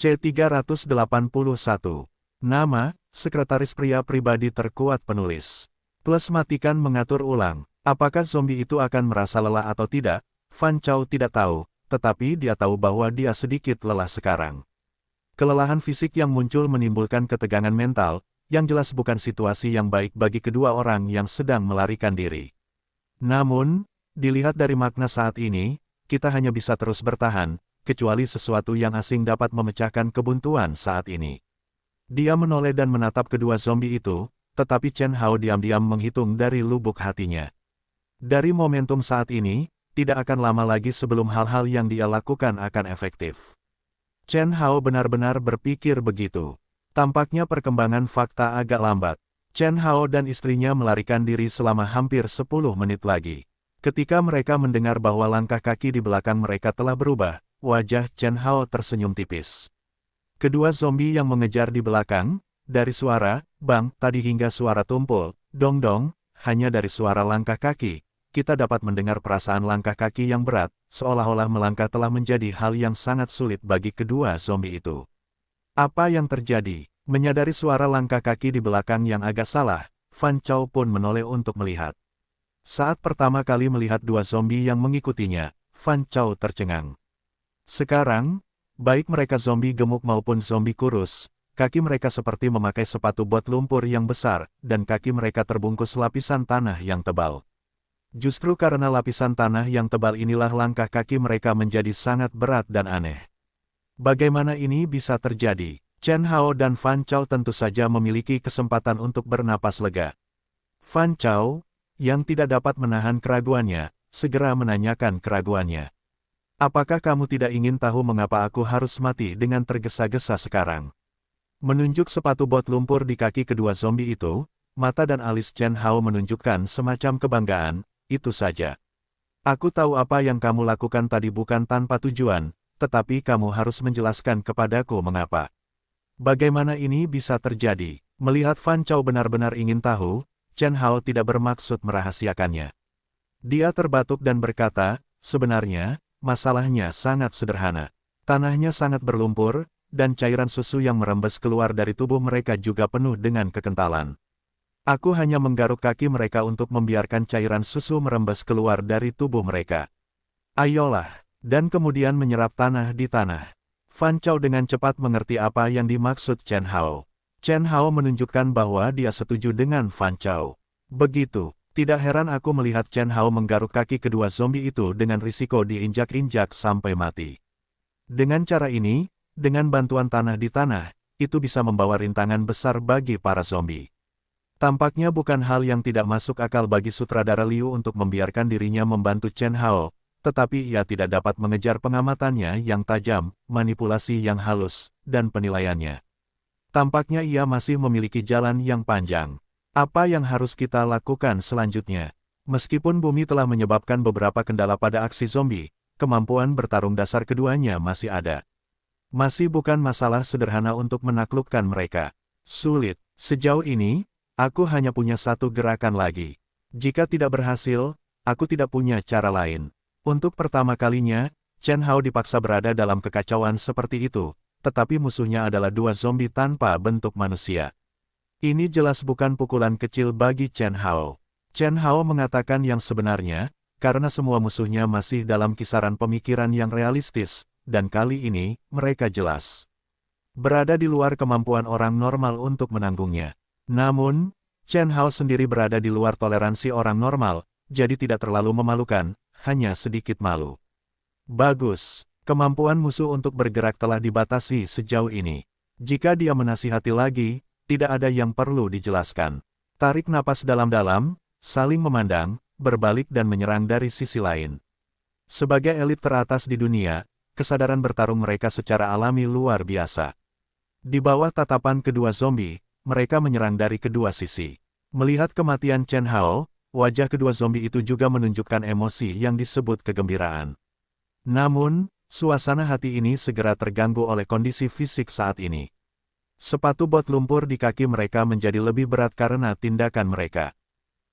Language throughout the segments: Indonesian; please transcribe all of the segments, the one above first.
C381. Nama, Sekretaris Pria Pribadi Terkuat Penulis. Plus matikan mengatur ulang. Apakah zombie itu akan merasa lelah atau tidak? Fan Chow tidak tahu, tetapi dia tahu bahwa dia sedikit lelah sekarang. Kelelahan fisik yang muncul menimbulkan ketegangan mental, yang jelas bukan situasi yang baik bagi kedua orang yang sedang melarikan diri. Namun, dilihat dari makna saat ini, kita hanya bisa terus bertahan, kecuali sesuatu yang asing dapat memecahkan kebuntuan saat ini. Dia menoleh dan menatap kedua zombie itu, tetapi Chen Hao diam-diam menghitung dari lubuk hatinya. Dari momentum saat ini, tidak akan lama lagi sebelum hal-hal yang dia lakukan akan efektif. Chen Hao benar-benar berpikir begitu. Tampaknya perkembangan fakta agak lambat. Chen Hao dan istrinya melarikan diri selama hampir 10 menit lagi. Ketika mereka mendengar bahwa langkah kaki di belakang mereka telah berubah, wajah Chen Hao tersenyum tipis. Kedua zombie yang mengejar di belakang, dari suara, bang, tadi hingga suara tumpul, dong-dong, hanya dari suara langkah kaki, kita dapat mendengar perasaan langkah kaki yang berat, seolah-olah melangkah telah menjadi hal yang sangat sulit bagi kedua zombie itu. Apa yang terjadi? Menyadari suara langkah kaki di belakang yang agak salah, Fan Chow pun menoleh untuk melihat. Saat pertama kali melihat dua zombie yang mengikutinya, Fan Chow tercengang. Sekarang, baik mereka zombie gemuk maupun zombie kurus, kaki mereka seperti memakai sepatu bot lumpur yang besar, dan kaki mereka terbungkus lapisan tanah yang tebal. Justru karena lapisan tanah yang tebal inilah langkah kaki mereka menjadi sangat berat dan aneh. Bagaimana ini bisa terjadi? Chen Hao dan Fan Chow tentu saja memiliki kesempatan untuk bernapas lega. Fan Chow, yang tidak dapat menahan keraguannya, segera menanyakan keraguannya. Apakah kamu tidak ingin tahu mengapa aku harus mati dengan tergesa-gesa sekarang? Menunjuk sepatu bot lumpur di kaki kedua zombie itu, mata dan alis Chen Hao menunjukkan semacam kebanggaan, itu saja. Aku tahu apa yang kamu lakukan tadi bukan tanpa tujuan, tetapi kamu harus menjelaskan kepadaku mengapa. Bagaimana ini bisa terjadi? Melihat Fan Chow benar-benar ingin tahu, Chen Hao tidak bermaksud merahasiakannya. Dia terbatuk dan berkata, sebenarnya, masalahnya sangat sederhana. Tanahnya sangat berlumpur, dan cairan susu yang merembes keluar dari tubuh mereka juga penuh dengan kekentalan. Aku hanya menggaruk kaki mereka untuk membiarkan cairan susu merembes keluar dari tubuh mereka. Ayolah, dan kemudian menyerap tanah di tanah. Fan Chow dengan cepat mengerti apa yang dimaksud Chen Hao. Chen Hao menunjukkan bahwa dia setuju dengan Fan Chow. Begitu. Tidak heran aku melihat Chen Hao menggaruk kaki kedua zombie itu dengan risiko diinjak-injak sampai mati. Dengan cara ini, dengan bantuan tanah di tanah, itu bisa membawa rintangan besar bagi para zombie. Tampaknya bukan hal yang tidak masuk akal bagi sutradara Liu untuk membiarkan dirinya membantu Chen Hao, tetapi ia tidak dapat mengejar pengamatannya yang tajam, manipulasi yang halus, dan penilaiannya. Tampaknya ia masih memiliki jalan yang panjang. Apa yang harus kita lakukan selanjutnya? Meskipun bumi telah menyebabkan beberapa kendala pada aksi zombie, kemampuan bertarung dasar keduanya masih ada. Masih bukan masalah sederhana untuk menaklukkan mereka. Sulit. Sejauh ini, aku hanya punya satu gerakan lagi. Jika tidak berhasil, aku tidak punya cara lain. Untuk pertama kalinya, Chen Hao dipaksa berada dalam kekacauan seperti itu, tetapi musuhnya adalah dua zombie tanpa bentuk manusia. Ini jelas bukan pukulan kecil bagi Chen Hao. Chen Hao mengatakan yang sebenarnya, karena semua musuhnya masih dalam kisaran pemikiran yang realistis, dan kali ini, mereka jelas berada di luar kemampuan orang normal untuk menanggungnya. Namun, Chen Hao sendiri berada di luar toleransi orang normal, jadi tidak terlalu memalukan, hanya sedikit malu. Bagus, kemampuan musuh untuk bergerak telah dibatasi sejauh ini. Jika dia menasihati lagi, tidak ada yang perlu dijelaskan. Tarik napas dalam-dalam, saling memandang, berbalik dan menyerang dari sisi lain. Sebagai elit teratas di dunia, kesadaran bertarung mereka secara alami luar biasa. Di bawah tatapan kedua zombie, mereka menyerang dari kedua sisi. Melihat kematian Chen Hao, wajah kedua zombie itu juga menunjukkan emosi yang disebut kegembiraan. Namun, suasana hati ini segera terganggu oleh kondisi fisik saat ini. Sepatu bot lumpur di kaki mereka menjadi lebih berat karena tindakan mereka.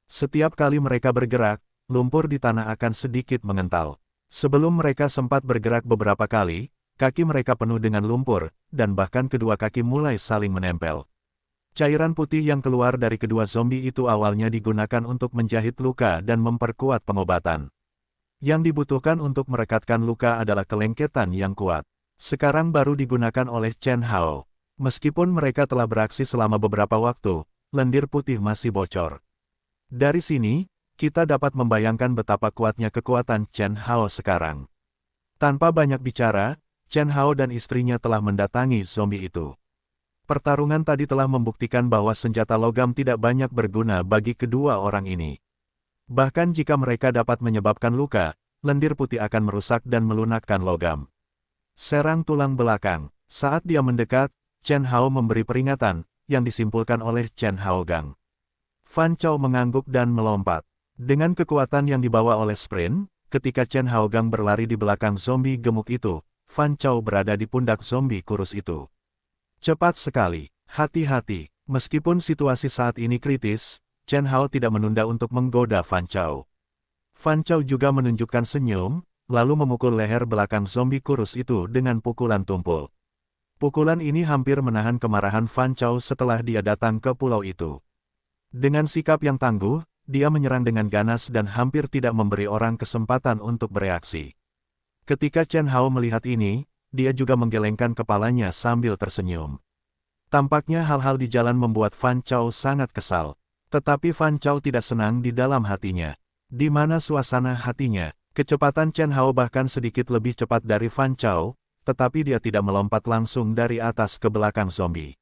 Setiap kali mereka bergerak, lumpur di tanah akan sedikit mengental. Sebelum mereka sempat bergerak beberapa kali, kaki mereka penuh dengan lumpur, dan bahkan kedua kaki mulai saling menempel. Cairan putih yang keluar dari kedua zombie itu awalnya digunakan untuk menjahit luka dan memperkuat pengobatan. Yang dibutuhkan untuk merekatkan luka adalah kelengketan yang kuat. Sekarang baru digunakan oleh Chen Hao. Meskipun mereka telah beraksi selama beberapa waktu, lendir putih masih bocor. Dari sini, kita dapat membayangkan betapa kuatnya kekuatan Chen Hao sekarang. Tanpa banyak bicara, Chen Hao dan istrinya telah mendatangi zombie itu. Pertarungan tadi telah membuktikan bahwa senjata logam tidak banyak berguna bagi kedua orang ini. Bahkan jika mereka dapat menyebabkan luka, lendir putih akan merusak dan melunakkan logam. Serang tulang belakang. Saat dia mendekat, Chen Hao memberi peringatan, yang disimpulkan oleh Chen Haogang. Fan Chao mengangguk dan melompat. Dengan kekuatan yang dibawa oleh sprint, ketika Chen Haogang berlari di belakang zombie gemuk itu, Fan Chao berada di pundak zombie kurus itu. Cepat sekali, hati-hati, meskipun situasi saat ini kritis, Chen Hao tidak menunda untuk menggoda Fan Chao. Fan Chao juga menunjukkan senyum, lalu memukul leher belakang zombie kurus itu dengan pukulan tumpul. Pukulan ini hampir menahan kemarahan Fan Chao setelah dia datang ke pulau itu. Dengan sikap yang tangguh, dia menyerang dengan ganas dan hampir tidak memberi orang kesempatan untuk bereaksi. Ketika Chen Hao melihat ini, dia juga menggelengkan kepalanya sambil tersenyum. Tampaknya hal-hal di jalan membuat Fan Chao sangat kesal. Tetapi Fan Chao tidak senang di dalam hatinya. Di mana suasana hatinya, kecepatan Chen Hao bahkan sedikit lebih cepat dari Fan Chao, tetapi dia tidak melompat langsung dari atas ke belakang zombie.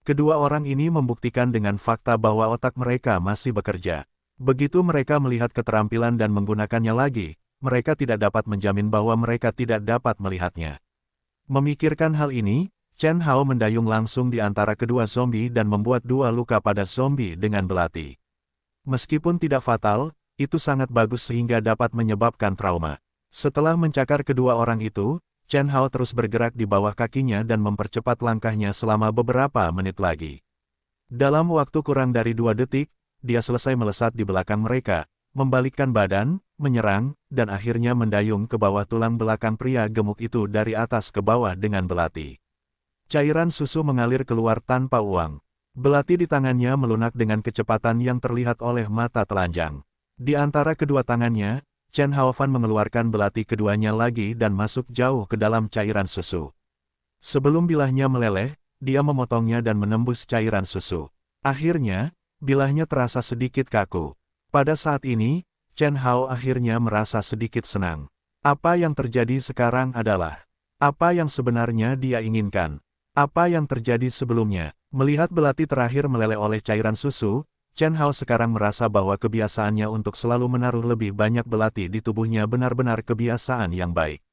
Kedua orang ini membuktikan dengan fakta bahwa otak mereka masih bekerja. Begitu mereka melihat keterampilan dan menggunakannya lagi, mereka tidak dapat menjamin bahwa mereka tidak dapat melihatnya. Memikirkan hal ini, Chen Hao mendayung langsung di antara kedua zombie dan membuat 2 luka pada zombie dengan belati. Meskipun tidak fatal, itu sangat bagus sehingga dapat menyebabkan trauma. Setelah mencakar kedua orang itu, Chen Hao terus bergerak di bawah kakinya dan mempercepat langkahnya selama beberapa menit lagi. Dalam waktu kurang dari 2 detik, dia selesai melesat di belakang mereka, membalikkan badan, menyerang, dan akhirnya mendayung ke bawah tulang belakang pria gemuk itu dari atas ke bawah dengan belati. Cairan susu mengalir keluar tanpa uang. Belati di tangannya melunak dengan kecepatan yang terlihat oleh mata telanjang. Di antara kedua tangannya, Chen Haofan mengeluarkan belati keduanya lagi dan masuk jauh ke dalam cairan susu. Sebelum bilahnya meleleh, dia memotongnya dan menembus cairan susu. Akhirnya, bilahnya terasa sedikit kaku. Pada saat ini, Chen Hao akhirnya merasa sedikit senang. Apa yang terjadi sekarang adalah apa yang sebenarnya dia inginkan. Apa yang terjadi sebelumnya? Melihat belati terakhir meleleh oleh cairan susu, Chen Hao sekarang merasa bahwa kebiasaannya untuk selalu menaruh lebih banyak belati di tubuhnya benar-benar kebiasaan yang baik.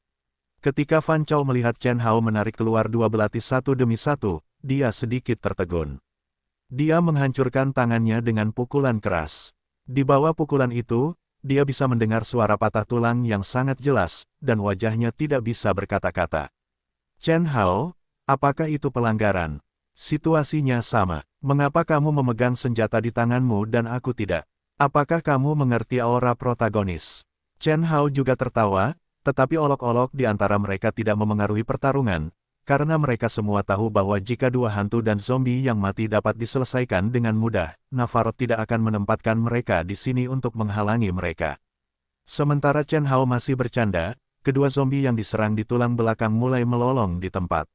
Ketika Fan Chao melihat Chen Hao menarik keluar 2 belati satu demi satu, dia sedikit tertegun. Dia menghancurkan tangannya dengan pukulan keras. Di bawah pukulan itu, dia bisa mendengar suara patah tulang yang sangat jelas, dan wajahnya tidak bisa berkata-kata. Chen Hao, apakah itu pelanggaran? Situasinya sama. Mengapa kamu memegang senjata di tanganmu dan aku tidak? Apakah kamu mengerti aura protagonis? Chen Hao juga tertawa, tetapi olok-olok di antara mereka tidak memengaruhi pertarungan, karena mereka semua tahu bahwa jika 2 hantu dan zombie yang mati dapat diselesaikan dengan mudah, Navarro tidak akan menempatkan mereka di sini untuk menghalangi mereka. Sementara Chen Hao masih bercanda, kedua zombie yang diserang di tulang belakang mulai melolong di tempat.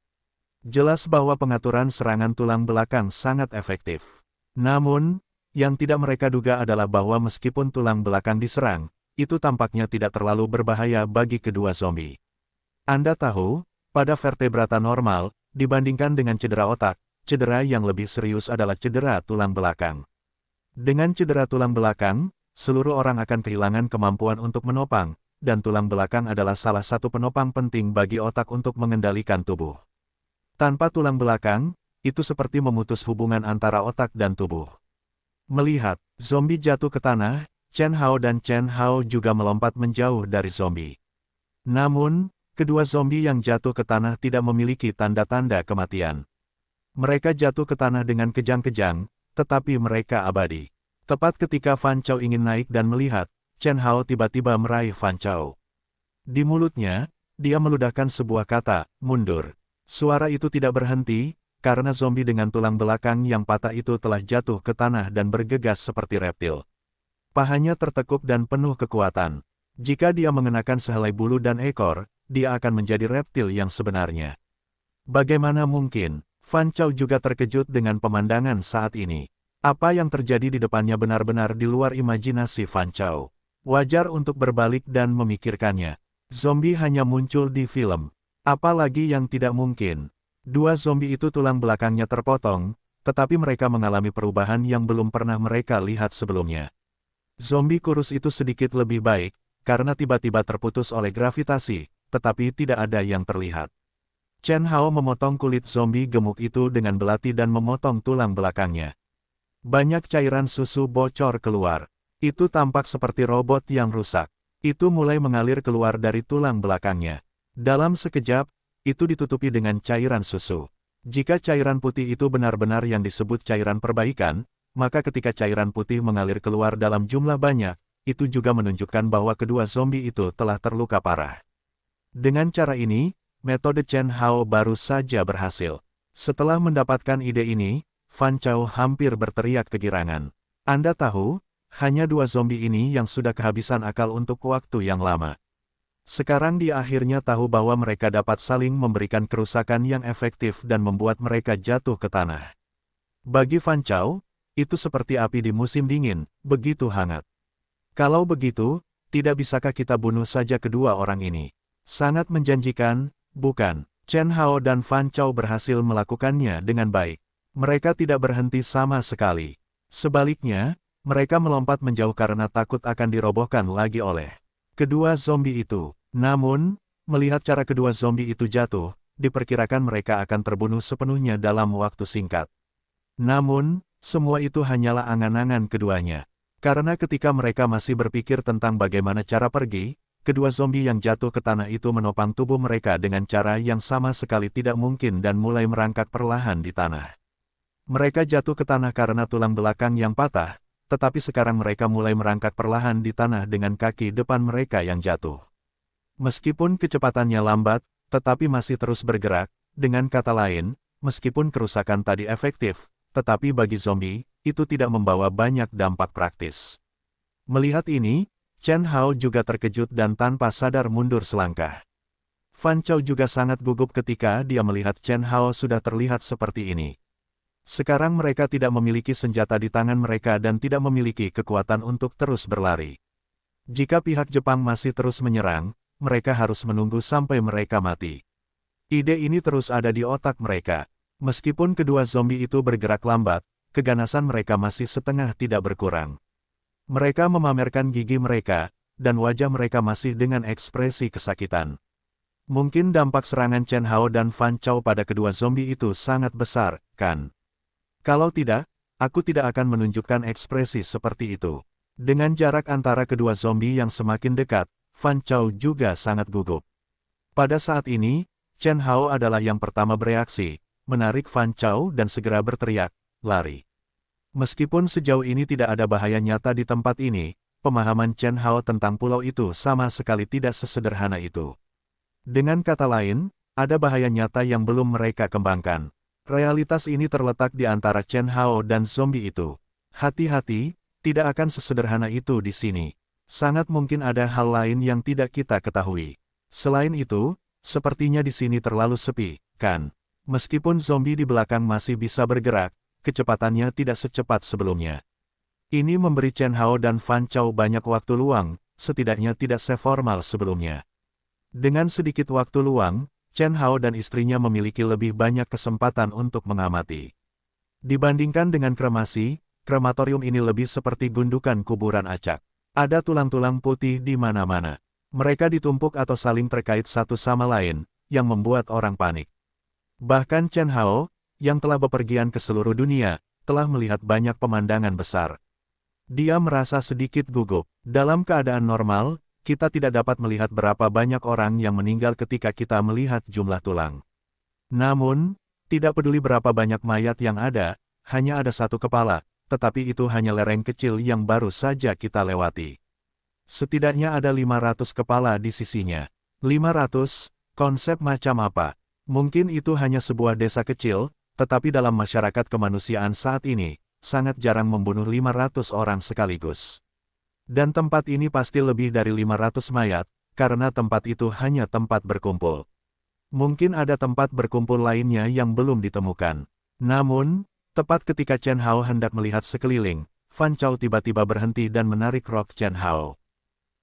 Jelas bahwa pengaturan serangan tulang belakang sangat efektif. Namun, yang tidak mereka duga adalah bahwa meskipun tulang belakang diserang, itu tampaknya tidak terlalu berbahaya bagi kedua zombie. Anda tahu, pada vertebrata normal, dibandingkan dengan cedera otak, cedera yang lebih serius adalah cedera tulang belakang. Dengan cedera tulang belakang, seluruh orang akan kehilangan kemampuan untuk menopang, dan tulang belakang adalah salah satu penopang penting bagi otak untuk mengendalikan tubuh. Tanpa tulang belakang, itu seperti memutus hubungan antara otak dan tubuh. Melihat zombie jatuh ke tanah, Chen Hao dan Chen Hao juga melompat menjauh dari zombie. Namun, kedua zombie yang jatuh ke tanah tidak memiliki tanda-tanda kematian. Mereka jatuh ke tanah dengan kejang-kejang, tetapi mereka abadi. Tepat ketika Fan Chao ingin naik dan melihat, Chen Hao tiba-tiba meraih Fan Chao. Di mulutnya, dia meludahkan sebuah kata, mundur. Suara itu tidak berhenti, karena zombie dengan tulang belakang yang patah itu telah jatuh ke tanah dan bergegas seperti reptil. Pahanya tertekuk dan penuh kekuatan. Jika dia mengenakan sehelai bulu dan ekor, dia akan menjadi reptil yang sebenarnya. Bagaimana mungkin? Fan Chao juga terkejut dengan pemandangan saat ini. Apa yang terjadi di depannya benar-benar di luar imajinasi Fan Chao. Wajar untuk berbalik dan memikirkannya. Zombie hanya muncul di film. Apalagi yang tidak mungkin. Dua zombie itu tulang belakangnya terpotong, tetapi mereka mengalami perubahan yang belum pernah mereka lihat sebelumnya. Zombie kurus itu sedikit lebih baik, karena tiba-tiba terputus oleh gravitasi, tetapi tidak ada yang terlihat. Chen Hao memotong kulit zombie gemuk itu dengan belati dan memotong tulang belakangnya. Banyak cairan susu bocor keluar. Itu tampak seperti robot yang rusak. Itu mulai mengalir keluar dari tulang belakangnya. Dalam sekejap, itu ditutupi dengan cairan susu. Jika cairan putih itu benar-benar yang disebut cairan perbaikan, maka ketika cairan putih mengalir keluar dalam jumlah banyak, itu juga menunjukkan bahwa kedua zombie itu telah terluka parah. Dengan cara ini, metode Chen Hao baru saja berhasil. Setelah mendapatkan ide ini, Fan Chao hampir berteriak kegirangan. Anda tahu, hanya dua zombie ini yang sudah kehabisan akal untuk waktu yang lama. Sekarang dia akhirnya tahu bahwa mereka dapat saling memberikan kerusakan yang efektif dan membuat mereka jatuh ke tanah. Bagi Fan Chao, itu seperti api di musim dingin, begitu hangat. Kalau begitu, tidak bisakah kita bunuh saja kedua orang ini? Sangat menjanjikan, bukan? Chen Hao dan Fan Chao berhasil melakukannya dengan baik. Mereka tidak berhenti sama sekali. Sebaliknya, mereka melompat menjauh karena takut akan dirobohkan lagi oleh kedua zombie itu. Namun, melihat cara kedua zombie itu jatuh, diperkirakan mereka akan terbunuh sepenuhnya dalam waktu singkat. Namun, semua itu hanyalah angan-angan keduanya. Karena ketika mereka masih berpikir tentang bagaimana cara pergi, kedua zombie yang jatuh ke tanah itu menopang tubuh mereka dengan cara yang sama sekali tidak mungkin dan mulai merangkak perlahan di tanah. Mereka jatuh ke tanah karena tulang belakang yang patah, tetapi sekarang mereka mulai merangkak perlahan di tanah dengan kaki depan mereka yang jatuh. Meskipun kecepatannya lambat, tetapi masih terus bergerak, dengan kata lain, meskipun kerusakan tadi efektif, tetapi bagi zombie, itu tidak membawa banyak dampak praktis. Melihat ini, Chen Hao juga terkejut dan tanpa sadar mundur selangkah. Fan Chao juga sangat gugup ketika dia melihat Chen Hao sudah terlihat seperti ini. Sekarang mereka tidak memiliki senjata di tangan mereka dan tidak memiliki kekuatan untuk terus berlari. Jika pihak Jepang masih terus menyerang, mereka harus menunggu sampai mereka mati. Ide ini terus ada di otak mereka. Meskipun kedua zombie itu bergerak lambat, keganasan mereka masih setengah tidak berkurang. Mereka memamerkan gigi mereka, dan wajah mereka masih dengan ekspresi kesakitan. Mungkin dampak serangan Chen Hao dan Fan Chao pada kedua zombie itu sangat besar, kan? Kalau tidak, aku tidak akan menunjukkan ekspresi seperti itu. Dengan jarak antara kedua zombie yang semakin dekat, Fan Chao juga sangat gugup. Pada saat ini, Chen Hao adalah yang pertama bereaksi, menarik Fan Chao dan segera berteriak, lari. Meskipun sejauh ini tidak ada bahaya nyata di tempat ini, pemahaman Chen Hao tentang pulau itu sama sekali tidak sesederhana itu. Dengan kata lain, ada bahaya nyata yang belum mereka kembangkan. Realitas ini terletak di antara Chen Hao dan zombie itu. Hati-hati, tidak akan sesederhana itu di sini. Sangat mungkin ada hal lain yang tidak kita ketahui. Selain itu, sepertinya di sini terlalu sepi, kan? Meskipun zombie di belakang masih bisa bergerak, kecepatannya tidak secepat sebelumnya. Ini memberi Chen Hao dan Fan Chao banyak waktu luang, setidaknya tidak seformal sebelumnya. Dengan sedikit waktu luang, Chen Hao dan istrinya memiliki lebih banyak kesempatan untuk mengamati. Dibandingkan dengan kremasi, krematorium ini lebih seperti gundukan kuburan acak. Ada tulang-tulang putih di mana-mana. Mereka ditumpuk atau saling terkait satu sama lain, yang membuat orang panik. Bahkan Chen Hao, yang telah bepergian ke seluruh dunia, telah melihat banyak pemandangan besar. Dia merasa sedikit gugup. Dalam keadaan normal, kita tidak dapat melihat berapa banyak orang yang meninggal ketika kita melihat jumlah tulang. Namun, tidak peduli berapa banyak mayat yang ada, hanya ada satu kepala, tetapi itu hanya lereng kecil yang baru saja kita lewati. Setidaknya ada 500 kepala di sisinya. 500, konsep macam apa? Mungkin itu hanya sebuah desa kecil, tetapi dalam masyarakat kemanusiaan saat ini, sangat jarang membunuh 500 orang sekaligus. Dan tempat ini pasti lebih dari 500 mayat, karena tempat itu hanya tempat berkumpul. Mungkin ada tempat berkumpul lainnya yang belum ditemukan. Namun, tepat ketika Chen Hao hendak melihat sekeliling, Fan Chao tiba-tiba berhenti dan menarik rok Chen Hao.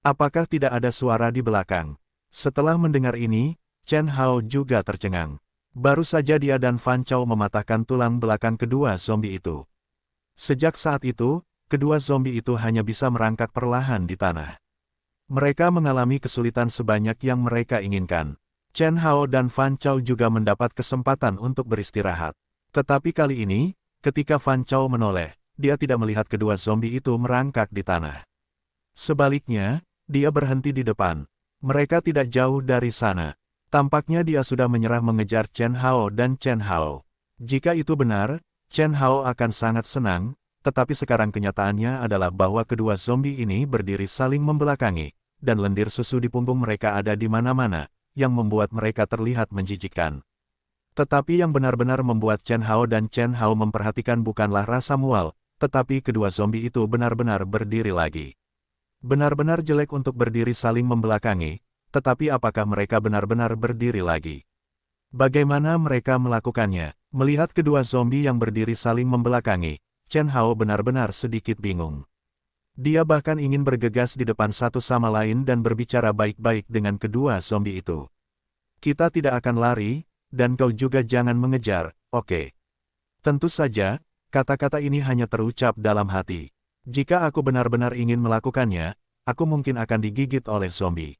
Apakah tidak ada suara di belakang? Setelah mendengar ini, Chen Hao juga tercengang. Baru saja dia dan Fan Chao mematahkan tulang belakang kedua zombie itu. Sejak saat itu, kedua zombie itu hanya bisa merangkak perlahan di tanah. Mereka mengalami kesulitan sebanyak yang mereka inginkan. Chen Hao dan Fan Chao juga mendapat kesempatan untuk beristirahat. Tetapi kali ini, ketika Fan Chao menoleh, dia tidak melihat kedua zombie itu merangkak di tanah. Sebaliknya, dia berhenti di depan. Mereka tidak jauh dari sana. Tampaknya dia sudah menyerah mengejar Chen Hao dan Chen Hao. Jika itu benar, Chen Hao akan sangat senang, tetapi sekarang kenyataannya adalah bahwa kedua zombie ini berdiri saling membelakangi, dan lendir susu di punggung mereka ada di mana-mana, yang membuat mereka terlihat menjijikkan. Tetapi yang benar-benar membuat Chen Hao dan Chen Hao memperhatikan bukanlah rasa mual, tetapi kedua zombie itu benar-benar berdiri lagi. Benar-benar jelek untuk berdiri saling membelakangi, tetapi apakah mereka benar-benar berdiri lagi? Bagaimana mereka melakukannya? Melihat kedua zombie yang berdiri saling membelakangi, Chen Hao benar-benar sedikit bingung. Dia bahkan ingin bergegas di depan satu sama lain dan berbicara baik-baik dengan kedua zombie itu. Kita tidak akan lari, dan kau juga jangan mengejar, oke? Tentu saja, kata-kata ini hanya terucap dalam hati. Jika aku benar-benar ingin melakukannya, aku mungkin akan digigit oleh zombie.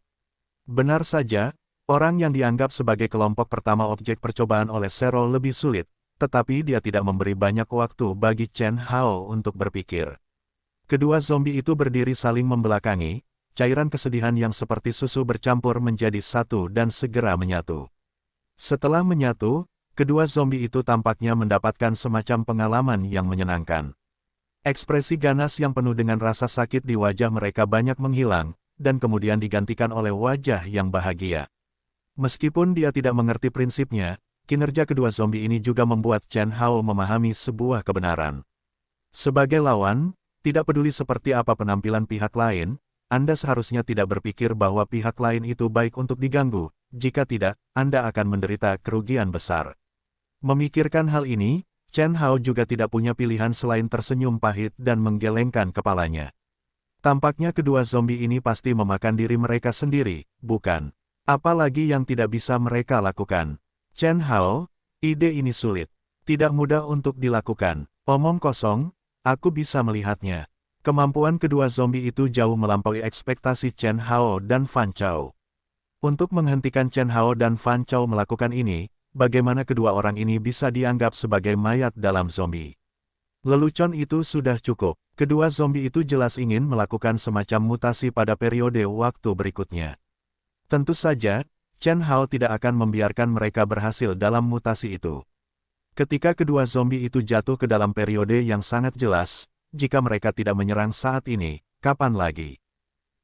Benar saja, orang yang dianggap sebagai kelompok pertama objek percobaan oleh Serol lebih sulit, tetapi dia tidak memberi banyak waktu bagi Chen Hao untuk berpikir. Kedua zombie itu berdiri saling membelakangi, cairan kesedihan yang seperti susu bercampur menjadi satu dan segera menyatu. Setelah menyatu, kedua zombie itu tampaknya mendapatkan semacam pengalaman yang menyenangkan. Ekspresi ganas yang penuh dengan rasa sakit di wajah mereka banyak menghilang, dan kemudian digantikan oleh wajah yang bahagia. Meskipun dia tidak mengerti prinsipnya, kinerja kedua zombie ini juga membuat Chen Hao memahami sebuah kebenaran. Sebagai lawan, tidak peduli seperti apa penampilan pihak lain, Anda seharusnya tidak berpikir bahwa pihak lain itu baik untuk diganggu, jika tidak, Anda akan menderita kerugian besar. Memikirkan hal ini, Chen Hao juga tidak punya pilihan selain tersenyum pahit dan menggelengkan kepalanya. Tampaknya kedua zombie ini pasti memakan diri mereka sendiri, bukan? Apalagi yang tidak bisa mereka lakukan. Chen Hao, ide ini sulit. Tidak mudah untuk dilakukan. Omong kosong, aku bisa melihatnya. Kemampuan kedua zombie itu jauh melampaui ekspektasi Chen Hao dan Fan Chao. Untuk menghentikan Chen Hao dan Fan Chao melakukan ini, bagaimana kedua orang ini bisa dianggap sebagai mayat dalam zombie? Lelucon itu sudah cukup. Kedua zombie itu jelas ingin melakukan semacam mutasi pada periode waktu berikutnya. Tentu saja, Chen Hao tidak akan membiarkan mereka berhasil dalam mutasi itu. Ketika kedua zombie itu jatuh ke dalam periode yang sangat jelas, jika mereka tidak menyerang saat ini, kapan lagi?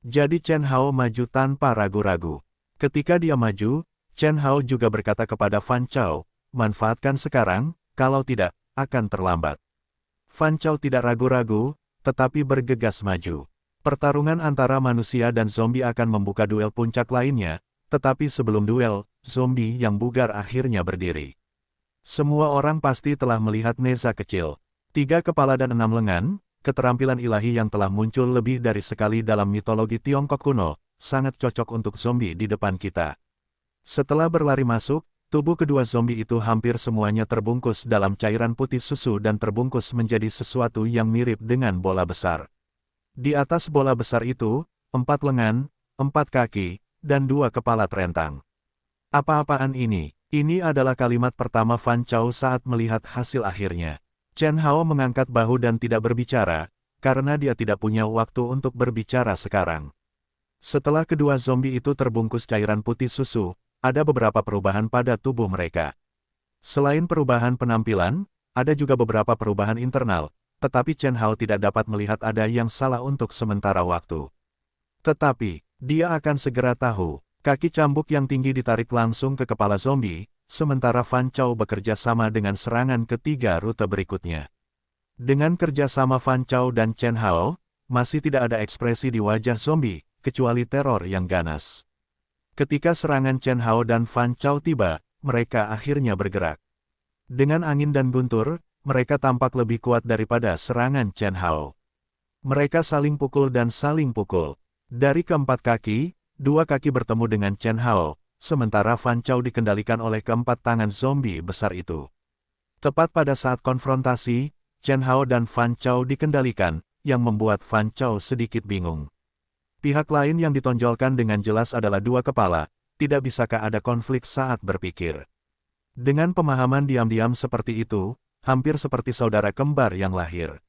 Jadi Chen Hao maju tanpa ragu-ragu. Ketika dia maju, Chen Hao juga berkata kepada Fan Chao, manfaatkan sekarang, kalau tidak, akan terlambat. Fan Chao tidak ragu-ragu, tetapi bergegas maju. Pertarungan antara manusia dan zombie akan membuka duel puncak lainnya, tetapi sebelum duel, zombie yang bugar akhirnya berdiri. Semua orang pasti telah melihat Neza kecil. 3 kepala dan 6 lengan, keterampilan ilahi yang telah muncul lebih dari sekali dalam mitologi Tiongkok kuno, sangat cocok untuk zombie di depan kita. Setelah berlari masuk, tubuh kedua zombie itu hampir semuanya terbungkus dalam cairan putih susu dan terbungkus menjadi sesuatu yang mirip dengan bola besar. Di atas bola besar itu, 4 lengan, 4 kaki, dan 2 kepala terentang. Apa-apaan ini? Ini adalah kalimat pertama Fan Chao saat melihat hasil akhirnya. Chen Hao mengangkat bahu dan tidak berbicara, karena dia tidak punya waktu untuk berbicara sekarang. Setelah kedua zombie itu terbungkus cairan putih susu, ada beberapa perubahan pada tubuh mereka. Selain perubahan penampilan, ada juga beberapa perubahan internal, tetapi Chen Hao tidak dapat melihat ada yang salah untuk sementara waktu. Tetapi, dia akan segera tahu. Kaki cambuk yang tinggi ditarik langsung ke kepala zombie, sementara Fan Chow bekerja sama dengan serangan ketiga rute berikutnya. Dengan kerjasama Fan Chow dan Chen Hao, masih tidak ada ekspresi di wajah zombie, kecuali teror yang ganas. Ketika serangan Chen Hao dan Fan Chow tiba, mereka akhirnya bergerak. Dengan angin dan guntur, mereka tampak lebih kuat daripada serangan Chen Hao. Mereka saling pukul dan saling pukul. Dari keempat kaki, dua kaki bertemu dengan Chen Hao, sementara Fan Chow dikendalikan oleh keempat tangan zombie besar itu. Tepat pada saat konfrontasi, Chen Hao dan Fan Chow dikendalikan, yang membuat Fan Chow sedikit bingung. Pihak lain yang ditonjolkan dengan jelas adalah dua kepala, tidak bisakah ada konflik saat berpikir. Dengan pemahaman diam-diam seperti itu, hampir seperti saudara kembar yang lahir.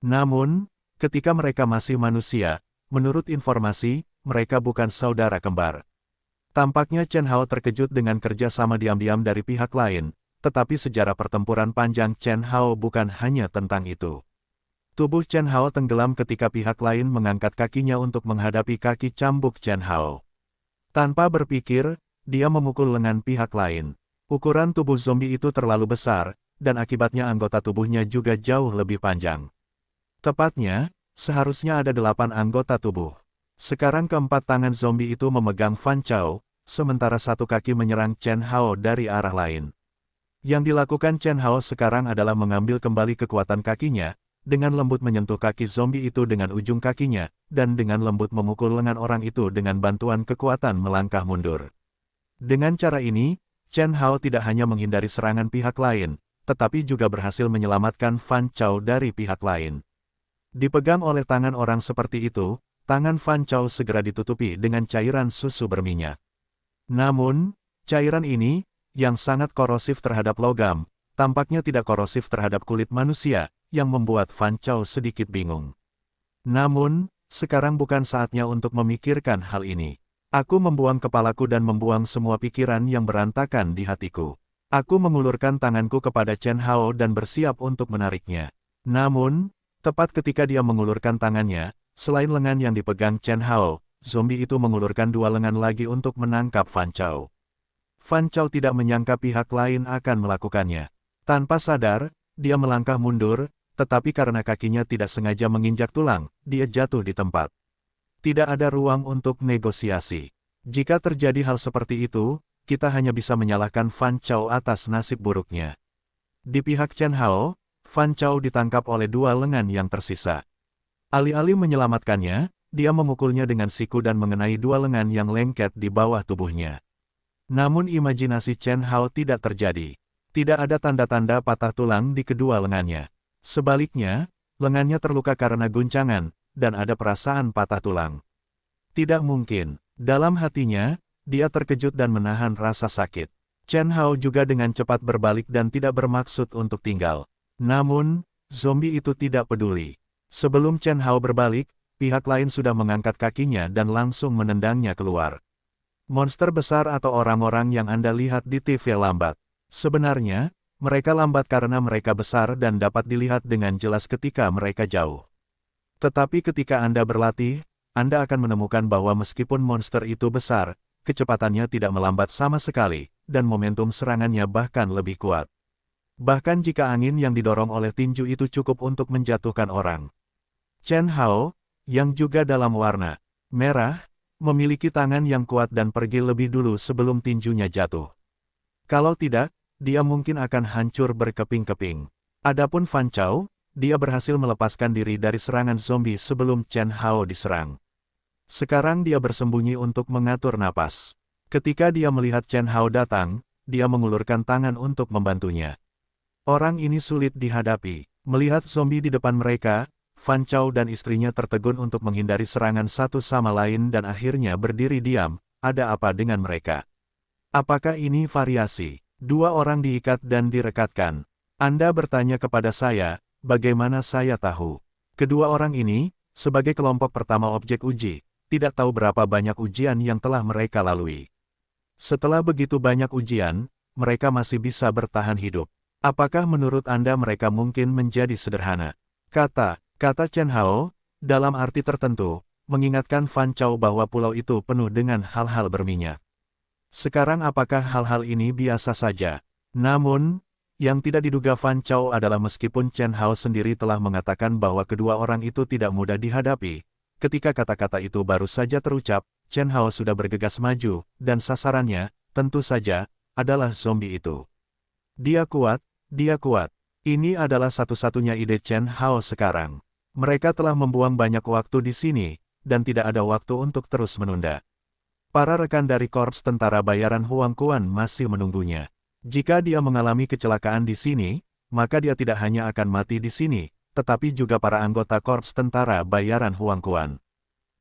Namun, ketika mereka masih manusia, menurut informasi, mereka bukan saudara kembar. Tampaknya Chen Hao terkejut dengan kerja sama diam-diam dari pihak lain, tetapi sejarah pertempuran panjang Chen Hao bukan hanya tentang itu. Tubuh Chen Hao tenggelam ketika pihak lain mengangkat kakinya untuk menghadapi kaki cambuk Chen Hao. Tanpa berpikir, dia memukul lengan pihak lain. Ukuran tubuh zombie itu terlalu besar, dan akibatnya anggota tubuhnya juga jauh lebih panjang. Tepatnya, seharusnya ada 8 anggota tubuh. Sekarang keempat tangan zombie itu memegang Fan Chow, sementara satu kaki menyerang Chen Hao dari arah lain. Yang dilakukan Chen Hao sekarang adalah mengambil kembali kekuatan kakinya, dengan lembut menyentuh kaki zombie itu dengan ujung kakinya, dan dengan lembut memukul lengan orang itu dengan bantuan kekuatan melangkah mundur. Dengan cara ini, Chen Hao tidak hanya menghindari serangan pihak lain, tetapi juga berhasil menyelamatkan Fan Chow dari pihak lain. Dipegang oleh tangan orang seperti itu, tangan Fan Chow segera ditutupi dengan cairan susu berminyak. Namun, cairan ini, yang sangat korosif terhadap logam, tampaknya tidak korosif terhadap kulit manusia, yang membuat Fan Chow sedikit bingung. Namun, sekarang bukan saatnya untuk memikirkan hal ini. Aku membuang kepalaku dan membuang semua pikiran yang berantakan di hatiku. Aku mengulurkan tanganku kepada Chen Hao dan bersiap untuk menariknya. Namun, tepat ketika dia mengulurkan tangannya, selain lengan yang dipegang Chen Hao, zombie itu mengulurkan dua lengan lagi untuk menangkap Fan Chow. Fan Chow tidak menyangka pihak lain akan melakukannya. Tanpa sadar, dia melangkah mundur, tetapi karena kakinya tidak sengaja menginjak tulang, dia jatuh di tempat. Tidak ada ruang untuk negosiasi. Jika terjadi hal seperti itu, kita hanya bisa menyalahkan Fan Chow atas nasib buruknya. Di pihak Chen Hao, Fan Chow ditangkap oleh dua lengan yang tersisa. Alih-alih menyelamatkannya, dia memukulnya dengan siku dan mengenai dua lengan yang lengket di bawah tubuhnya. Namun imajinasi Chen Hao tidak terjadi. Tidak ada tanda-tanda patah tulang di kedua lengannya. Sebaliknya, lengannya terluka karena guncangan, dan ada perasaan patah tulang. Tidak mungkin. Dalam hatinya, dia terkejut dan menahan rasa sakit. Chen Hao juga dengan cepat berbalik dan tidak bermaksud untuk tinggal. Namun, zombie itu tidak peduli. Sebelum Chen Hao berbalik, pihak lain sudah mengangkat kakinya dan langsung menendangnya keluar. Monster besar atau orang-orang yang Anda lihat di TV lambat. Sebenarnya, mereka lambat karena mereka besar dan dapat dilihat dengan jelas ketika mereka jauh. Tetapi ketika Anda berlatih, Anda akan menemukan bahwa meskipun monster itu besar, kecepatannya tidak melambat sama sekali, dan momentum serangannya bahkan lebih kuat. Bahkan jika angin yang didorong oleh tinju itu cukup untuk menjatuhkan orang. Chen Hao, yang juga dalam warna merah, memiliki tangan yang kuat dan pergi lebih dulu sebelum tinjunya jatuh. Kalau tidak, dia mungkin akan hancur berkeping-keping. Adapun Fan Chow, dia berhasil melepaskan diri dari serangan zombie sebelum Chen Hao diserang. Sekarang dia bersembunyi untuk mengatur napas. Ketika dia melihat Chen Hao datang, dia mengulurkan tangan untuk membantunya. Orang ini sulit dihadapi. Melihat zombie di depan mereka, Fan Chow dan istrinya tertegun untuk menghindari serangan satu sama lain dan akhirnya berdiri diam. Ada apa dengan mereka? Apakah ini variasi? Dua orang diikat dan direkatkan. Anda bertanya kepada saya, bagaimana saya tahu? Kedua orang ini, sebagai kelompok pertama objek uji, tidak tahu berapa banyak ujian yang telah mereka lalui. Setelah begitu banyak ujian, mereka masih bisa bertahan hidup. Apakah menurut Anda mereka mungkin menjadi sederhana? Kata Chen Hao, dalam arti tertentu, mengingatkan Fan Chow bahwa pulau itu penuh dengan hal-hal berminyak. Sekarang apakah hal-hal ini biasa saja? Namun, yang tidak diduga Fan Chow adalah meskipun Chen Hao sendiri telah mengatakan bahwa kedua orang itu tidak mudah dihadapi, ketika kata-kata itu baru saja terucap, Chen Hao sudah bergegas maju, dan sasarannya, tentu saja, adalah zombie itu. Dia kuat, dia kuat. Ini adalah satu-satunya ide Chen Hao sekarang. Mereka telah membuang banyak waktu di sini, dan tidak ada waktu untuk terus menunda. Para rekan dari Korps Tentara Bayaran Huang Quan masih menunggunya. Jika dia mengalami kecelakaan di sini, maka dia tidak hanya akan mati di sini, tetapi juga para anggota Korps Tentara Bayaran Huang Quan.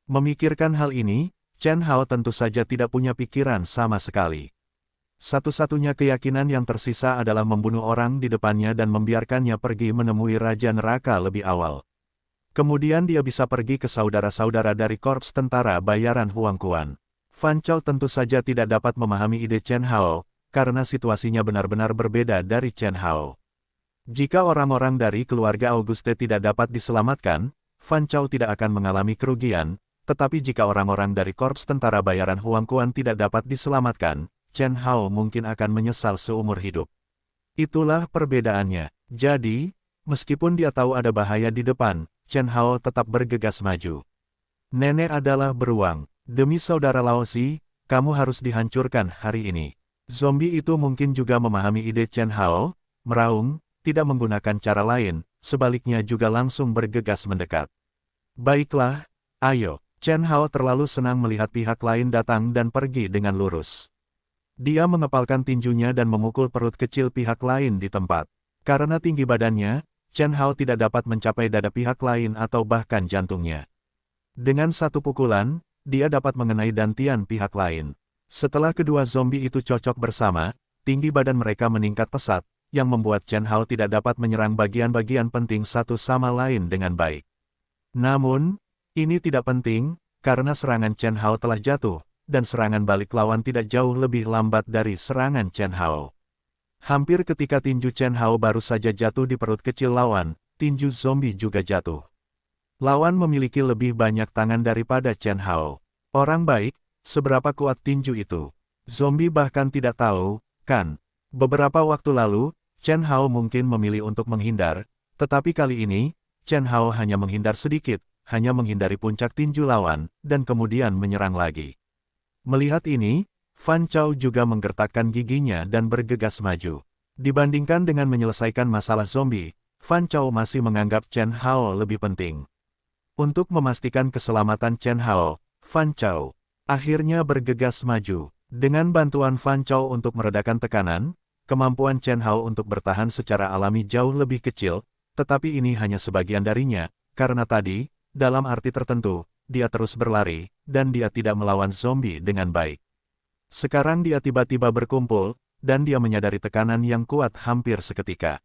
Memikirkan hal ini, Chen Hao tentu saja tidak punya pikiran sama sekali. Satu-satunya keyakinan yang tersisa adalah membunuh orang di depannya dan membiarkannya pergi menemui Raja Neraka lebih awal. Kemudian dia bisa pergi ke saudara-saudara dari Korps Tentara Bayaran Huang Quan. Fan Chow tentu saja tidak dapat memahami ide Chen Hao, karena situasinya benar-benar berbeda dari Chen Hao. Jika orang-orang dari keluarga Auguste tidak dapat diselamatkan, Fan Chow tidak akan mengalami kerugian, tetapi jika orang-orang dari Korps Tentara Bayaran Huang Quan tidak dapat diselamatkan, Chen Hao mungkin akan menyesal seumur hidup. Itulah perbedaannya. Jadi, meskipun dia tahu ada bahaya di depan, Chen Hao tetap bergegas maju. Nenek adalah beruang. Demi saudara Laozi, kamu harus dihancurkan hari ini. Zombie itu mungkin juga memahami ide Chen Hao, meraung, tidak menggunakan cara lain, sebaliknya juga langsung bergegas mendekat. Baiklah, ayo. Chen Hao terlalu senang melihat pihak lain datang dan pergi dengan lurus. Dia mengepalkan tinjunya dan memukul perut kecil pihak lain di tempat. Karena tinggi badannya, Chen Hao tidak dapat mencapai dada pihak lain atau bahkan jantungnya. Dengan satu pukulan, dia dapat mengenai dantian pihak lain. Setelah kedua zombie itu cocok bersama, tinggi badan mereka meningkat pesat, yang membuat Chen Hao tidak dapat menyerang bagian-bagian penting satu sama lain dengan baik. Namun, ini tidak penting, karena serangan Chen Hao telah jatuh, dan serangan balik lawan tidak jauh lebih lambat dari serangan Chen Hao. Hampir ketika tinju Chen Hao baru saja jatuh di perut kecil lawan, tinju zombie juga jatuh. Lawan memiliki lebih banyak tangan daripada Chen Hao. Orang baik, seberapa kuat tinju itu? Zombie bahkan tidak tahu, kan? Beberapa waktu lalu, Chen Hao mungkin memilih untuk menghindar, tetapi kali ini, Chen Hao hanya menghindar sedikit, hanya menghindari puncak tinju lawan, dan kemudian menyerang lagi. Melihat ini, Fan Chow juga menggertakkan giginya dan bergegas maju. Dibandingkan dengan menyelesaikan masalah zombie, Fan Chow masih menganggap Chen Hao lebih penting. Untuk memastikan keselamatan Chen Hao, Fan Chow akhirnya bergegas maju. Dengan bantuan Fan Chow untuk meredakan tekanan, kemampuan Chen Hao untuk bertahan secara alami jauh lebih kecil, tetapi ini hanya sebagian darinya, karena tadi, dalam arti tertentu, dia terus berlari, dan dia tidak melawan zombie dengan baik. Sekarang dia tiba-tiba berkumpul, dan dia menyadari tekanan yang kuat hampir seketika.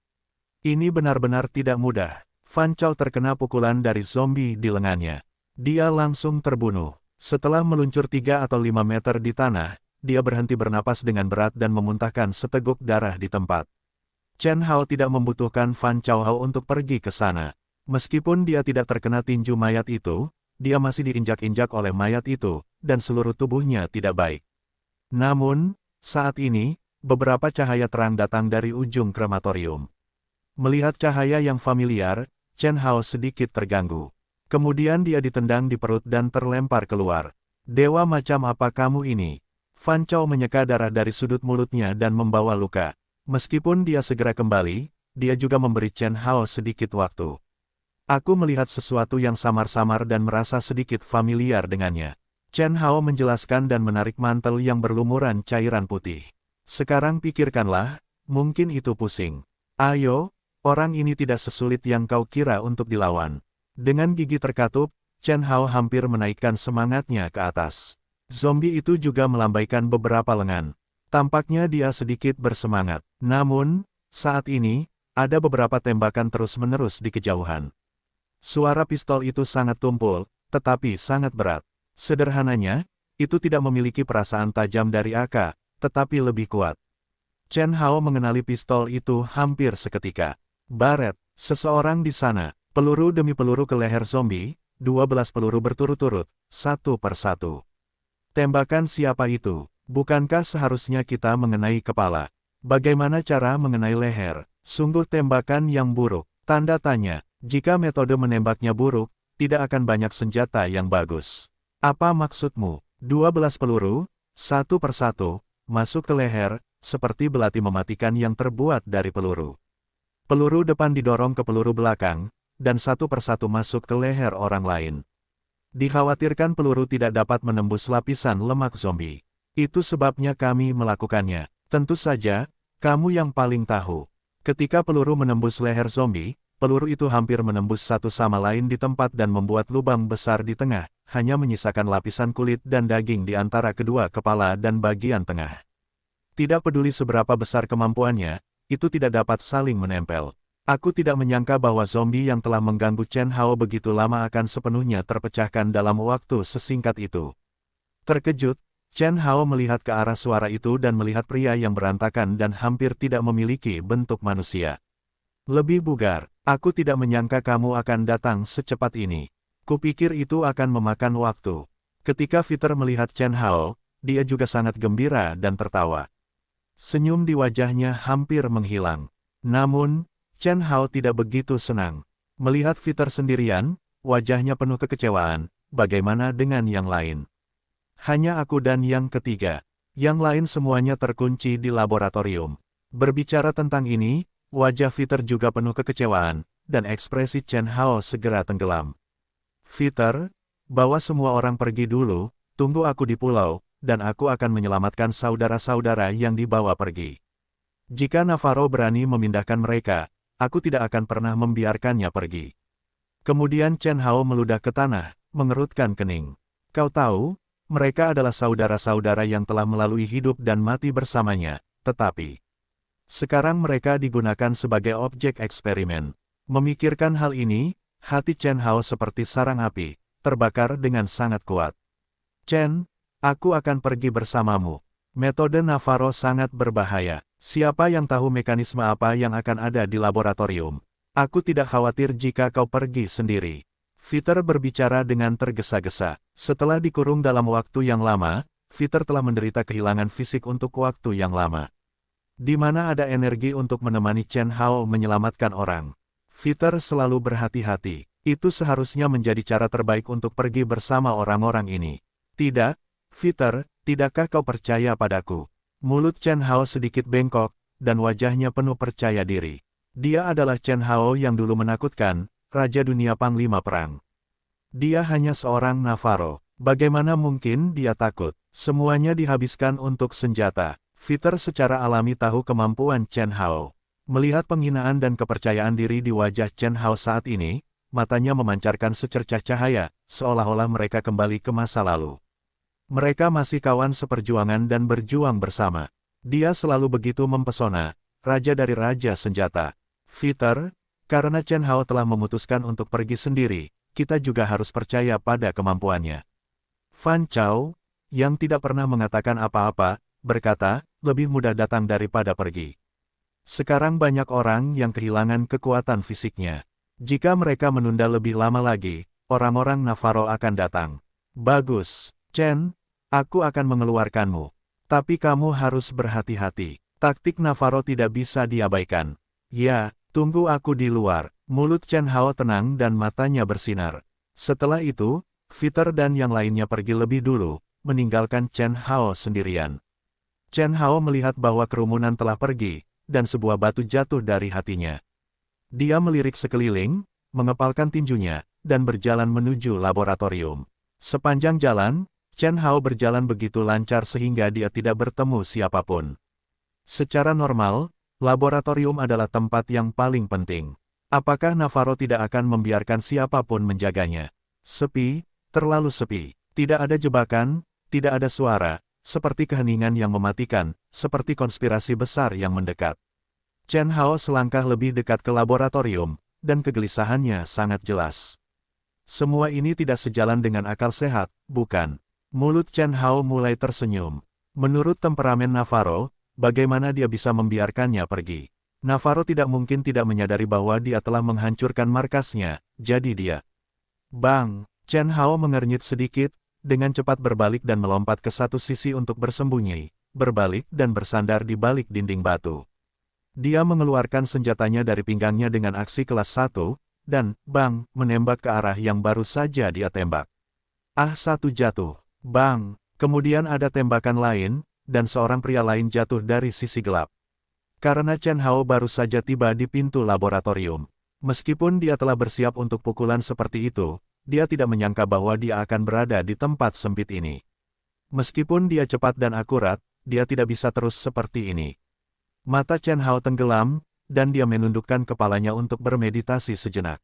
Ini benar-benar tidak mudah. Fan Chow terkena pukulan dari zombie di lengannya. Dia langsung terbunuh. Setelah meluncur 3 atau 5 meter di tanah, dia berhenti bernapas dengan berat dan memuntahkan seteguk darah di tempat. Chen Hao tidak membutuhkan Fan Chow untuk pergi ke sana. Meskipun dia tidak terkena tinju mayat itu, dia masih diinjak-injak oleh mayat itu, dan seluruh tubuhnya tidak baik. Namun, saat ini, beberapa cahaya terang datang dari ujung krematorium. Melihat cahaya yang familiar, Chen Hao sedikit terganggu. Kemudian dia ditendang di perut dan terlempar keluar. Dewa macam apa kamu ini? Fan Chow menyeka darah dari sudut mulutnya dan membawa luka. Meskipun dia segera kembali, dia juga memberi Chen Hao sedikit waktu. Aku melihat sesuatu yang samar-samar dan merasa sedikit familiar dengannya. Chen Hao menjelaskan dan menarik mantel yang berlumuran cairan putih. Sekarang pikirkanlah, mungkin itu pusing. Ayo, orang ini tidak sesulit yang kau kira untuk dilawan. Dengan gigi terkatup, Chen Hao hampir menaikkan semangatnya ke atas. Zombie itu juga melambaikan beberapa lengan. Tampaknya dia sedikit bersemangat. Namun, saat ini, ada beberapa tembakan terus-menerus di kejauhan. Suara pistol itu sangat tumpul, tetapi sangat berat. Sederhananya, itu tidak memiliki perasaan tajam dari AK, tetapi lebih kuat. Chen Hao mengenali pistol itu hampir seketika. Baret, seseorang di sana, peluru demi peluru ke leher zombie, 12 peluru berturut-turut, satu persatu. Tembakan siapa itu? Bukankah seharusnya kita mengenai kepala? Bagaimana cara mengenai leher? Sungguh tembakan yang buruk. Tanda tanya. Jika metode menembaknya buruk, tidak akan banyak senjata yang bagus. Apa maksudmu? 12 peluru, satu persatu, masuk ke leher, seperti belati mematikan yang terbuat dari peluru. Peluru depan didorong ke peluru belakang, dan satu persatu masuk ke leher orang lain. Dikhawatirkan peluru tidak dapat menembus lapisan lemak zombie. Itu sebabnya kami melakukannya. Tentu saja, kamu yang paling tahu. Ketika peluru menembus leher zombie, peluru itu hampir menembus satu sama lain di tempat dan membuat lubang besar di tengah, hanya menyisakan lapisan kulit dan daging di antara kedua kepala dan bagian tengah. Tidak peduli seberapa besar kemampuannya, itu tidak dapat saling menempel. Aku tidak menyangka bahwa zombie yang telah mengganggu Chen Hao begitu lama akan sepenuhnya terpecahkan dalam waktu sesingkat itu. Terkejut, Chen Hao melihat ke arah suara itu dan melihat pria yang berantakan dan hampir tidak memiliki bentuk manusia. Lebih bugar, aku tidak menyangka kamu akan datang secepat ini. Kupikir itu akan memakan waktu. Ketika Peter melihat Chen Hao, dia juga sangat gembira dan tertawa. Senyum di wajahnya hampir menghilang. Namun, Chen Hao tidak begitu senang. Melihat Peter sendirian, wajahnya penuh kekecewaan. Bagaimana dengan yang lain? Hanya aku dan yang ketiga. Yang lain semuanya terkunci di laboratorium. Berbicara tentang ini, wajah Peter juga penuh kekecewaan, dan ekspresi Chen Hao segera tenggelam. Peter, bawa semua orang pergi dulu, tunggu aku di pulau, dan aku akan menyelamatkan saudara-saudara yang dibawa pergi. Jika Navarro berani memindahkan mereka, aku tidak akan pernah membiarkannya pergi. Kemudian Chen Hao meludah ke tanah, mengerutkan kening. Kau tahu, mereka adalah saudara-saudara yang telah melalui hidup dan mati bersamanya, tetapi sekarang mereka digunakan sebagai objek eksperimen. Memikirkan hal ini, hati Chen Hao seperti sarang api, terbakar dengan sangat kuat. Chen, aku akan pergi bersamamu. Metode Navarro sangat berbahaya. Siapa yang tahu mekanisme apa yang akan ada di laboratorium? Aku tidak khawatir jika kau pergi sendiri. Peter berbicara dengan tergesa-gesa. Setelah dikurung dalam waktu yang lama, Peter telah menderita kehilangan fisik untuk waktu yang lama. Di mana ada energi untuk menemani Chen Hao menyelamatkan orang? Peter selalu berhati-hati. Itu seharusnya menjadi cara terbaik untuk pergi bersama orang-orang ini. Tidak, Peter, tidakkah kau percaya padaku? Mulut Chen Hao sedikit bengkok, dan wajahnya penuh percaya diri. Dia adalah Chen Hao yang dulu menakutkan, Raja Dunia Panglima Perang. Dia hanya seorang Navarro. Bagaimana mungkin dia takut? Semuanya dihabiskan untuk senjata. Peter secara alami tahu kemampuan Chen Hao. Melihat penghinaan dan kepercayaan diri di wajah Chen Hao saat ini, matanya memancarkan secercah cahaya, seolah-olah mereka kembali ke masa lalu. Mereka masih kawan seperjuangan dan berjuang bersama. Dia selalu begitu mempesona, raja dari raja senjata. Peter, karena Chen Hao telah memutuskan untuk pergi sendiri, kita juga harus percaya pada kemampuannya. Fan Chao, yang tidak pernah mengatakan apa-apa, berkata, lebih mudah datang daripada pergi. Sekarang banyak orang yang kehilangan kekuatan fisiknya. Jika mereka menunda lebih lama lagi, orang-orang Navarro akan datang. Bagus, Chen. Aku akan mengeluarkanmu. Tapi kamu harus berhati-hati. Taktik Navarro tidak bisa diabaikan. Ya, tunggu aku di luar. Mulut Chen Hao tenang dan matanya bersinar. Setelah itu, Peter dan yang lainnya pergi lebih dulu, meninggalkan Chen Hao sendirian. Chen Hao melihat bahwa kerumunan telah pergi, dan sebuah batu jatuh dari hatinya. Dia melirik sekeliling, mengepalkan tinjunya, dan berjalan menuju laboratorium. Sepanjang jalan, Chen Hao berjalan begitu lancar sehingga dia tidak bertemu siapapun. Secara normal, laboratorium adalah tempat yang paling penting. Apakah Navarro tidak akan membiarkan siapapun menjaganya? Sepi, terlalu sepi. Tidak ada jebakan, tidak ada suara, seperti keheningan yang mematikan, seperti konspirasi besar yang mendekat. Chen Hao selangkah lebih dekat ke laboratorium, dan kegelisahannya sangat jelas. Semua ini tidak sejalan dengan akal sehat, bukan? Mulut Chen Hao mulai tersenyum. Menurut temperamen Navarro, bagaimana dia bisa membiarkannya pergi? Navarro tidak mungkin tidak menyadari bahwa dia telah menghancurkan markasnya, jadi dia. Bang! Chen Hao mengernyit sedikit, dengan cepat berbalik dan melompat ke satu sisi untuk bersembunyi, berbalik dan bersandar di balik dinding batu. Dia mengeluarkan senjatanya dari pinggangnya dengan aksi kelas 1, dan, bang, menembak ke arah yang baru saja dia tembak. Satu jatuh. Bang! Kemudian ada tembakan lain, dan seorang pria lain jatuh dari sisi gelap. Karena Chen Hao baru saja tiba di pintu laboratorium. Meskipun dia telah bersiap untuk pukulan seperti itu, dia tidak menyangka bahwa dia akan berada di tempat sempit ini. Meskipun dia cepat dan akurat, dia tidak bisa terus seperti ini. Mata Chen Hao tenggelam, dan dia menundukkan kepalanya untuk bermeditasi sejenak.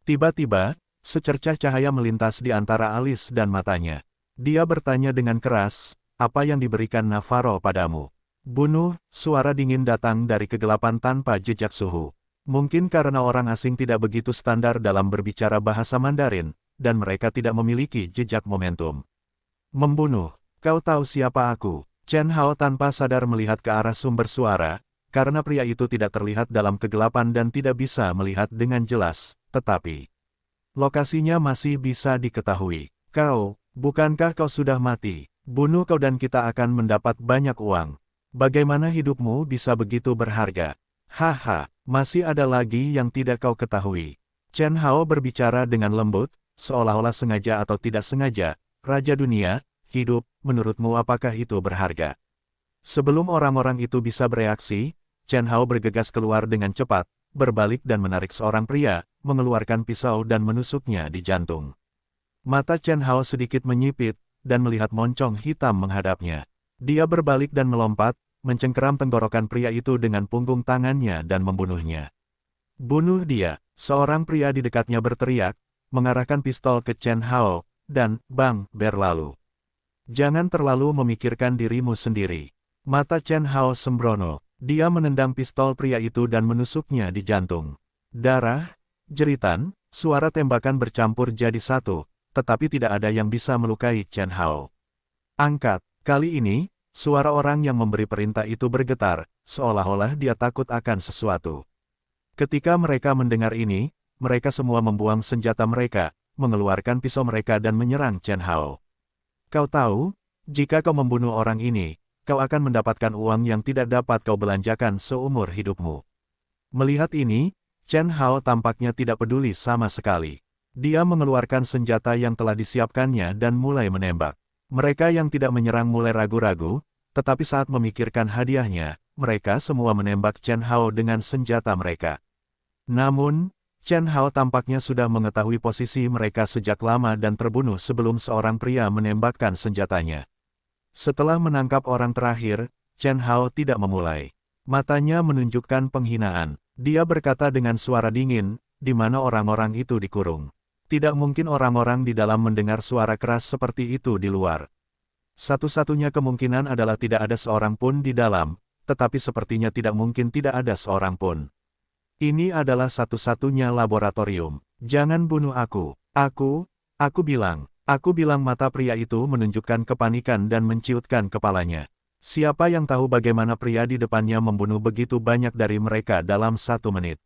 Tiba-tiba, secercah cahaya melintas di antara alis dan matanya. Dia bertanya dengan keras, "Apa yang diberikan Navarro padamu?" "Bunuh," suara dingin datang dari kegelapan tanpa jejak suhu. Mungkin karena orang asing tidak begitu standar dalam berbicara bahasa Mandarin, dan mereka tidak memiliki jejak momentum. "Membunuh, kau tahu siapa aku?" Chen Hao tanpa sadar melihat ke arah sumber suara, karena pria itu tidak terlihat dalam kegelapan dan tidak bisa melihat dengan jelas, tetapi lokasinya masih bisa diketahui. "Kau, bukankah kau sudah mati? Bunuh kau dan kita akan mendapat banyak uang. Bagaimana hidupmu bisa begitu berharga?" "Haha, masih ada lagi yang tidak kau ketahui." Chen Hao berbicara dengan lembut, seolah-olah sengaja atau tidak sengaja. "Raja dunia, hidup, menurutmu apakah itu berharga?" Sebelum orang-orang itu bisa bereaksi, Chen Hao bergegas keluar dengan cepat, berbalik dan menarik seorang pria, mengeluarkan pisau dan menusuknya di jantung. Mata Chen Hao sedikit menyipit, dan melihat moncong hitam menghadapnya. Dia berbalik dan melompat, mencengkeram tenggorokan pria itu dengan punggung tangannya dan membunuhnya. "Bunuh dia!" Seorang pria di dekatnya berteriak, mengarahkan pistol ke Chen Hao, dan, bang, berlalu. "Jangan terlalu memikirkan dirimu sendiri." Mata Chen Hao sembrono. Dia menendang pistol pria itu dan menusuknya di jantung. Darah, jeritan, suara tembakan bercampur jadi satu, tetapi tidak ada yang bisa melukai Chen Hao. "Angkat!" Kali ini, suara orang yang memberi perintah itu bergetar, seolah-olah dia takut akan sesuatu. Ketika mereka mendengar ini, mereka semua membuang senjata mereka, mengeluarkan pisau mereka dan menyerang Chen Hao. "Kau tahu, jika kau membunuh orang ini, kau akan mendapatkan uang yang tidak dapat kau belanjakan seumur hidupmu." Melihat ini, Chen Hao tampaknya tidak peduli sama sekali. Dia mengeluarkan senjata yang telah disiapkannya dan mulai menembak. Mereka yang tidak menyerang mulai ragu-ragu, tetapi saat memikirkan hadiahnya, mereka semua menembak Chen Hao dengan senjata mereka. Namun, Chen Hao tampaknya sudah mengetahui posisi mereka sejak lama dan terbunuh sebelum seorang pria menembakkan senjatanya. Setelah menangkap orang terakhir, Chen Hao tidak memulai. Matanya menunjukkan penghinaan. Dia berkata dengan suara dingin, "Di mana orang-orang itu dikurung?" Tidak mungkin orang-orang di dalam mendengar suara keras seperti itu di luar. Satu-satunya kemungkinan adalah tidak ada seorang pun di dalam, tetapi sepertinya tidak mungkin tidak ada seorang pun. Ini adalah satu-satunya laboratorium. "Jangan bunuh aku. Aku bilang." Mata pria itu menunjukkan kepanikan dan menciutkan kepalanya. Siapa yang tahu bagaimana pria di depannya membunuh begitu banyak dari mereka dalam 1 menit?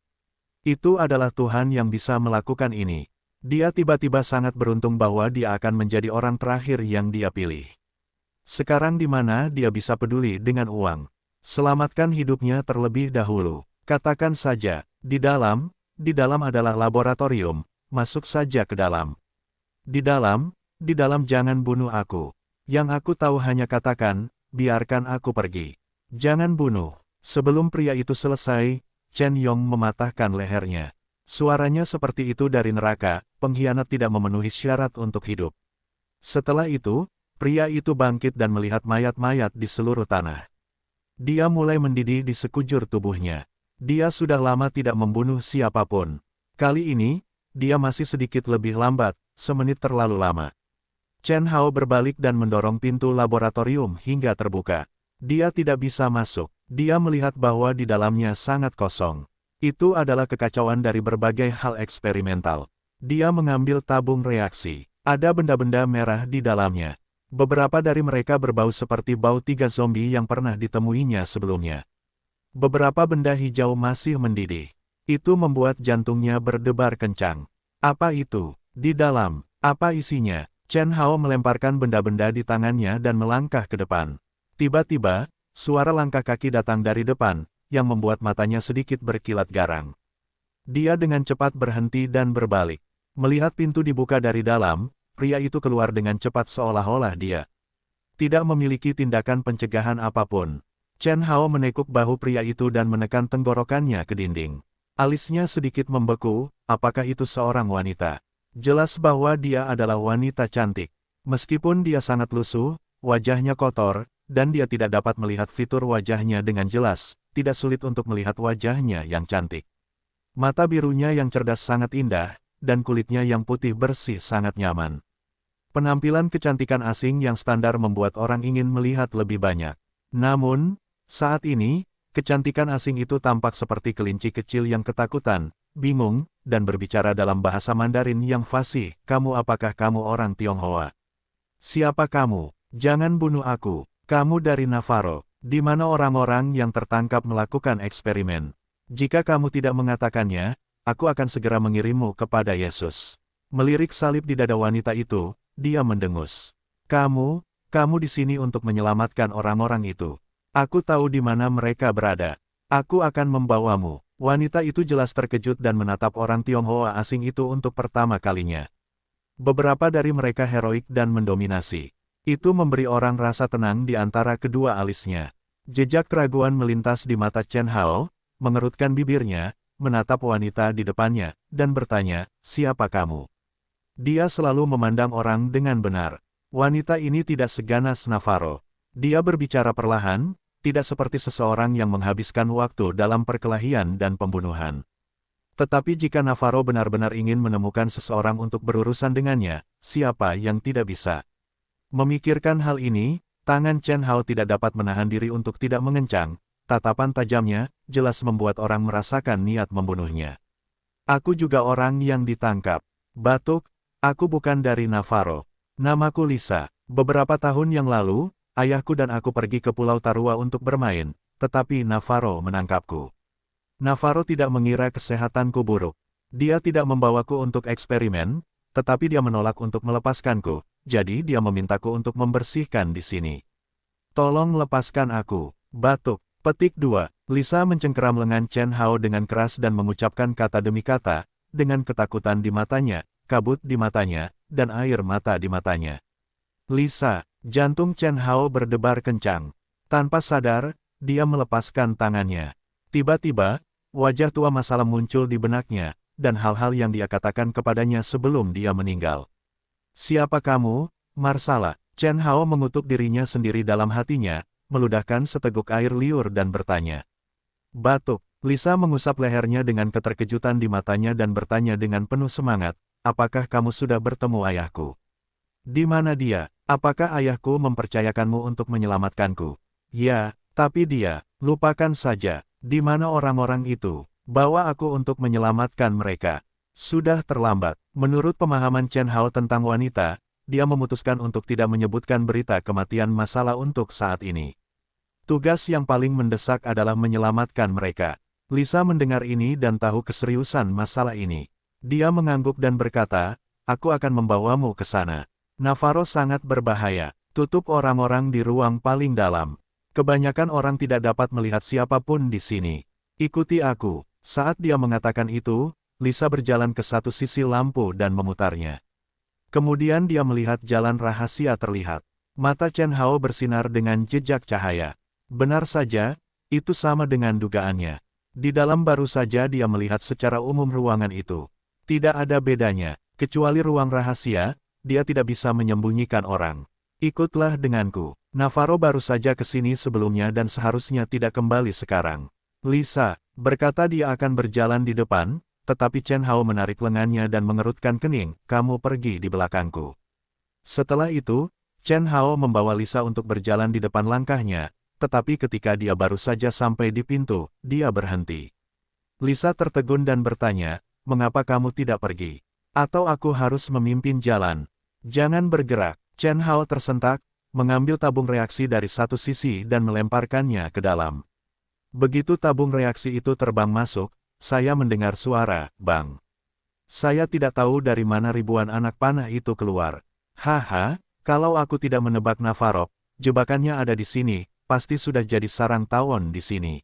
Itu adalah Tuhan yang bisa melakukan ini. Dia tiba-tiba sangat beruntung bahwa dia akan menjadi orang terakhir yang dia pilih. Sekarang di mana dia bisa peduli dengan uang? Selamatkan hidupnya terlebih dahulu. Katakan saja, di dalam adalah laboratorium, masuk saja ke dalam. Di dalam jangan bunuh aku. Yang aku tahu hanya katakan, biarkan aku pergi. Jangan bunuh. Sebelum pria itu selesai, Chen Yong mematahkan lehernya. Suaranya seperti itu dari neraka, pengkhianat tidak memenuhi syarat untuk hidup. Setelah itu, pria itu bangkit dan melihat mayat-mayat di seluruh tanah. Dia mulai mendidih di sekujur tubuhnya. Dia sudah lama tidak membunuh siapapun. Kali ini, dia masih sedikit lebih lambat, semenit terlalu lama. Chen Hao berbalik dan mendorong pintu laboratorium hingga terbuka. Dia tidak bisa masuk. Dia melihat bahwa di dalamnya sangat kosong. Itu adalah kekacauan dari berbagai hal eksperimental. Dia mengambil tabung reaksi. Ada benda-benda merah di dalamnya. Beberapa dari mereka berbau seperti bau 3 zombie yang pernah ditemuinya sebelumnya. Beberapa benda hijau masih mendidih. Itu membuat jantungnya berdebar kencang. Apa itu? Di dalam, Apa isinya? Chen Hao melemparkan benda-benda di tangannya dan melangkah ke depan. Tiba-tiba, suara langkah kaki datang dari depan, yang membuat matanya sedikit berkilat garang. Dia dengan cepat berhenti dan berbalik. Melihat pintu dibuka dari dalam, pria itu keluar dengan cepat seolah-olah dia tidak memiliki tindakan pencegahan apapun. Chen Hao menekuk bahu pria itu dan menekan tenggorokannya ke dinding. Alisnya sedikit membeku, apakah itu seorang wanita? Jelas bahwa dia adalah wanita cantik. Meskipun dia sangat lusuh, wajahnya kotor, dan dia tidak dapat melihat fitur wajahnya dengan jelas, tidak sulit untuk melihat wajahnya yang cantik. Mata birunya yang cerdas sangat indah, dan kulitnya yang putih bersih sangat nyaman. Penampilan kecantikan asing yang standar membuat orang ingin melihat lebih banyak. Namun, saat ini, kecantikan asing itu tampak seperti kelinci kecil yang ketakutan, bingung, dan berbicara dalam bahasa Mandarin yang fasih. Kamu, apakah kamu orang Tionghoa? Siapa kamu? Jangan bunuh aku. Kamu dari Navarro, di mana orang-orang yang tertangkap melakukan eksperimen. Jika kamu tidak mengatakannya, aku akan segera mengirimmu kepada Yesus. Melirik salib di dada wanita itu, dia mendengus. Kamu di sini untuk menyelamatkan orang-orang itu. Aku tahu di mana mereka berada. Aku akan membawamu. Wanita itu jelas terkejut dan menatap orang Tionghoa asing itu untuk pertama kalinya. Beberapa dari mereka heroik dan mendominasi. Itu memberi orang rasa tenang di antara kedua alisnya. Jejak keraguan melintas di mata Chen Hao, mengerutkan bibirnya, menatap wanita di depannya, dan bertanya, siapa kamu? Dia selalu memandang orang dengan benar. Wanita ini tidak seganas Navarro. Dia berbicara perlahan, tidak seperti seseorang yang menghabiskan waktu dalam perkelahian dan pembunuhan. Tetapi jika Navarro benar-benar ingin menemukan seseorang untuk berurusan dengannya, siapa yang tidak bisa? Memikirkan hal ini, tangan Chen Hao tidak dapat menahan diri untuk tidak mengencang. Tatapan tajamnya, jelas membuat orang merasakan niat membunuhnya. Aku juga orang yang ditangkap. Batuk, aku bukan dari Navarro. Namaku Lisa. Beberapa tahun yang lalu, ayahku dan aku pergi ke Pulau Tarua untuk bermain, tetapi Navarro menangkapku. Navarro tidak mengira kesehatanku buruk. Dia tidak membawaku untuk eksperimen, tetapi dia menolak untuk melepaskanku, jadi dia memintaku untuk membersihkan di sini. Tolong lepaskan aku. Batuk. Petik 2. Lisa mencengkeram lengan Chen Hao dengan keras dan mengucapkan kata demi kata, dengan ketakutan di matanya, kabut di matanya, dan air mata di matanya. Lisa. Jantung Chen Hao berdebar kencang. Tanpa sadar, dia melepaskan tangannya. Tiba-tiba, wajah tua masalah muncul di benaknya, dan hal-hal yang dia katakan kepadanya sebelum dia meninggal. Siapa kamu, Marsala? Chen Hao mengutuk dirinya sendiri dalam hatinya, meludahkan seteguk air liur dan bertanya. Batuk. Lisa mengusap lehernya dengan keterkejutan di matanya dan bertanya dengan penuh semangat, apakah kamu sudah bertemu ayahku? Di mana dia? Apakah ayahku mempercayakanmu untuk menyelamatkanku? Ya, tapi dia, lupakan saja. Di mana orang-orang itu? Bawa aku untuk menyelamatkan mereka. Sudah terlambat. Menurut pemahaman Chen Hao tentang wanita, dia memutuskan untuk tidak menyebutkan berita kematian Masalah untuk saat ini. Tugas yang paling mendesak adalah menyelamatkan mereka. Lisa mendengar ini dan tahu keseriusan masalah ini. Dia mengangguk dan berkata, aku akan membawamu ke sana. Navarro sangat berbahaya. Tutup orang-orang di ruang paling dalam. Kebanyakan orang tidak dapat melihat siapapun di sini. Ikuti aku. Saat dia mengatakan itu, Lisa berjalan ke satu sisi lampu dan memutarnya. Kemudian dia melihat jalan rahasia terlihat. Mata Chen Hao bersinar dengan jejak cahaya. Benar saja, itu sama dengan dugaannya. Di dalam baru saja dia melihat secara umum ruangan itu. Tidak ada bedanya, kecuali ruang rahasia, dia tidak bisa menyembunyikan orang. Ikutlah denganku. Navarro baru saja ke sini sebelumnya dan seharusnya tidak kembali sekarang. Lisa, berkata dia akan berjalan di depan, tetapi Chen Hao menarik lengannya dan mengerutkan kening, kamu pergi di belakangku. Setelah itu, Chen Hao membawa Lisa untuk berjalan di depan langkahnya, tetapi ketika dia baru saja sampai di pintu, dia berhenti. Lisa tertegun dan bertanya, mengapa kamu tidak pergi? Atau aku harus memimpin jalan? Jangan bergerak. Chen Hao tersentak, mengambil tabung reaksi dari satu sisi dan melemparkannya ke dalam. Begitu tabung reaksi itu terbang masuk, saya mendengar suara, bang. Saya tidak tahu dari mana ribuan anak panah itu keluar. Haha, kalau aku tidak menebak Navarro, jebakannya ada di sini, pasti sudah jadi sarang tawon di sini.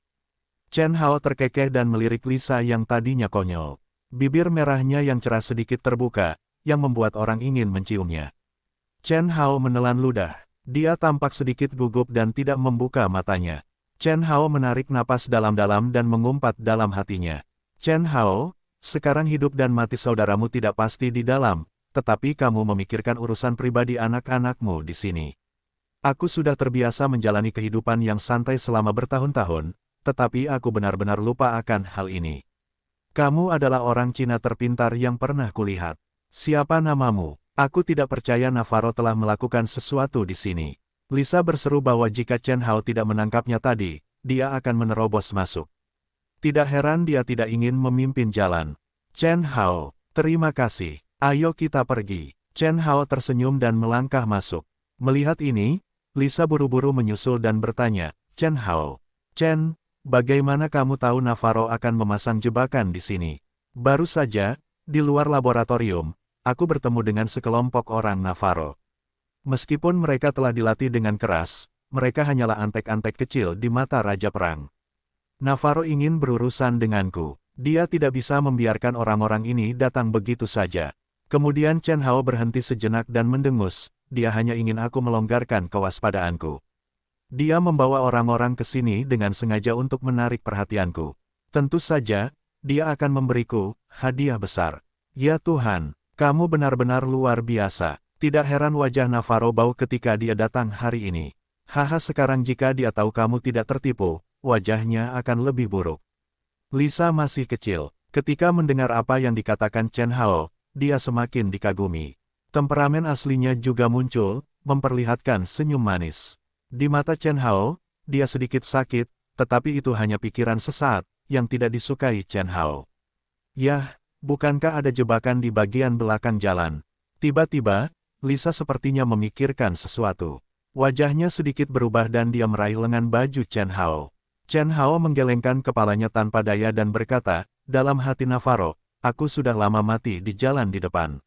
Chen Hao terkekeh dan melirik Lisa yang tadinya konyol. Bibir merahnya yang cerah sedikit terbuka, yang membuat orang ingin menciumnya. Chen Hao menelan ludah. Dia tampak sedikit gugup dan tidak membuka matanya. Chen Hao menarik napas dalam-dalam dan mengumpat dalam hatinya. Chen Hao, sekarang hidup dan mati saudaramu tidak pasti di dalam, tetapi kamu memikirkan urusan pribadi anak-anakmu di sini. Aku sudah terbiasa menjalani kehidupan yang santai selama bertahun-tahun, tetapi aku benar-benar lupa akan hal ini. Kamu adalah orang Cina terpintar yang pernah kulihat. Siapa namamu? Aku tidak percaya Navarro telah melakukan sesuatu di sini. Lisa berseru bahwa jika Chen Hao tidak menangkapnya tadi, dia akan menerobos masuk. Tidak heran dia tidak ingin memimpin jalan. Chen Hao, terima kasih. Ayo kita pergi. Chen Hao tersenyum dan melangkah masuk. Melihat ini, Lisa buru-buru menyusul dan bertanya, Chen Hao. Chen, bagaimana kamu tahu Navarro akan memasang jebakan di sini? Baru saja, di luar laboratorium, aku bertemu dengan sekelompok orang Navarro. Meskipun mereka telah dilatih dengan keras, mereka hanyalah antek-antek kecil di mata Raja Perang. Navarro ingin berurusan denganku. Dia tidak bisa membiarkan orang-orang ini datang begitu saja. Kemudian Chen Hao berhenti sejenak dan mendengus, dia hanya ingin aku melonggarkan kewaspadaanku. Dia membawa orang-orang ke sini dengan sengaja untuk menarik perhatianku. Tentu saja, dia akan memberiku hadiah besar. Ya Tuhan, kamu benar-benar luar biasa. Tidak heran wajah Navarro bau ketika dia datang hari ini. Haha, sekarang jika dia tahu kamu tidak tertipu, wajahnya akan lebih buruk. Lisa masih kecil. Ketika mendengar apa yang dikatakan Chen Hao, dia semakin dikagumi. Temperamen aslinya juga muncul, memperlihatkan senyum manis. Di mata Chen Hao, dia sedikit sakit, tetapi itu hanya pikiran sesaat, yang tidak disukai Chen Hao. Yah, bukankah ada jebakan di bagian belakang jalan? Tiba-tiba, Lisa sepertinya memikirkan sesuatu. Wajahnya sedikit berubah dan dia meraih lengan baju Chen Hao. Chen Hao menggelengkan kepalanya tanpa daya dan berkata, dalam hati Navarro, aku sudah lama mati di jalan di depan.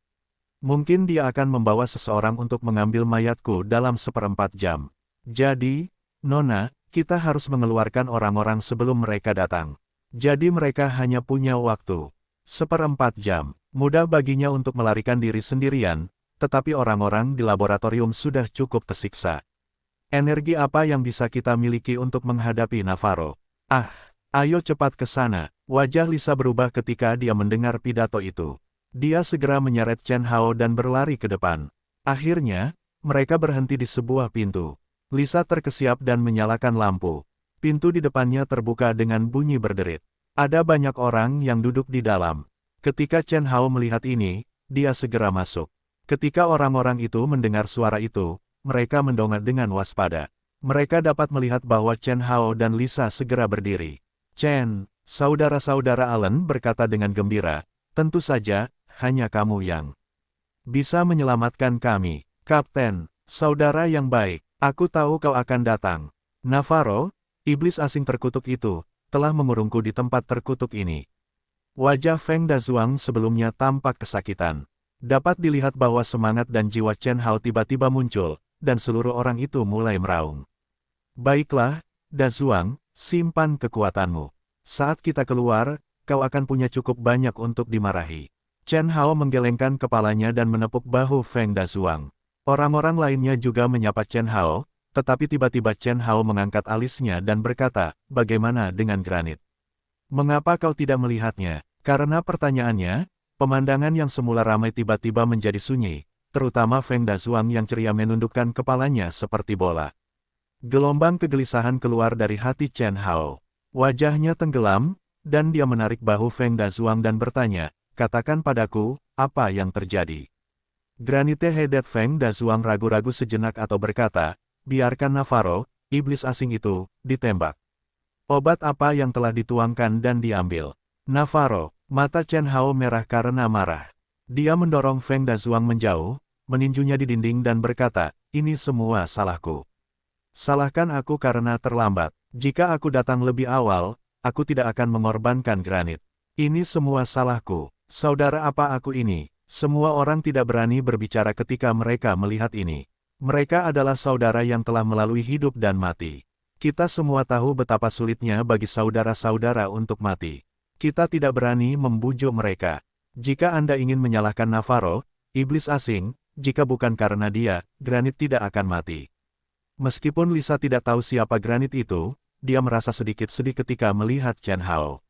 Mungkin dia akan membawa seseorang untuk mengambil mayatku dalam 1/4 jam. Jadi, Nona, kita harus mengeluarkan orang-orang sebelum mereka datang. Jadi mereka hanya punya waktu 1/4 jam. Mudah baginya untuk melarikan diri sendirian, tetapi orang-orang di laboratorium sudah cukup tersiksa. Energi apa yang bisa kita miliki untuk menghadapi Navarro? Ah, ayo cepat ke sana. Wajah Lisa berubah ketika dia mendengar pidato itu. Dia segera menyeret Chen Hao dan berlari ke depan. Akhirnya, mereka berhenti di sebuah pintu. Lisa terkesiap dan menyalakan lampu. Pintu di depannya terbuka dengan bunyi berderit. Ada banyak orang yang duduk di dalam. Ketika Chen Hao melihat ini, dia segera masuk. Ketika orang-orang itu mendengar suara itu, mereka mendongak dengan waspada. Mereka dapat melihat bahwa Chen Hao dan Lisa segera berdiri. Chen, saudara-saudara Allen berkata dengan gembira, tentu saja, hanya kamu yang bisa menyelamatkan kami. Kapten, saudara yang baik, aku tahu kau akan datang. Navarro, iblis asing terkutuk itu, telah mengurungku di tempat terkutuk ini. Wajah Feng Dazuang sebelumnya tampak kesakitan. Dapat dilihat bahwa semangat dan jiwa Chen Hao tiba-tiba muncul, dan seluruh orang itu mulai meraung. Baiklah, Dazuang, simpan kekuatanmu. Saat kita keluar, kau akan punya cukup banyak untuk dimarahi. Chen Hao menggelengkan kepalanya dan menepuk bahu Feng Dazuang. Orang-orang lainnya juga menyapa Chen Hao, tetapi tiba-tiba Chen Hao mengangkat alisnya dan berkata, bagaimana dengan granit? Mengapa kau tidak melihatnya? Karena pertanyaannya, pemandangan yang semula ramai tiba-tiba menjadi sunyi, terutama Feng Dazuang yang ceria menundukkan kepalanya seperti bola. Gelombang kegelisahan keluar dari hati Chen Hao. Wajahnya tenggelam, dan dia menarik bahu Feng Dazuang dan bertanya, katakan padaku, apa yang terjadi? Granite Hedet Feng Dazuang ragu-ragu sejenak atau berkata, biarkan Navarro, iblis asing itu, ditembak. Obat apa yang telah dituangkan dan diambil? Navarro, mata Chen Hao merah karena marah. Dia mendorong Feng Dazuang menjauh, meninjunya di dinding dan berkata, ini semua salahku. Salahkan aku karena terlambat. Jika aku datang lebih awal, aku tidak akan mengorbankan granit. Ini semua salahku. Saudara apa aku ini? Semua orang tidak berani berbicara ketika mereka melihat ini. Mereka adalah saudara yang telah melalui hidup dan mati. Kita semua tahu betapa sulitnya bagi saudara-saudara untuk mati. Kita tidak berani membujuk mereka. Jika Anda ingin menyalahkan Navarro, iblis asing, jika bukan karena dia, Granit tidak akan mati. Meskipun Lisa tidak tahu siapa Granit itu, dia merasa sedikit sedih ketika melihat Chen Hao.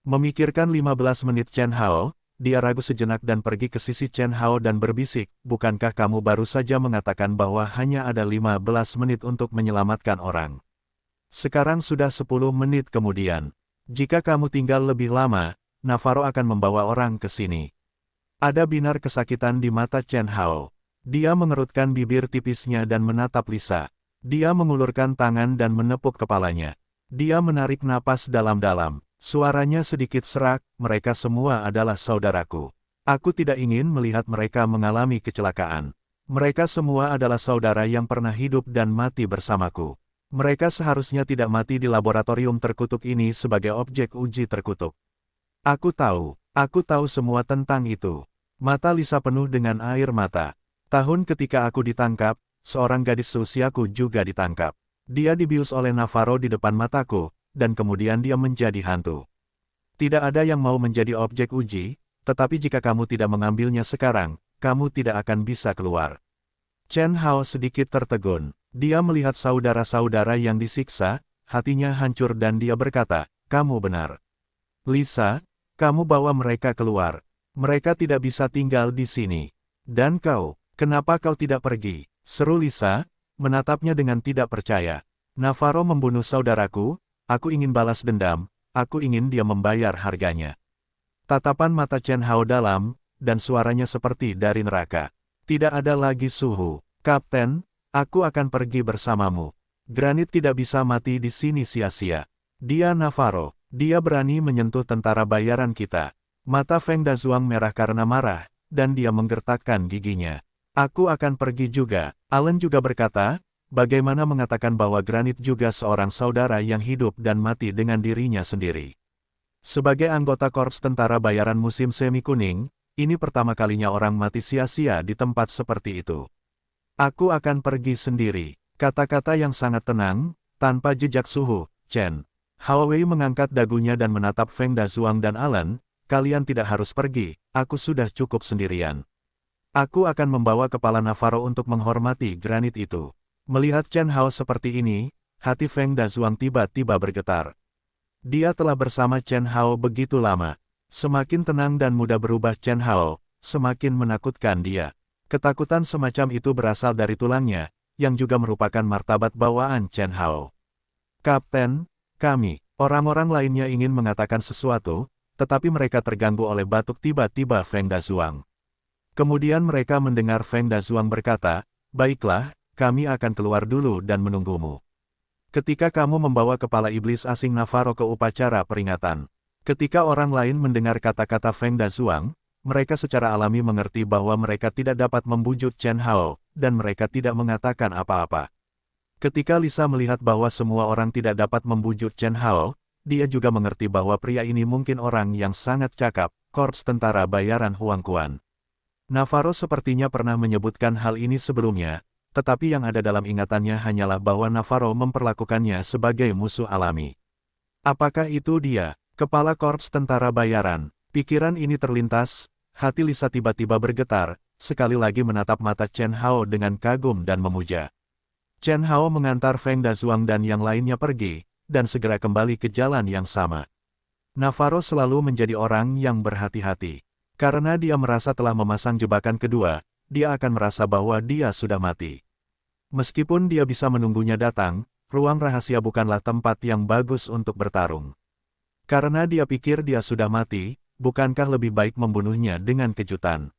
Memikirkan 15 menit Chen Hao, dia ragu sejenak dan pergi ke sisi Chen Hao dan berbisik, bukankah kamu baru saja mengatakan bahwa hanya ada 15 menit untuk menyelamatkan orang? Sekarang sudah 10 menit kemudian. Jika kamu tinggal lebih lama, Navarro akan membawa orang ke sini. Ada binar kesakitan di mata Chen Hao. Dia mengerutkan bibir tipisnya dan menatap Lisa. Dia mengulurkan tangan dan menepuk kepalanya. Dia menarik napas dalam-dalam. Suaranya sedikit serak, mereka semua adalah saudaraku. Aku tidak ingin melihat mereka mengalami kecelakaan. Mereka semua adalah saudara yang pernah hidup dan mati bersamaku. Mereka seharusnya tidak mati di laboratorium terkutuk ini sebagai objek uji terkutuk. Aku tahu semua tentang itu. Mata Lisa penuh dengan air mata. Tahun ketika aku ditangkap, seorang gadis seusiaku juga ditangkap. Dia dibius oleh Navarro di depan mataku, dan kemudian dia menjadi hantu. Tidak ada yang mau menjadi objek uji, tetapi jika kamu tidak mengambilnya sekarang, kamu tidak akan bisa keluar. Chen Hao sedikit tertegun. Dia melihat saudara-saudara yang disiksa, hatinya hancur dan dia berkata, kamu benar. Lisa, kamu bawa mereka keluar. Mereka tidak bisa tinggal di sini. Dan kau, kenapa kau tidak pergi? Seru Lisa, menatapnya dengan tidak percaya. Navarro membunuh saudaraku. Aku ingin balas dendam, aku ingin dia membayar harganya. Tatapan mata Chen Hao dalam, dan suaranya seperti dari neraka. Tidak ada lagi suhu. Kapten, aku akan pergi bersamamu. Granit tidak bisa mati di sini sia-sia. Dia Navarro, dia berani menyentuh tentara bayaran kita. Mata Feng Dazuang merah karena marah, dan dia menggertakkan giginya. Aku akan pergi juga. Allen juga berkata, bagaimana mengatakan bahwa Granit juga seorang saudara yang hidup dan mati dengan dirinya sendiri. Sebagai anggota korps tentara bayaran musim semi kuning, ini pertama kalinya orang mati sia-sia di tempat seperti itu. Aku akan pergi sendiri. Kata-kata yang sangat tenang, tanpa jejak suhu. Chen Hao Wei mengangkat dagunya dan menatap Feng Dazuang dan Allen, kalian tidak harus pergi, aku sudah cukup sendirian. Aku akan membawa kepala Navarro untuk menghormati Granit itu. Melihat Chen Hao seperti ini, hati Feng Dazuang tiba-tiba bergetar. Dia telah bersama Chen Hao begitu lama. Semakin tenang dan mudah berubah Chen Hao, semakin menakutkan dia. Ketakutan semacam itu berasal dari tulangnya, yang juga merupakan martabat bawaan Chen Hao. Kapten, kami, orang-orang lainnya ingin mengatakan sesuatu, tetapi mereka terganggu oleh batuk tiba-tiba Feng Dazuang. Kemudian mereka mendengar Feng Dazuang berkata, baiklah, kami akan keluar dulu dan menunggumu. Ketika kamu membawa kepala iblis asing Navarro ke upacara peringatan. Ketika orang lain mendengar kata-kata Feng Dazuang, mereka secara alami mengerti bahwa mereka tidak dapat membujuk Chen Hao, dan mereka tidak mengatakan apa-apa. Ketika Lisa melihat bahwa semua orang tidak dapat membujuk Chen Hao, dia juga mengerti bahwa pria ini mungkin orang yang sangat cakap, korps tentara bayaran Huang Quan. Navarro sepertinya pernah menyebutkan hal ini sebelumnya, tetapi yang ada dalam ingatannya hanyalah bahwa Navarro memperlakukannya sebagai musuh alami. Apakah itu dia, kepala korps tentara bayaran? Pikiran ini terlintas, hati Lisa tiba-tiba bergetar, sekali lagi menatap mata Chen Hao dengan kagum dan memuja. Chen Hao mengantar Feng Dazuang dan yang lainnya pergi, dan segera kembali ke jalan yang sama. Navarro selalu menjadi orang yang berhati-hati. Karena dia merasa telah memasang jebakan kedua, dia akan merasa bahwa dia sudah mati. Meskipun dia bisa menunggunya datang, ruang rahasia bukanlah tempat yang bagus untuk bertarung. Karena dia pikir dia sudah mati, bukankah lebih baik membunuhnya dengan kejutan?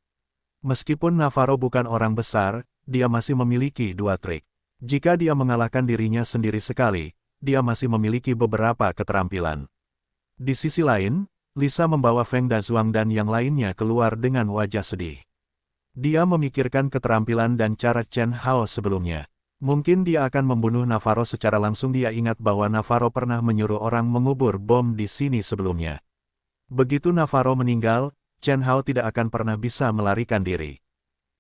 Meskipun Navarro bukan orang besar, dia masih memiliki dua trik. Jika dia mengalahkan dirinya sendiri sekali, dia masih memiliki beberapa keterampilan. Di sisi lain, Lisa membawa Feng Dazuang dan yang lainnya keluar dengan wajah sedih. Dia memikirkan keterampilan dan cara Chen Hao sebelumnya. Mungkin dia akan membunuh Navarro secara langsung. Dia ingat bahwa Navarro pernah menyuruh orang mengubur bom di sini sebelumnya. Begitu Navarro meninggal, Chen Hao tidak akan pernah bisa melarikan diri.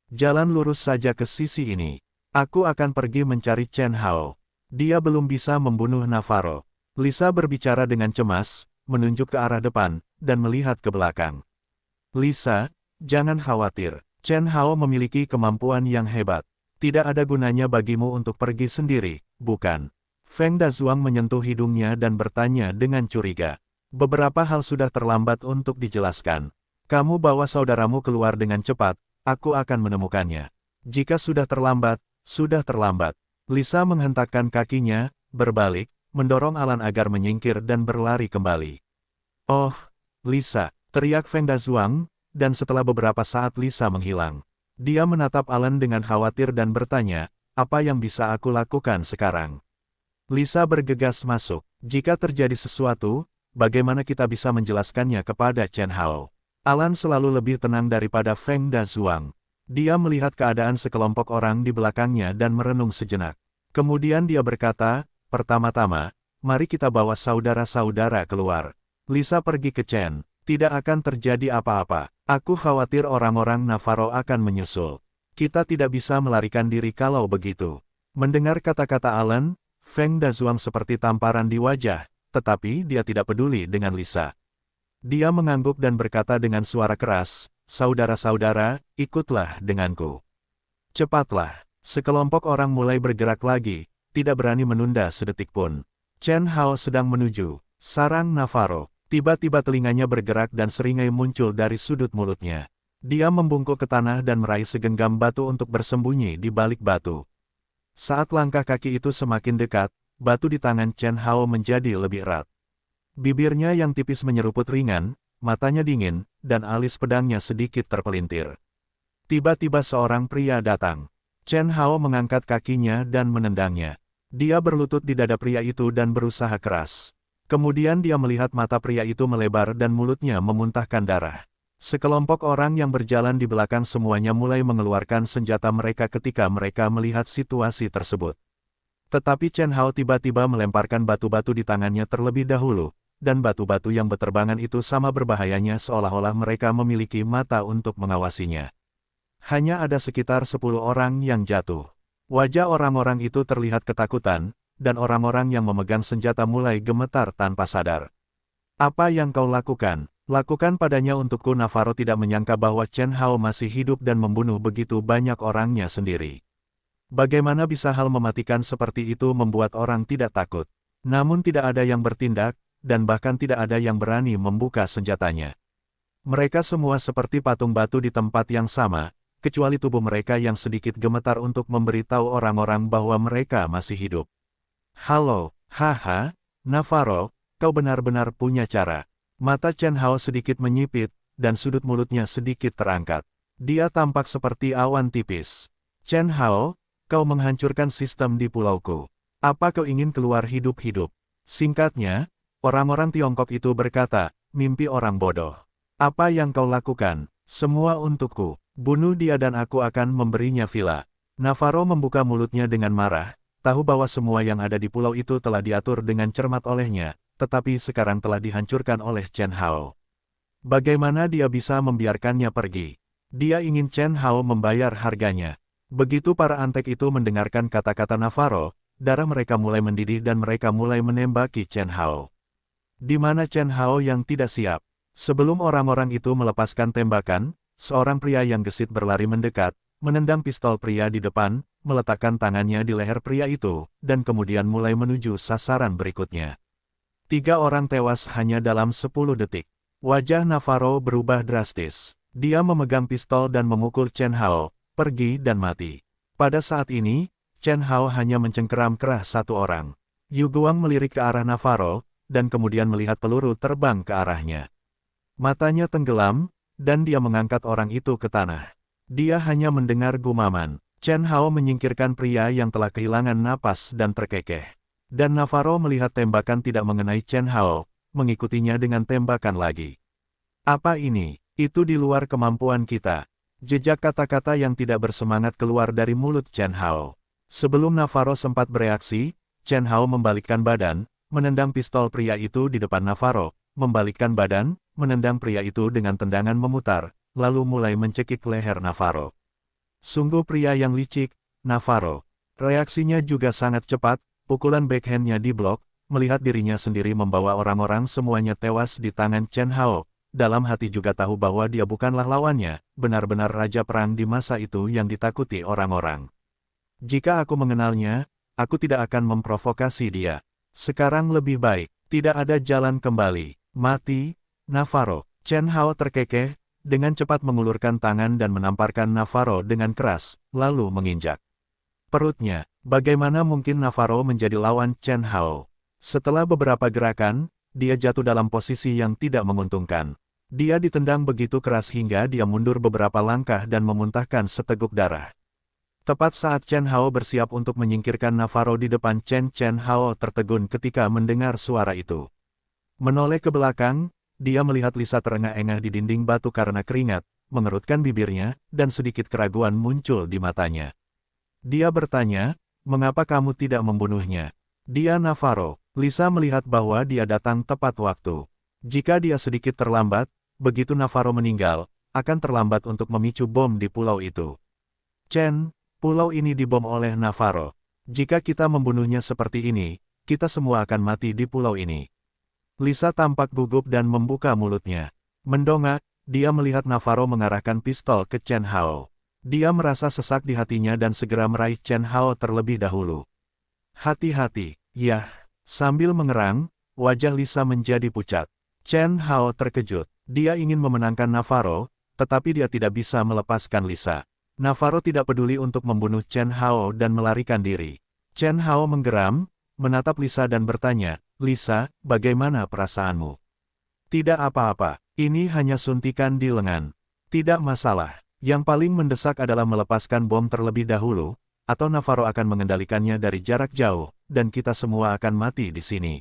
Jalan lurus saja ke sisi ini. Aku akan pergi mencari Chen Hao. Dia belum bisa membunuh Navarro. Lisa berbicara dengan cemas, menunjuk ke arah depan, dan melihat ke belakang. Lisa, jangan khawatir. Chen Hao memiliki kemampuan yang hebat. Tidak ada gunanya bagimu untuk pergi sendiri, bukan? Feng Dazuang menyentuh hidungnya dan bertanya dengan curiga. Beberapa hal sudah terlambat untuk dijelaskan. Kamu bawa saudaramu keluar dengan cepat, aku akan menemukannya. Jika sudah terlambat, sudah terlambat. Lisa menghentakkan kakinya, berbalik, mendorong Alan agar menyingkir dan berlari kembali. Oh, Lisa, teriak Feng Dazuang, dan setelah beberapa saat Lisa menghilang. Dia menatap Alan dengan khawatir dan bertanya, apa yang bisa aku lakukan sekarang? Lisa bergegas masuk. Jika terjadi sesuatu, bagaimana kita bisa menjelaskannya kepada Chen Hao? Alan selalu lebih tenang daripada Feng Dazuang. Dia melihat keadaan sekelompok orang di belakangnya dan merenung sejenak. Kemudian dia berkata, pertama-tama, mari kita bawa saudara-saudara keluar. Lisa pergi ke Chen. Tidak akan terjadi apa-apa. Aku khawatir orang-orang Navarro akan menyusul. Kita tidak bisa melarikan diri kalau begitu. Mendengar kata-kata Alan, Feng Dazuang seperti tamparan di wajah, tetapi dia tidak peduli dengan Lisa. Dia mengangguk dan berkata dengan suara keras, saudara-saudara, ikutlah denganku. Cepatlah. Sekelompok orang mulai bergerak lagi, tidak berani menunda sedetik pun. Chen Hao sedang menuju sarang Navarro. Tiba-tiba telinganya bergerak dan seringai muncul dari sudut mulutnya. Dia membungkuk ke tanah dan meraih segenggam batu untuk bersembunyi di balik batu. Saat langkah kaki itu semakin dekat, batu di tangan Chen Hao menjadi lebih erat. Bibirnya yang tipis menyeruput ringan, matanya dingin, dan alis pedangnya sedikit terpelintir. Tiba-tiba seorang pria datang. Chen Hao mengangkat kakinya dan menendangnya. Dia berlutut di dada pria itu dan berusaha keras. Kemudian dia melihat mata pria itu melebar dan mulutnya memuntahkan darah. Sekelompok orang yang berjalan di belakang semuanya mulai mengeluarkan senjata mereka ketika mereka melihat situasi tersebut. Tetapi Chen Hao tiba-tiba melemparkan batu-batu di tangannya terlebih dahulu, dan batu-batu yang berterbangan itu sama berbahayanya seolah-olah mereka memiliki mata untuk mengawasinya. Hanya ada sekitar 10 orang yang jatuh. Wajah orang-orang itu terlihat ketakutan, dan orang-orang yang memegang senjata mulai gemetar tanpa sadar. Apa yang kau lakukan? Lakukan padanya untukku. Navarro tidak menyangka bahwa Chen Hao masih hidup dan membunuh begitu banyak orangnya sendiri. Bagaimana bisa hal mematikan seperti itu membuat orang tidak takut? Namun tidak ada yang bertindak, dan bahkan tidak ada yang berani membuka senjatanya. Mereka semua seperti patung batu di tempat yang sama, kecuali tubuh mereka yang sedikit gemetar untuk memberitahu orang-orang bahwa mereka masih hidup. Halo, haha, Navarro, kau benar-benar punya cara. Mata Chen Hao sedikit menyipit, dan sudut mulutnya sedikit terangkat. Dia tampak seperti awan tipis. Chen Hao, kau menghancurkan sistem di pulauku. Apa kau ingin keluar hidup-hidup? Singkatnya, orang-orang Tiongkok itu berkata, mimpi orang bodoh. Apa yang kau lakukan? Semua untukku. Bunuh dia dan aku akan memberinya villa. Navarro membuka mulutnya dengan marah. Tahu bahwa semua yang ada di pulau itu telah diatur dengan cermat olehnya, tetapi sekarang telah dihancurkan oleh Chen Hao. Bagaimana dia bisa membiarkannya pergi? Dia ingin Chen Hao membayar harganya. Begitu para antek itu mendengarkan kata-kata Navarro, darah mereka mulai mendidih dan mereka mulai menembaki Chen Hao. Di mana Chen Hao yang tidak siap? Sebelum orang-orang itu melepaskan tembakan, seorang pria yang gesit berlari mendekat, menendang pistol pria di depan, meletakkan tangannya di leher pria itu, dan kemudian mulai menuju sasaran berikutnya. 3 orang tewas hanya dalam 10 detik. Wajah Navarro berubah drastis. Dia memegang pistol dan memukul Chen Hao, pergi dan mati. Pada saat ini, Chen Hao hanya mencengkeram keras satu orang. Yu Guang melirik ke arah Navarro, dan kemudian melihat peluru terbang ke arahnya. Matanya tenggelam, dan dia mengangkat orang itu ke tanah. Dia hanya mendengar gumaman. Chen Hao menyingkirkan pria yang telah kehilangan napas dan terkekeh. Dan Navarro melihat tembakan tidak mengenai Chen Hao, mengikutinya dengan tembakan lagi. Apa ini? Itu di luar kemampuan kita. Jejak kata-kata yang tidak bersemangat keluar dari mulut Chen Hao. Sebelum Navarro sempat bereaksi, Chen Hao membalikkan badan, menendang pistol pria itu di depan Navarro, membalikkan badan, menendang pria itu dengan tendangan memutar, lalu mulai mencekik leher Navarro. Sungguh pria yang licik, Navarro. Reaksinya juga sangat cepat, pukulan backhand-nya diblok, melihat dirinya sendiri membawa orang-orang semuanya tewas di tangan Chen Hao. Dalam hati juga tahu bahwa dia bukanlah lawannya, benar-benar raja perang di masa itu yang ditakuti orang-orang. Jika aku mengenalnya, aku tidak akan memprovokasi dia. Sekarang lebih baik, tidak ada jalan kembali. Mati, Navarro. Chen Hao terkekeh, dengan cepat mengulurkan tangan dan menamparkan Navarro dengan keras, lalu menginjak perutnya. Bagaimana mungkin Navarro menjadi lawan Chen Hao? Setelah beberapa gerakan, dia jatuh dalam posisi yang tidak menguntungkan. Dia ditendang begitu keras hingga dia mundur beberapa langkah dan memuntahkan seteguk darah. Tepat saat Chen Hao bersiap untuk menyingkirkan Navarro di depan Chen Hao tertegun ketika mendengar suara itu. Menoleh ke belakang, dia melihat Lisa terengah-engah di dinding batu karena keringat, mengerutkan bibirnya, dan sedikit keraguan muncul di matanya. Dia bertanya, "Mengapa kamu tidak membunuhnya?" "Dia Navarro." Lisa melihat bahwa dia datang tepat waktu. Jika dia sedikit terlambat, begitu Navarro meninggal, akan terlambat untuk memicu bom di pulau itu. "Chen, pulau ini dibom oleh Navarro. Jika kita membunuhnya seperti ini, kita semua akan mati di pulau ini." Lisa tampak gugup dan membuka mulutnya. Mendongak, dia melihat Navarro mengarahkan pistol ke Chen Hao. Dia merasa sesak di hatinya dan segera meraih Chen Hao terlebih dahulu. "Hati-hati, yah." Sambil mengerang, wajah Lisa menjadi pucat. Chen Hao terkejut. Dia ingin memenangkan Navarro, tetapi dia tidak bisa melepaskan Lisa. Navarro tidak peduli untuk membunuh Chen Hao dan melarikan diri. Chen Hao menggeram, menatap Lisa dan bertanya, "Lisa, bagaimana perasaanmu?" "Tidak apa-apa, ini hanya suntikan di lengan. Tidak masalah. Yang paling mendesak adalah melepaskan bom terlebih dahulu, atau Navarro akan mengendalikannya dari jarak jauh, dan kita semua akan mati di sini."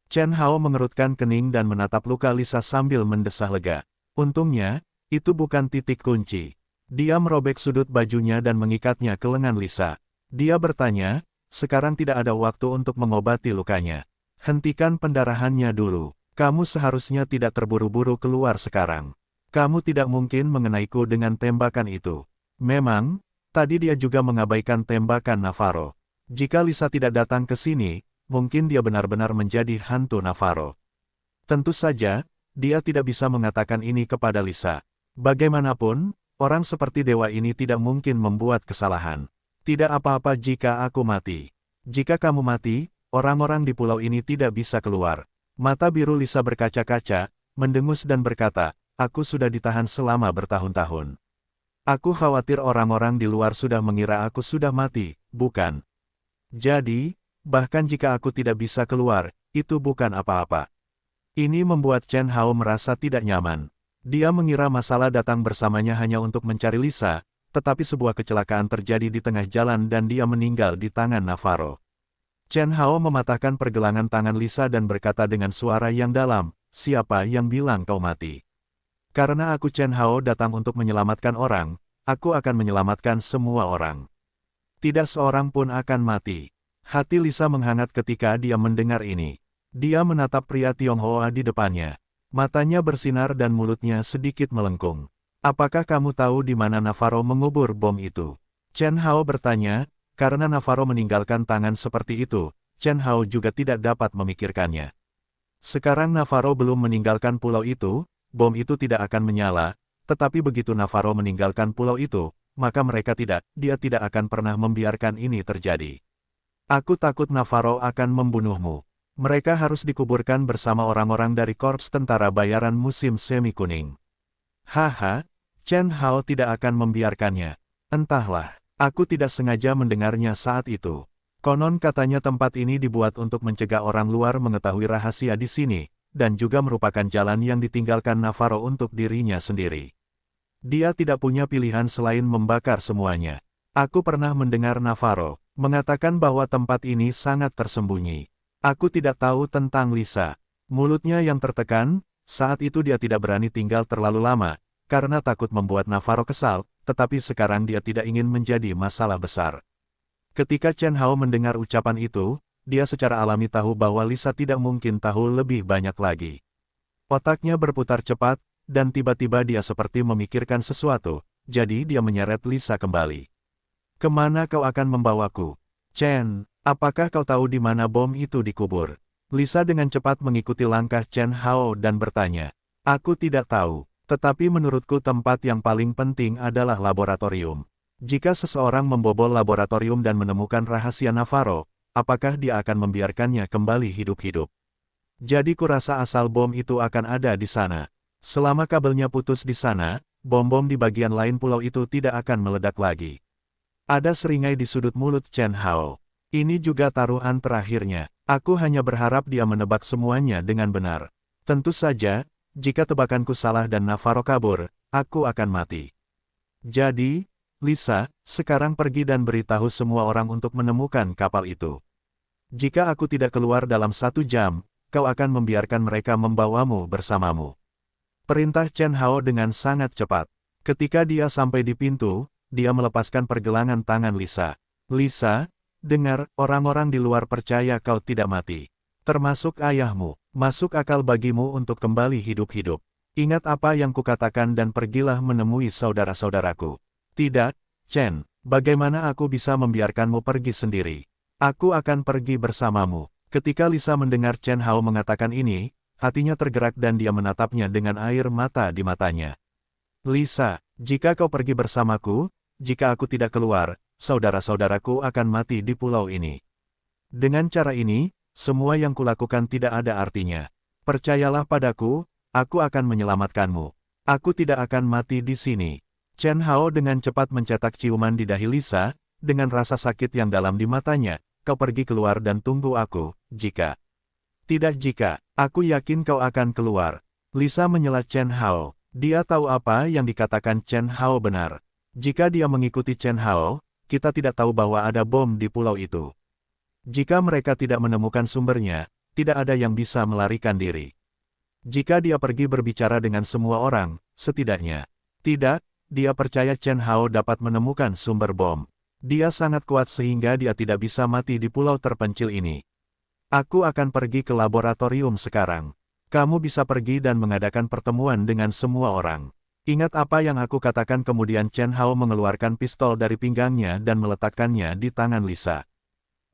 Chen Hao mengerutkan kening dan menatap luka Lisa sambil mendesah lega. Untungnya, itu bukan titik kunci. Dia merobek sudut bajunya dan mengikatnya ke lengan Lisa. Dia bertanya, "Sekarang tidak ada waktu untuk mengobati lukanya. Hentikan pendarahannya dulu. Kamu seharusnya tidak terburu-buru keluar sekarang. Kamu tidak mungkin mengenaiku dengan tembakan itu." Memang, tadi dia juga mengabaikan tembakan Navarro. Jika Lisa tidak datang ke sini, mungkin dia benar-benar menjadi hantu Navarro. Tentu saja, dia tidak bisa mengatakan ini kepada Lisa. Bagaimanapun, orang seperti dewa ini tidak mungkin membuat kesalahan. "Tidak apa-apa jika aku mati. Jika kamu mati, orang-orang di pulau ini tidak bisa keluar." Mata biru Lisa berkaca-kaca, mendengus dan berkata, "Aku sudah ditahan selama bertahun-tahun. Aku khawatir orang-orang di luar sudah mengira aku sudah mati, bukan? Jadi, bahkan jika aku tidak bisa keluar, itu bukan apa-apa." Ini membuat Chen Hao merasa tidak nyaman. Dia mengira masalah datang bersamanya hanya untuk mencari Lisa, tetapi sebuah kecelakaan terjadi di tengah jalan dan dia meninggal di tangan Navarro. Chen Hao mematahkan pergelangan tangan Lisa dan berkata dengan suara yang dalam, "Siapa yang bilang kau mati? Karena aku Chen Hao datang untuk menyelamatkan orang, aku akan menyelamatkan semua orang. Tidak seorang pun akan mati." Hati Lisa menghangat ketika dia mendengar ini. Dia menatap pria Tionghoa di depannya. Matanya bersinar dan mulutnya sedikit melengkung. "Apakah kamu tahu di mana Navarro mengubur bom itu?" Chen Hao bertanya, karena Navarro meninggalkan tangan seperti itu, Chen Hao juga tidak dapat memikirkannya. Sekarang Navarro belum meninggalkan pulau itu, bom itu tidak akan menyala, tetapi begitu Navarro meninggalkan pulau itu, maka dia tidak akan pernah membiarkan ini terjadi. "Aku takut Navarro akan membunuhmu. Mereka harus dikuburkan bersama orang-orang dari korps tentara bayaran musim semi kuning." "Haha, Chen Hao tidak akan membiarkannya. Entahlah, aku tidak sengaja mendengarnya saat itu. Konon katanya tempat ini dibuat untuk mencegah orang luar mengetahui rahasia di sini, dan juga merupakan jalan yang ditinggalkan Navarro untuk dirinya sendiri. Dia tidak punya pilihan selain membakar semuanya. Aku pernah mendengar Navarro mengatakan bahwa tempat ini sangat tersembunyi. Aku tidak tahu tentang Lisa." Mulutnya yang tertekan, saat itu dia tidak berani tinggal terlalu lama, karena takut membuat Navarro kesal, tetapi sekarang dia tidak ingin menjadi masalah besar. Ketika Chen Hao mendengar ucapan itu, dia secara alami tahu bahwa Lisa tidak mungkin tahu lebih banyak lagi. Otaknya berputar cepat, dan tiba-tiba dia seperti memikirkan sesuatu, jadi dia menyeret Lisa kembali. Kemana kau akan membawaku? Chen, apakah kau tahu di mana bom itu dikubur? Lisa dengan cepat mengikuti langkah Chen Hao dan bertanya. Aku tidak tahu, tetapi menurutku tempat yang paling penting adalah laboratorium. Jika seseorang membobol laboratorium dan menemukan rahasia Navarro, apakah dia akan membiarkannya kembali hidup-hidup? Jadi kurasa asal bom itu akan ada di sana. Selama kabelnya putus di sana, bom-bom di bagian lain pulau itu tidak akan meledak lagi. Ada seringai di sudut mulut Chen Hao. Ini juga taruhan terakhirnya. Aku hanya berharap dia menebak semuanya dengan benar. Tentu saja, jika tebakanku salah dan Navarro kabur, aku akan mati. Jadi, Lisa, sekarang pergi dan beritahu semua orang untuk menemukan kapal itu. Jika aku tidak keluar dalam 1 jam, kau akan membiarkan mereka membawamu bersamamu. Perintah Chen Hao dengan sangat cepat. Ketika dia sampai di pintu, dia melepaskan pergelangan tangan Lisa. Lisa, dengar, orang-orang di luar percaya kau tidak mati. Termasuk ayahmu. Masuk akal bagimu untuk kembali hidup-hidup. Ingat apa yang kukatakan dan pergilah menemui saudara-saudaraku. Tidak, Chen, bagaimana aku bisa membiarkanmu pergi sendiri? Aku akan pergi bersamamu. Ketika Lisa mendengar Chen Hao mengatakan ini, hatinya tergerak dan dia menatapnya dengan air mata di matanya. Lisa, jika kau pergi bersamaku, jika aku tidak keluar, saudara-saudaraku akan mati di pulau ini. Dengan cara ini, semua yang kulakukan tidak ada artinya. Percayalah padaku, aku akan menyelamatkanmu. Aku tidak akan mati di sini. Chen Hao dengan cepat mencetak ciuman di dahi Lisa, dengan rasa sakit yang dalam di matanya. Kau pergi keluar dan tunggu aku, jika. Tidak jika, aku yakin kau akan keluar. Lisa menyela Chen Hao. Dia tahu apa yang dikatakan Chen Hao benar. Jika dia mengikuti Chen Hao, kita tidak tahu bahwa ada bom di pulau itu. Jika mereka tidak menemukan sumbernya, tidak ada yang bisa melarikan diri. Jika dia pergi berbicara dengan semua orang, setidaknya. Tidak, dia percaya Chen Hao dapat menemukan sumber bom. Dia sangat kuat sehingga dia tidak bisa mati di pulau terpencil ini. Aku akan pergi ke laboratorium sekarang. Kamu bisa pergi dan mengadakan pertemuan dengan semua orang. Ingat apa yang aku katakan. Kemudian Chen Hao mengeluarkan pistol dari pinggangnya dan meletakkannya di tangan Lisa.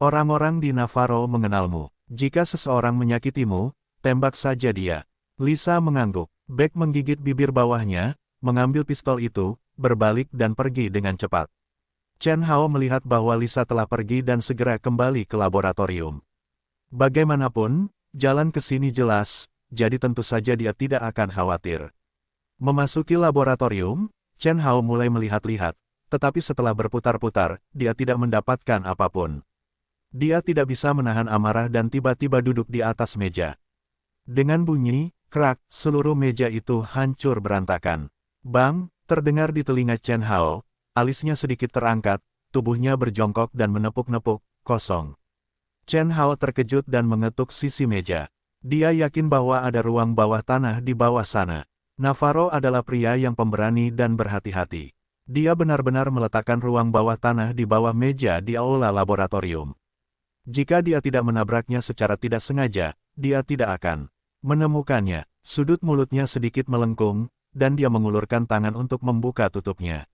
Orang-orang di Navarro mengenalmu. Jika seseorang menyakitimu, tembak saja dia. Lisa mengangguk. Beck menggigit bibir bawahnya, mengambil pistol itu, berbalik dan pergi dengan cepat. Chen Hao melihat bahwa Lisa telah pergi dan segera kembali ke laboratorium. Bagaimanapun, jalan ke sini jelas, jadi tentu saja dia tidak akan khawatir. Memasuki laboratorium, Chen Hao mulai melihat-lihat, tetapi setelah berputar-putar, dia tidak mendapatkan apapun. Dia tidak bisa menahan amarah dan tiba-tiba duduk di atas meja. Dengan bunyi, krak, seluruh meja itu hancur berantakan. Bang, terdengar di telinga Chen Hao. Alisnya sedikit terangkat, tubuhnya berjongkok dan menepuk-nepuk, kosong. Chen Hao terkejut dan mengetuk sisi meja. Dia yakin bahwa ada ruang bawah tanah di bawah sana. Navarro adalah pria yang pemberani dan berhati-hati. Dia benar-benar meletakkan ruang bawah tanah di bawah meja di aula laboratorium. Jika dia tidak menabraknya secara tidak sengaja, dia tidak akan menemukannya. Sudut mulutnya sedikit melengkung, dan dia mengulurkan tangan untuk membuka tutupnya.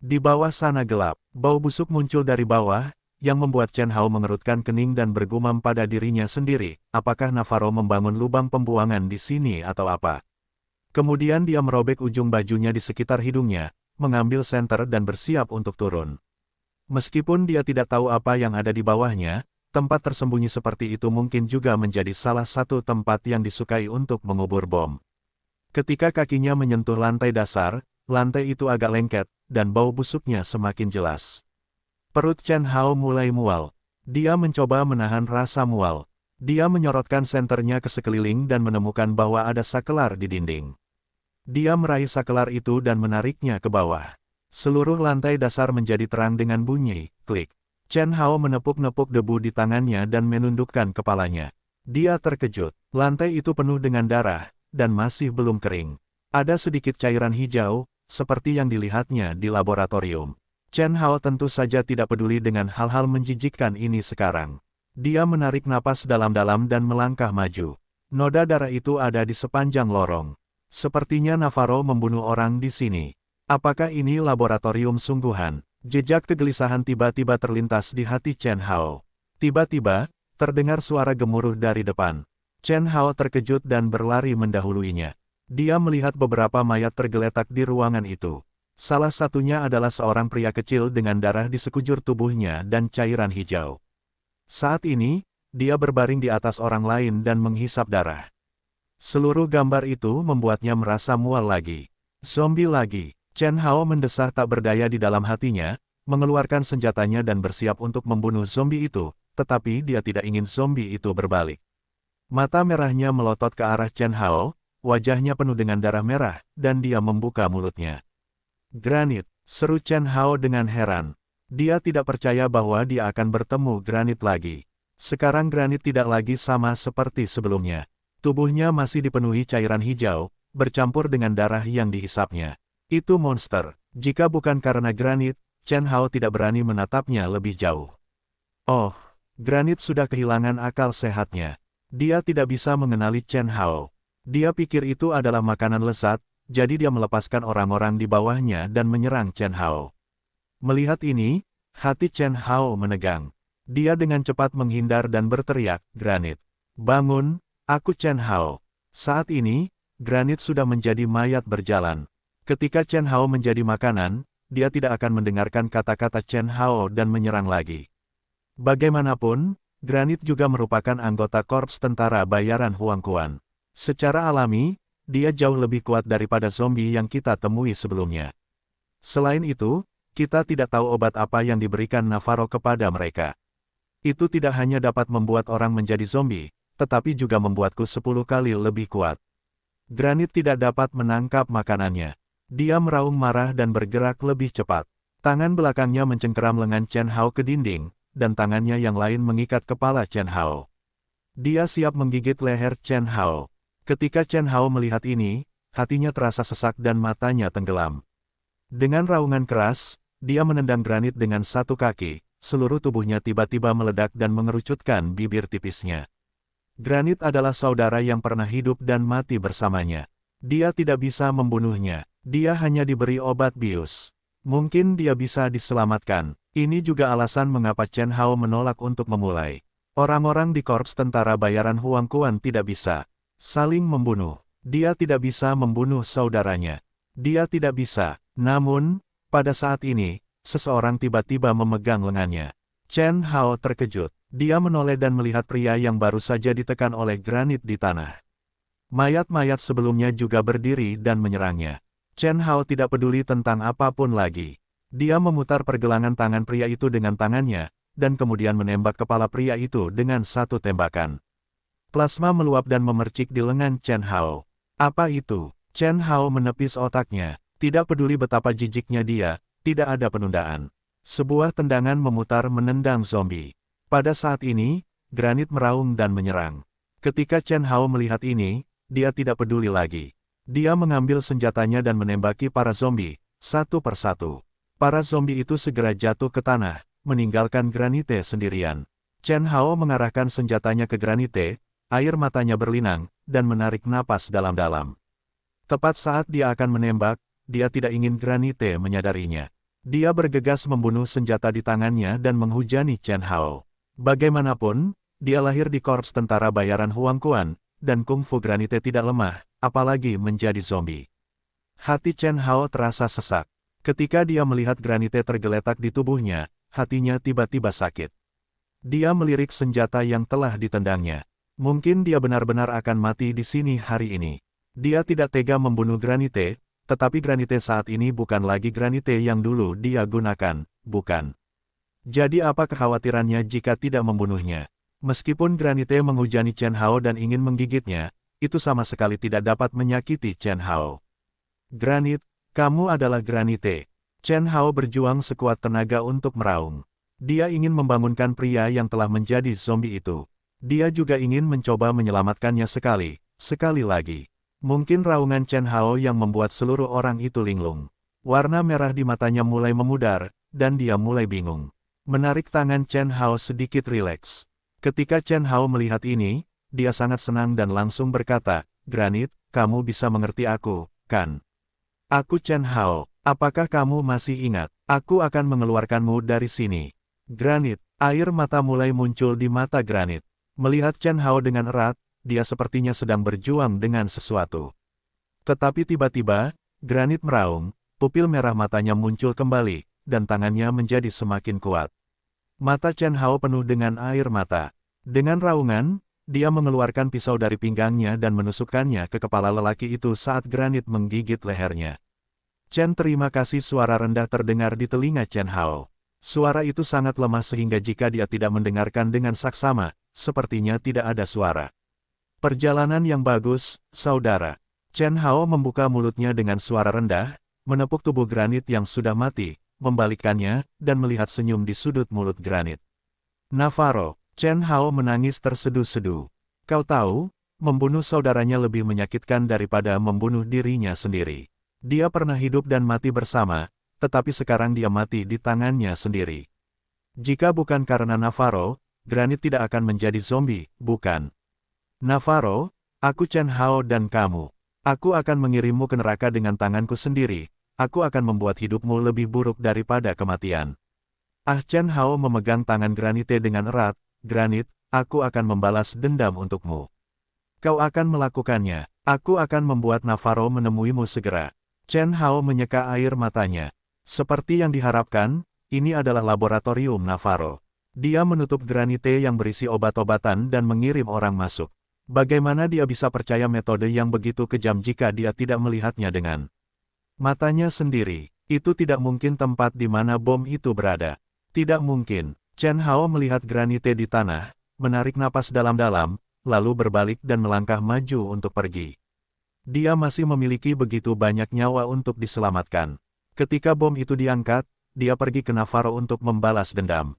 Di bawah sana gelap, bau busuk muncul dari bawah, yang membuat Chen Hao mengerutkan kening dan bergumam pada dirinya sendiri, apakah Navarro membangun lubang pembuangan di sini atau apa? Kemudian dia merobek ujung bajunya di sekitar hidungnya, mengambil senter dan bersiap untuk turun. Meskipun dia tidak tahu apa yang ada di bawahnya, tempat tersembunyi seperti itu mungkin juga menjadi salah satu tempat yang disukai untuk mengubur bom. Ketika kakinya menyentuh lantai dasar, lantai itu agak lengket, dan bau busuknya semakin jelas. Perut Chen Hao mulai mual. Dia mencoba menahan rasa mual. Dia menyorotkan senternya ke sekeliling dan menemukan bahwa ada sakelar di dinding. Dia meraih sakelar itu dan menariknya ke bawah. Seluruh lantai dasar menjadi terang dengan bunyi, klik. Chen Hao menepuk-nepuk debu di tangannya dan menundukkan kepalanya. Dia terkejut. Lantai itu penuh dengan darah, dan masih belum kering. Ada sedikit cairan hijau, seperti yang dilihatnya di laboratorium. Chen Hao tentu saja tidak peduli dengan hal-hal menjijikkan ini sekarang. Dia menarik napas dalam-dalam dan melangkah maju. Noda darah itu ada di sepanjang lorong. Sepertinya Navarro membunuh orang di sini. Apakah ini laboratorium sungguhan? Jejak kegelisahan tiba-tiba terlintas di hati Chen Hao. Tiba-tiba, terdengar suara gemuruh dari depan. Chen Hao terkejut dan berlari mendahuluinya. Dia melihat beberapa mayat tergeletak di ruangan itu. Salah satunya adalah seorang pria kecil dengan darah di sekujur tubuhnya dan cairan hijau. Saat ini, dia berbaring di atas orang lain dan menghisap darah. Seluruh gambar itu membuatnya merasa mual lagi. Zombie lagi. Chen Hao mendesah tak berdaya di dalam hatinya, mengeluarkan senjatanya dan bersiap untuk membunuh zombie itu, tetapi dia tidak ingin zombie itu berbalik. Mata merahnya melotot ke arah Chen Hao, wajahnya penuh dengan darah merah, dan dia membuka mulutnya. Granit, seru Chen Hao dengan heran. Dia tidak percaya bahwa dia akan bertemu Granit lagi. Sekarang Granit tidak lagi sama seperti sebelumnya. Tubuhnya masih dipenuhi cairan hijau, bercampur dengan darah yang dihisapnya. Itu monster. Jika bukan karena Granit, Chen Hao tidak berani menatapnya lebih jauh. Oh, Granit sudah kehilangan akal sehatnya. Dia tidak bisa mengenali Chen Hao. Dia pikir itu adalah makanan lezat, jadi dia melepaskan orang-orang di bawahnya dan menyerang Chen Hao. Melihat ini, hati Chen Hao menegang. Dia dengan cepat menghindar dan berteriak, "Granit, bangun, aku Chen Hao." Saat ini, Granit sudah menjadi mayat berjalan. Ketika Chen Hao menjadi makanan, dia tidak akan mendengarkan kata-kata Chen Hao dan menyerang lagi. Bagaimanapun, Granit juga merupakan anggota korps tentara bayaran Huang Quan. Secara alami, dia jauh lebih kuat daripada zombie yang kita temui sebelumnya. Selain itu, kita tidak tahu obat apa yang diberikan Navarro kepada mereka. Itu tidak hanya dapat membuat orang menjadi zombie, tetapi juga membuatku 10 kali lebih kuat. Granit tidak dapat menangkap makanannya. Dia meraung marah dan bergerak lebih cepat. Tangan belakangnya mencengkeram lengan Chen Hao ke dinding, dan tangannya yang lain mengikat kepala Chen Hao. Dia siap menggigit leher Chen Hao. Ketika Chen Hao melihat ini, hatinya terasa sesak dan matanya tenggelam. Dengan raungan keras, dia menendang Granit dengan satu kaki, seluruh tubuhnya tiba-tiba meledak dan mengerucutkan bibir tipisnya. Granit adalah saudara yang pernah hidup dan mati bersamanya. Dia tidak bisa membunuhnya, dia hanya diberi obat bius. Mungkin dia bisa diselamatkan. Ini juga alasan mengapa Chen Hao menolak untuk memulai. Orang-orang di korps tentara bayaran Huang Quan tidak bisa saling membunuh. Dia tidak bisa membunuh saudaranya. Dia tidak bisa. Namun, pada saat ini, seseorang tiba-tiba memegang lengannya. Chen Hao terkejut. Dia menoleh dan melihat pria yang baru saja ditekan oleh Granit di tanah. Mayat-mayat sebelumnya juga berdiri dan menyerangnya. Chen Hao tidak peduli tentang apapun lagi. Dia memutar pergelangan tangan pria itu dengan tangannya, dan kemudian menembak kepala pria itu dengan satu tembakan. Plasma meluap dan memercik di lengan Chen Hao. Apa itu? Chen Hao menepis otaknya. Tidak peduli betapa jijiknya dia, tidak ada penundaan. Sebuah tendangan memutar menendang zombie. Pada saat ini, Granit meraung dan menyerang. Ketika Chen Hao melihat ini, dia tidak peduli lagi. Dia mengambil senjatanya dan menembaki para zombie, satu persatu. Para zombie itu segera jatuh ke tanah, meninggalkan Granite sendirian. Chen Hao mengarahkan senjatanya ke Granite, air matanya berlinang, dan menarik napas dalam-dalam. Tepat saat dia akan menembak, dia tidak ingin Granite menyadarinya. Dia bergegas membunuh senjata di tangannya dan menghujani Chen Hao. Bagaimanapun, dia lahir di korps tentara bayaran Huang Quan, dan kungfu Granite tidak lemah, apalagi menjadi zombie. Hati Chen Hao terasa sesak. Ketika dia melihat Granite tergeletak di tubuhnya, hatinya tiba-tiba sakit. Dia melirik senjata yang telah ditendangnya. Mungkin dia benar-benar akan mati di sini hari ini. Dia tidak tega membunuh Granite, tetapi Granite saat ini bukan lagi Granite yang dulu dia gunakan, bukan. Jadi apa kekhawatirannya jika tidak membunuhnya? Meskipun Granite menghujani Chen Hao dan ingin menggigitnya, itu sama sekali tidak dapat menyakiti Chen Hao. Granit, kamu adalah Granite. Chen Hao berjuang sekuat tenaga untuk meraung. Dia ingin membangunkan pria yang telah menjadi zombie itu. Dia juga ingin mencoba menyelamatkannya sekali lagi. Mungkin raungan Chen Hao yang membuat seluruh orang itu linglung. Warna merah di matanya mulai memudar, dan dia mulai bingung. Menarik tangan Chen Hao sedikit rileks. Ketika Chen Hao melihat ini, dia sangat senang dan langsung berkata, "Granit, kamu bisa mengerti aku, kan? Aku Chen Hao, apakah kamu masih ingat? Aku akan mengeluarkanmu dari sini." Granit, air mata mulai muncul di mata Granit. Melihat Chen Hao dengan erat, dia sepertinya sedang berjuang dengan sesuatu. Tetapi tiba-tiba, Granit meraung, pupil merah matanya muncul kembali, dan tangannya menjadi semakin kuat. Mata Chen Hao penuh dengan air mata. Dengan raungan, dia mengeluarkan pisau dari pinggangnya dan menusukkannya ke kepala lelaki itu saat Granit menggigit lehernya. "Chen, terima kasih." Suara rendah terdengar di telinga Chen Hao. Suara itu sangat lemah sehingga jika dia tidak mendengarkan dengan saksama, sepertinya tidak ada suara. "Perjalanan yang bagus, saudara." Chen Hao membuka mulutnya dengan suara rendah, menepuk tubuh Granit yang sudah mati, membalikkannya, dan melihat senyum di sudut mulut Granit. "Navarro." Chen Hao menangis terseduh-seduh. "Kau tahu, membunuh saudaranya lebih menyakitkan daripada membunuh dirinya sendiri. Dia pernah hidup dan mati bersama, tetapi sekarang dia mati di tangannya sendiri. Jika bukan karena Navarro, Granit tidak akan menjadi zombie, bukan? Navarro, aku Chen Hao dan kamu. Aku akan mengirimmu ke neraka dengan tanganku sendiri. Aku akan membuat hidupmu lebih buruk daripada kematian." Chen Hao memegang tangan Granite dengan erat. "Granit, aku akan membalas dendam untukmu. Kau akan melakukannya. Aku akan membuat Navarro menemuimu segera." Chen Hao menyeka air matanya. Seperti yang diharapkan, ini adalah laboratorium Navarro. Dia menutup Granite yang berisi obat-obatan dan mengirim orang masuk. Bagaimana dia bisa percaya metode yang begitu kejam jika dia tidak melihatnya dengan matanya sendiri? Itu tidak mungkin tempat di mana bom itu berada. Tidak mungkin. Chen Hao melihat Granite di tanah, menarik napas dalam-dalam, lalu berbalik dan melangkah maju untuk pergi. Dia masih memiliki begitu banyak nyawa untuk diselamatkan. Ketika bom itu diangkat, dia pergi ke Navarro untuk membalas dendam.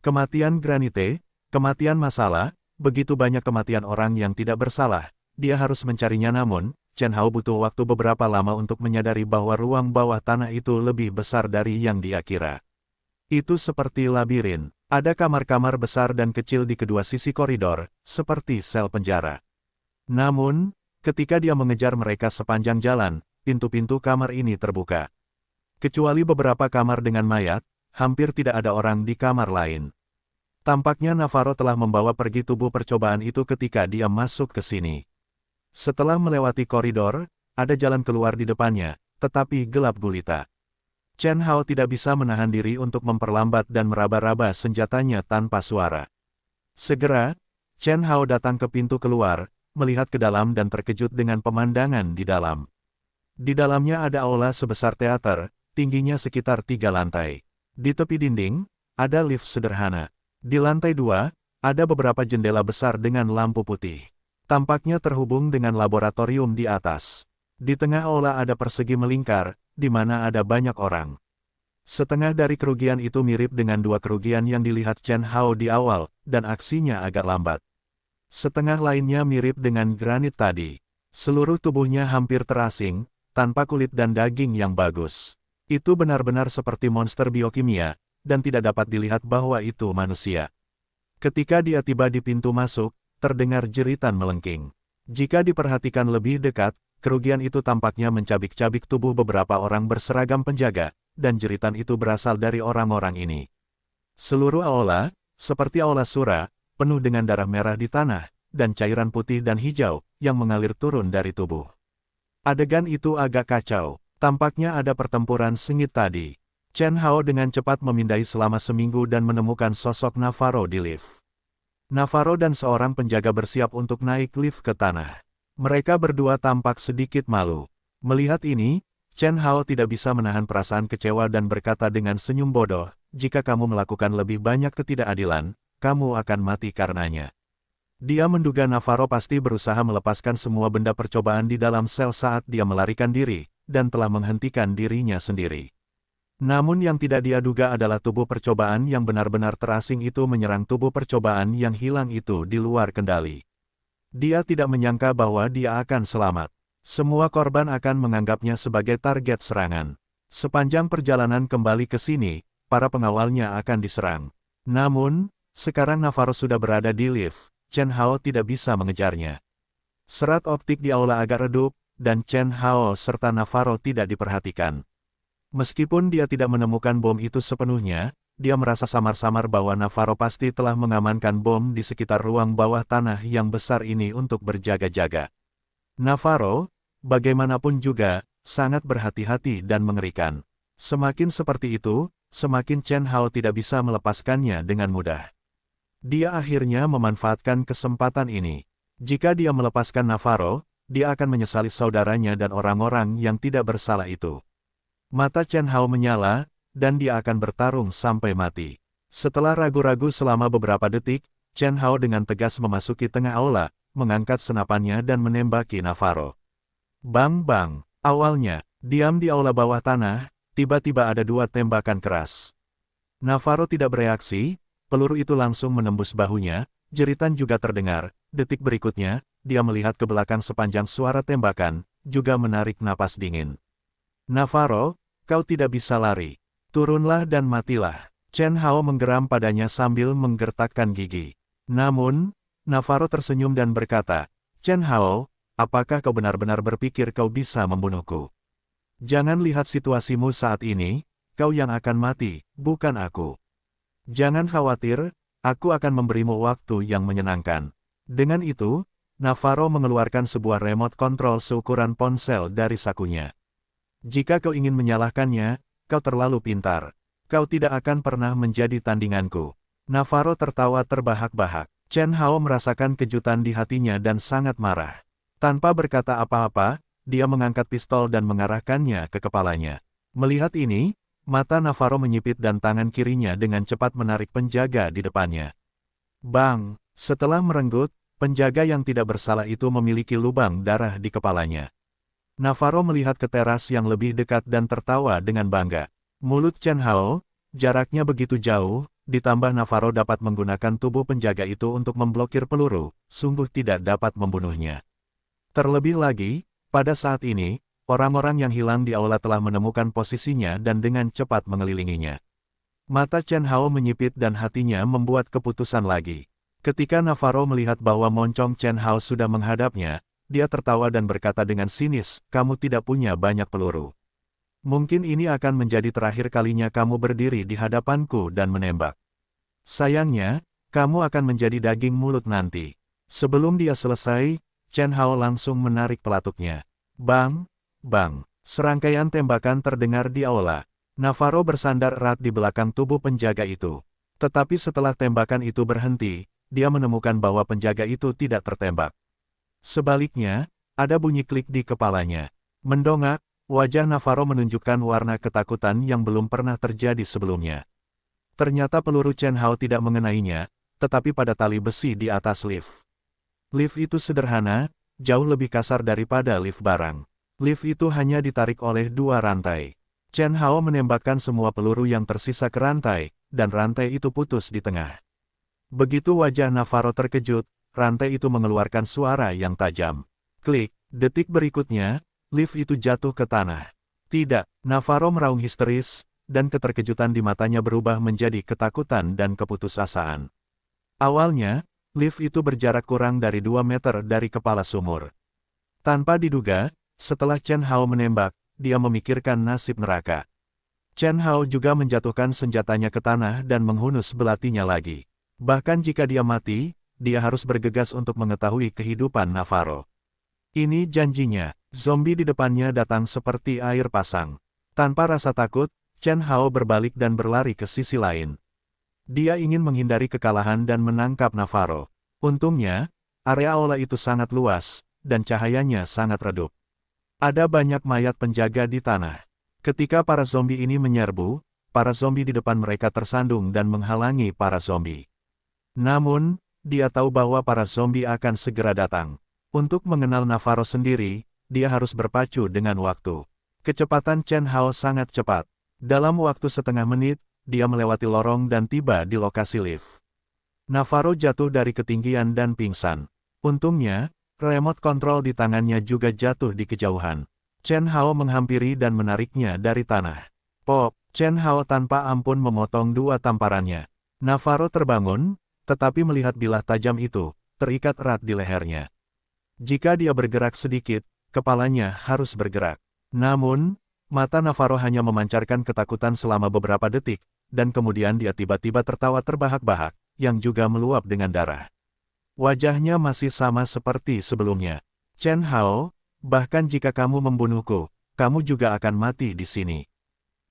Kematian Granite, kematian masalah, begitu banyak kematian orang yang tidak bersalah. Dia harus mencarinya, namun Chen Hao butuh waktu beberapa lama untuk menyadari bahwa ruang bawah tanah itu lebih besar dari yang dia kira. Itu seperti labirin. Ada kamar-kamar besar dan kecil di kedua sisi koridor, seperti sel penjara. Namun, ketika dia mengejar mereka sepanjang jalan, pintu-pintu kamar ini terbuka. Kecuali beberapa kamar dengan mayat, hampir tidak ada orang di kamar lain. Tampaknya Navarro telah membawa pergi tubuh percobaan itu ketika dia masuk ke sini. Setelah melewati koridor, ada jalan keluar di depannya, tetapi gelap gulita. Chen Hao tidak bisa menahan diri untuk memperlambat dan meraba-raba senjatanya tanpa suara. Segera, Chen Hao datang ke pintu keluar, melihat ke dalam dan terkejut dengan pemandangan di dalam. Di dalamnya ada aula sebesar teater, tingginya sekitar 3 lantai. Di tepi dinding, ada lift sederhana. Di lantai 2, ada beberapa jendela besar dengan lampu putih. Tampaknya terhubung dengan laboratorium di atas. Di tengah aula ada persegi melingkar, di mana ada banyak orang. Setengah dari kerugian itu mirip dengan 2 kerugian yang dilihat Chen Hao di awal, dan aksinya agak lambat. Setengah lainnya mirip dengan Granit tadi. Seluruh tubuhnya hampir terasing, tanpa kulit dan daging yang bagus. Itu benar-benar seperti monster biokimia, dan tidak dapat dilihat bahwa itu manusia. Ketika dia tiba di pintu masuk, terdengar jeritan melengking. Jika diperhatikan lebih dekat, kerugian itu tampaknya mencabik-cabik tubuh beberapa orang berseragam penjaga, dan jeritan itu berasal dari orang-orang ini. Seluruh aula, seperti aula Sura, penuh dengan darah merah di tanah, dan cairan putih dan hijau, yang mengalir turun dari tubuh. Adegan itu agak kacau. Tampaknya ada pertempuran sengit tadi. Chen Hao dengan cepat memindai selama seminggu dan menemukan sosok Navarro di lift. Navarro dan seorang penjaga bersiap untuk naik lift ke tanah. Mereka berdua tampak sedikit malu. Melihat ini, Chen Hao tidak bisa menahan perasaan kecewa dan berkata dengan senyum bodoh, "Jika kamu melakukan lebih banyak ketidakadilan, kamu akan mati karenanya." Dia menduga Navarro pasti berusaha melepaskan semua benda percobaan di dalam sel saat dia melarikan diri, dan telah menghentikan dirinya sendiri. Namun yang tidak dia duga adalah tubuh percobaan yang benar-benar terasing itu menyerang tubuh percobaan yang hilang itu di luar kendali. Dia tidak menyangka bahwa dia akan selamat. Semua korban akan menganggapnya sebagai target serangan. Sepanjang perjalanan kembali ke sini, para pengawalnya akan diserang. Namun, sekarang Navarro sudah berada di lift. Chen Hao tidak bisa mengejarnya. Serat optik di aula agak redup, dan Chen Hao serta Navarro tidak diperhatikan. Meskipun dia tidak menemukan bom itu sepenuhnya, dia merasa samar-samar bahwa Navarro pasti telah mengamankan bom di sekitar ruang bawah tanah yang besar ini untuk berjaga-jaga. Navarro, bagaimanapun juga, sangat berhati-hati dan mengerikan. Semakin seperti itu, semakin Chen Hao tidak bisa melepaskannya dengan mudah. Dia akhirnya memanfaatkan kesempatan ini. Jika dia melepaskan Navarro, dia akan menyesali saudaranya dan orang-orang yang tidak bersalah itu. Mata Chen Hao menyala, dan dia akan bertarung sampai mati. Setelah ragu-ragu selama beberapa detik, Chen Hao dengan tegas memasuki tengah aula, mengangkat senapannya dan menembaki Navarro. Bang-bang, awalnya, diam di aula bawah tanah, tiba-tiba ada dua tembakan keras. Navarro tidak bereaksi, peluru itu langsung menembus bahunya, jeritan juga terdengar. Detik berikutnya, dia melihat ke belakang sepanjang suara tembakan, juga menarik napas dingin. Navarro, kau tidak bisa lari. Turunlah dan matilah. Chen Hao menggeram padanya sambil menggertakkan gigi. Namun, Navarro tersenyum dan berkata, Chen Hao, apakah kau benar-benar berpikir kau bisa membunuhku? Jangan lihat situasimu saat ini, kau yang akan mati, bukan aku. Jangan khawatir, aku akan memberimu waktu yang menyenangkan. Dengan itu, Navarro mengeluarkan sebuah remote control seukuran ponsel dari sakunya. Jika kau ingin menyalahkannya, kau terlalu pintar. Kau tidak akan pernah menjadi tandinganku. Navarro tertawa terbahak-bahak. Chen Hao merasakan kejutan di hatinya dan sangat marah. Tanpa berkata apa-apa, dia mengangkat pistol dan mengarahkannya ke kepalanya. Melihat ini, mata Navarro menyipit dan tangan kirinya dengan cepat menarik penjaga di depannya. Bang! Setelah merenggut, penjaga yang tidak bersalah itu memiliki lubang darah di kepalanya. Navarro melihat ke teras yang lebih dekat dan tertawa dengan bangga. Mulut Chen Hao, jaraknya begitu jauh, ditambah Navarro dapat menggunakan tubuh penjaga itu untuk memblokir peluru, sungguh tidak dapat membunuhnya. Terlebih lagi, pada saat ini, orang-orang yang hilang di aula telah menemukan posisinya dan dengan cepat mengelilinginya. Mata Chen Hao menyipit dan hatinya membuat keputusan lagi. Ketika Navarro melihat bahwa moncong Chen Hao sudah menghadapnya, dia tertawa dan berkata dengan sinis, kamu tidak punya banyak peluru. Mungkin ini akan menjadi terakhir kalinya kamu berdiri di hadapanku dan menembak. Sayangnya, kamu akan menjadi daging mulut nanti. Sebelum dia selesai, Chen Hao langsung menarik pelatuknya. Bang! Bang! Serangkaian tembakan terdengar di aula. Navarro bersandar erat di belakang tubuh penjaga itu. Tetapi setelah tembakan itu berhenti, dia menemukan bahwa penjaga itu tidak tertembak. Sebaliknya, ada bunyi klik di kepalanya. Mendongak, wajah Navarro menunjukkan warna ketakutan yang belum pernah terjadi sebelumnya. Ternyata peluru Chen Hao tidak mengenainya, tetapi pada tali besi di atas lift. Lift itu sederhana, jauh lebih kasar daripada lift barang. Lift itu hanya ditarik oleh dua rantai. Chen Hao menembakkan semua peluru yang tersisa ke rantai, dan rantai itu putus di tengah. Begitu wajah Navarro terkejut, rantai itu mengeluarkan suara yang tajam. Klik, detik berikutnya, lift itu jatuh ke tanah. Tidak, Navarro meraung histeris, dan keterkejutan di matanya berubah menjadi ketakutan dan keputusasaan. Awalnya, lift itu berjarak kurang dari 2 meter dari kepala sumur. Tanpa diduga, setelah Chen Hao menembak, dia memikirkan nasib neraka. Chen Hao juga menjatuhkan senjatanya ke tanah dan menghunus belatinya lagi. Bahkan jika dia mati, dia harus bergegas untuk mengetahui kehidupan Navarro. Ini janjinya, zombie di depannya datang seperti air pasang. Tanpa rasa takut, Chen Hao berbalik dan berlari ke sisi lain. Dia ingin menghindari kekalahan dan menangkap Navarro. Untungnya, area aula itu sangat luas, dan cahayanya sangat redup. Ada banyak mayat penjaga di tanah. Ketika para zombie ini menyerbu, para zombie di depan mereka tersandung dan menghalangi para zombie. Namun, dia tahu bahwa para zombie akan segera datang. Untuk mengenal Navarro sendiri, dia harus berpacu dengan waktu. Kecepatan Chen Hao sangat cepat. Dalam waktu setengah menit, dia melewati lorong dan tiba di lokasi lift. Navarro jatuh dari ketinggian dan pingsan. Untungnya, remote control di tangannya juga jatuh di kejauhan. Chen Hao menghampiri dan menariknya dari tanah. Pop, Chen Hao tanpa ampun memotong dua tamparannya. Navarro terbangun, tetapi melihat bilah tajam itu, terikat erat di lehernya. Jika dia bergerak sedikit, kepalanya harus bergerak. Namun, mata Navarro hanya memancarkan ketakutan selama beberapa detik, dan kemudian dia tiba-tiba tertawa terbahak-bahak, yang juga meluap dengan darah. Wajahnya masih sama seperti sebelumnya. Chen Hao, bahkan jika kamu membunuhku, kamu juga akan mati di sini.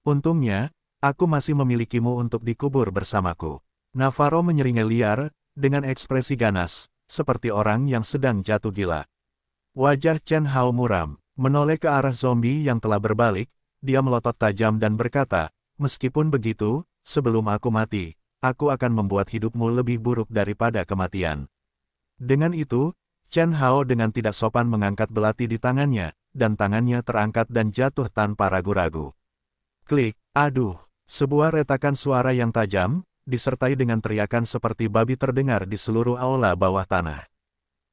Untungnya, aku masih memilikimu untuk dikubur bersamaku. Navarro menyeringai liar, dengan ekspresi ganas, seperti orang yang sedang jatuh gila. Wajah Chen Hao muram, menoleh ke arah zombie yang telah berbalik, dia melotot tajam dan berkata, meskipun begitu, sebelum aku mati, aku akan membuat hidupmu lebih buruk daripada kematian. Dengan itu, Chen Hao dengan tidak sopan mengangkat belati di tangannya, dan tangannya terangkat dan jatuh tanpa ragu-ragu. Klik, aduh, sebuah retakan suara yang tajam, disertai dengan teriakan seperti babi terdengar di seluruh aula bawah tanah.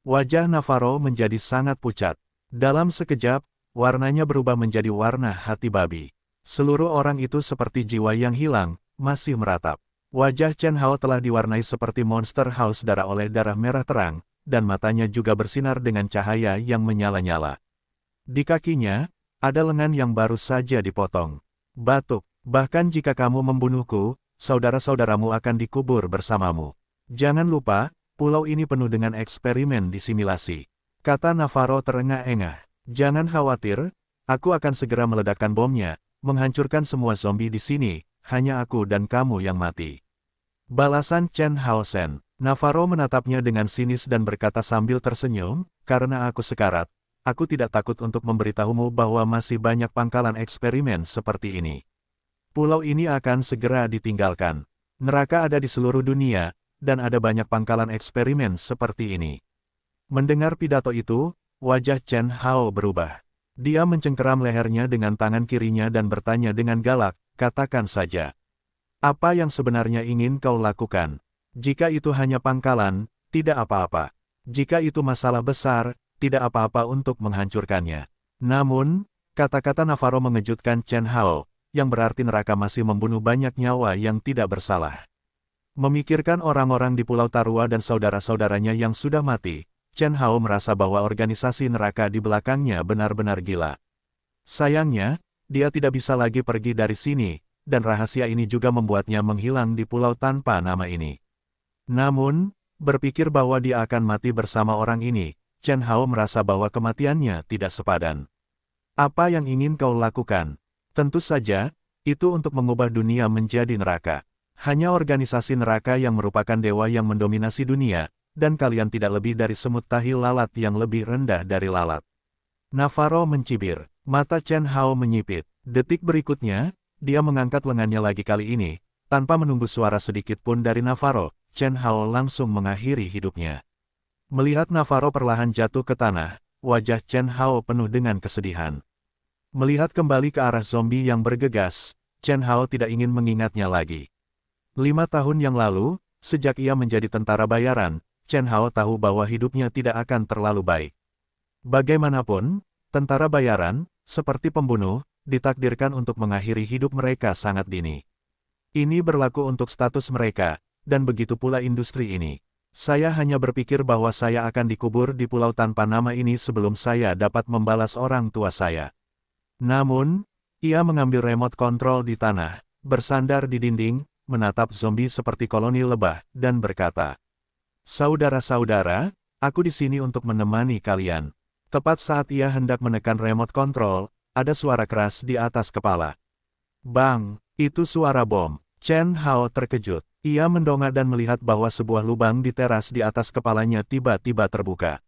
Wajah Navarro menjadi sangat pucat. Dalam sekejap, warnanya berubah menjadi warna hati babi. Seluruh orang itu seperti jiwa yang hilang, masih meratap. Wajah Chen Hao telah diwarnai seperti monster haus darah oleh darah merah terang, dan matanya juga bersinar dengan cahaya yang menyala-nyala. Di kakinya, ada lengan yang baru saja dipotong. Batuk, bahkan jika kamu membunuhku, saudara-saudaramu akan dikubur bersamamu. Jangan lupa, pulau ini penuh dengan eksperimen disimilasi. Kata Navarro terengah-engah. Jangan khawatir, aku akan segera meledakkan bomnya, menghancurkan semua zombie di sini, hanya aku dan kamu yang mati. Balasan Chen Hao Shen. Navarro menatapnya dengan sinis dan berkata sambil tersenyum, karena aku sekarat, aku tidak takut untuk memberitahumu bahwa masih banyak pangkalan eksperimen seperti ini. Pulau ini akan segera ditinggalkan. Neraka ada di seluruh dunia, dan ada banyak pangkalan eksperimen seperti ini. Mendengar pidato itu, wajah Chen Hao berubah. Dia mencengkeram lehernya dengan tangan kirinya dan bertanya dengan galak, katakan saja. Apa yang sebenarnya ingin kau lakukan? Jika itu hanya pangkalan, tidak apa-apa. Jika itu masalah besar, tidak apa-apa untuk menghancurkannya. Namun, kata-kata Navarro mengejutkan Chen Hao, yang berarti neraka masih membunuh banyak nyawa yang tidak bersalah. Memikirkan orang-orang di Pulau Tarua dan saudara-saudaranya yang sudah mati, Chen Hao merasa bahwa organisasi neraka di belakangnya benar-benar gila. Sayangnya, dia tidak bisa lagi pergi dari sini, dan rahasia ini juga membuatnya menghilang di pulau tanpa nama ini. Namun, berpikir bahwa dia akan mati bersama orang ini, Chen Hao merasa bahwa kematiannya tidak sepadan. Apa yang ingin kau lakukan? Tentu saja, itu untuk mengubah dunia menjadi neraka. Hanya organisasi neraka yang merupakan dewa yang mendominasi dunia, dan kalian tidak lebih dari semut tahi lalat yang lebih rendah dari lalat. Navarro mencibir, mata Chen Hao menyipit. Detik berikutnya, dia mengangkat lengannya lagi kali ini, tanpa menunggu suara sedikit pun dari Navarro, Chen Hao langsung mengakhiri hidupnya. Melihat Navarro perlahan jatuh ke tanah, wajah Chen Hao penuh dengan kesedihan. Melihat kembali ke arah zombie yang bergegas, Chen Hao tidak ingin mengingatnya lagi. 5 tahun yang lalu, sejak ia menjadi tentara bayaran, Chen Hao tahu bahwa hidupnya tidak akan terlalu baik. Bagaimanapun, tentara bayaran, seperti pembunuh, ditakdirkan untuk mengakhiri hidup mereka sangat dini. Ini berlaku untuk status mereka, dan begitu pula industri ini. Saya hanya berpikir bahwa saya akan dikubur di pulau tanpa nama ini sebelum saya dapat membalas orang tua saya. Namun, ia mengambil remote control di tanah, bersandar di dinding, menatap zombie seperti koloni lebah, dan berkata, "Saudara-saudara, aku di sini untuk menemani kalian." Tepat saat ia hendak menekan remote control, ada suara keras di atas kepala. Bang, itu suara bom. Chen Hao terkejut. Ia mendongak dan melihat bahwa sebuah lubang di teras di atas kepalanya tiba-tiba terbuka.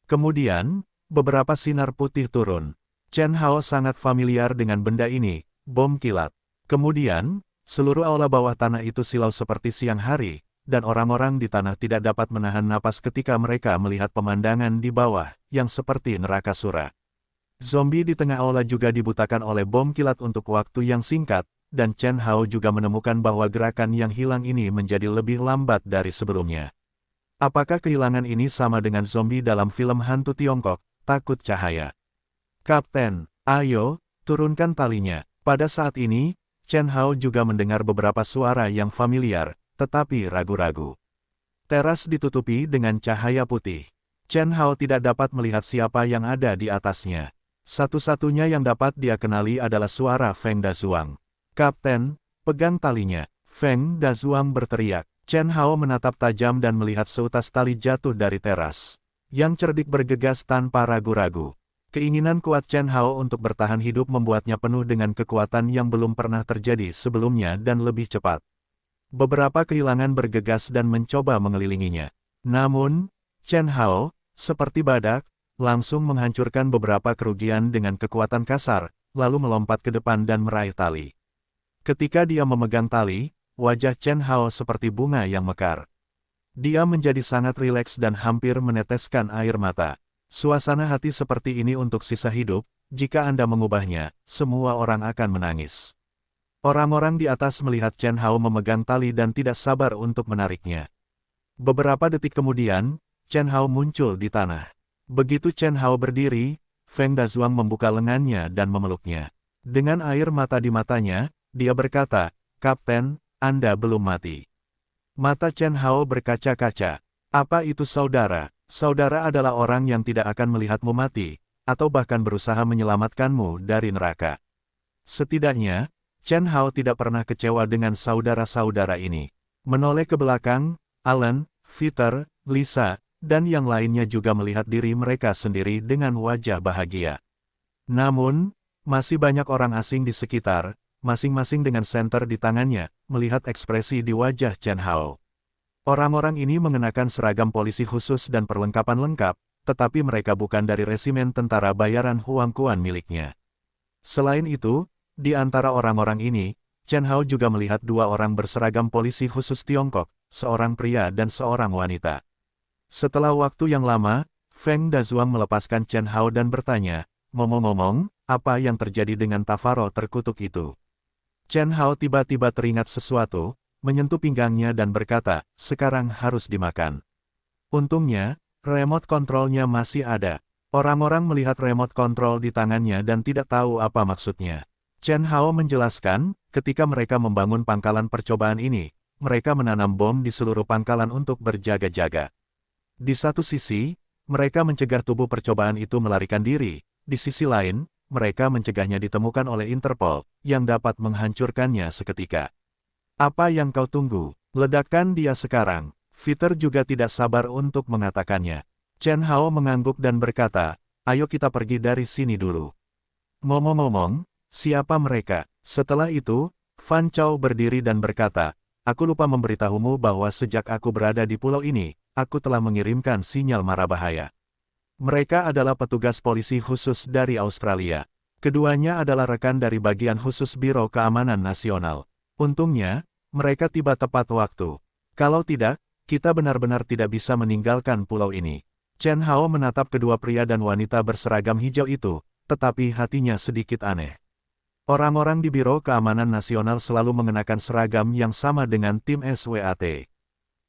Kemudian, beberapa sinar putih turun. Chen Hao sangat familiar dengan benda ini, bom kilat. Kemudian, seluruh aula bawah tanah itu silau seperti siang hari, dan orang-orang di tanah tidak dapat menahan napas ketika mereka melihat pemandangan di bawah, yang seperti neraka sura. Zombie di tengah aula juga dibutakan oleh bom kilat untuk waktu yang singkat, dan Chen Hao juga menemukan bahwa gerakan yang hilang ini menjadi lebih lambat dari sebelumnya. Apakah kehilangan ini sama dengan zombie dalam film hantu Tiongkok, Takut Cahaya? Kapten, ayo, turunkan talinya. Pada saat ini, Chen Hao juga mendengar beberapa suara yang familiar, tetapi ragu-ragu. Teras ditutupi dengan cahaya putih. Chen Hao tidak dapat melihat siapa yang ada di atasnya. Satu-satunya yang dapat dia kenali adalah suara Feng Dazuang. "Kapten, pegang talinya." Feng Dazuang berteriak. Chen Hao menatap tajam dan melihat seutas tali jatuh dari teras. Yang cerdik bergegas tanpa ragu-ragu. Keinginan kuat Chen Hao untuk bertahan hidup membuatnya penuh dengan kekuatan yang belum pernah terjadi sebelumnya dan lebih cepat. Beberapa kehilangan bergegas dan mencoba mengelilinginya. Namun, Chen Hao, seperti badak, langsung menghancurkan beberapa kerugian dengan kekuatan kasar, lalu melompat ke depan dan meraih tali. Ketika dia memegang tali, wajah Chen Hao seperti bunga yang mekar. Dia menjadi sangat rileks dan hampir meneteskan air mata. Suasana hati seperti ini untuk sisa hidup, jika Anda mengubahnya, semua orang akan menangis. Orang-orang di atas melihat Chen Hao memegang tali dan tidak sabar untuk menariknya. Beberapa detik kemudian, Chen Hao muncul di tanah. Begitu Chen Hao berdiri, Feng Dazuang membuka lengannya dan memeluknya. Dengan air mata di matanya, dia berkata, "Kapten, Anda belum mati." Mata Chen Hao berkaca-kaca. "Apa itu saudara?" Saudara adalah orang yang tidak akan melihatmu mati, atau bahkan berusaha menyelamatkanmu dari neraka. Setidaknya, Chen Hao tidak pernah kecewa dengan saudara-saudara ini. Menoleh ke belakang, Alan, Peter, Lisa, dan yang lainnya juga melihat diri mereka sendiri dengan wajah bahagia. Namun, masih banyak orang asing di sekitar, masing-masing dengan senter di tangannya, melihat ekspresi di wajah Chen Hao. Orang-orang ini mengenakan seragam polisi khusus dan perlengkapan lengkap, tetapi mereka bukan dari resimen tentara bayaran Huangquan miliknya. Selain itu, di antara orang-orang ini, Chen Hao juga melihat dua orang berseragam polisi khusus Tiongkok, seorang pria dan seorang wanita. Setelah waktu yang lama, Feng Dazuang melepaskan Chen Hao dan bertanya, "Ngomong-ngomong, apa yang terjadi dengan Tafaro terkutuk itu?" Chen Hao tiba-tiba teringat sesuatu, menyentuh pinggangnya dan berkata, "Sekarang harus dimakan." Untungnya, remote kontrolnya masih ada. Orang-orang melihat remote kontrol di tangannya dan tidak tahu apa maksudnya. Chen Hao menjelaskan, ketika mereka membangun pangkalan percobaan ini, mereka menanam bom di seluruh pangkalan untuk berjaga-jaga. Di satu sisi, mereka mencegah tubuh percobaan itu melarikan diri, di sisi lain, mereka mencegahnya ditemukan oleh Interpol, yang dapat menghancurkannya seketika. "Apa yang kau tunggu? Ledakan dia sekarang." Peter juga tidak sabar untuk mengatakannya. Chen Hao mengangguk dan berkata, "Ayo kita pergi dari sini dulu." Ngomong-ngomong, siapa mereka? Setelah itu, Fan Chao berdiri dan berkata, "Aku lupa memberitahumu bahwa sejak aku berada di pulau ini, aku telah mengirimkan sinyal mara bahaya." Mereka adalah petugas polisi khusus dari Australia. Keduanya adalah rekan dari bagian khusus Biro Keamanan Nasional. Untungnya, mereka tiba tepat waktu. Kalau tidak, kita benar-benar tidak bisa meninggalkan pulau ini. Chen Hao menatap kedua pria dan wanita berseragam hijau itu, tetapi hatinya sedikit aneh. Orang-orang di Biro Keamanan Nasional selalu mengenakan seragam yang sama dengan tim SWAT.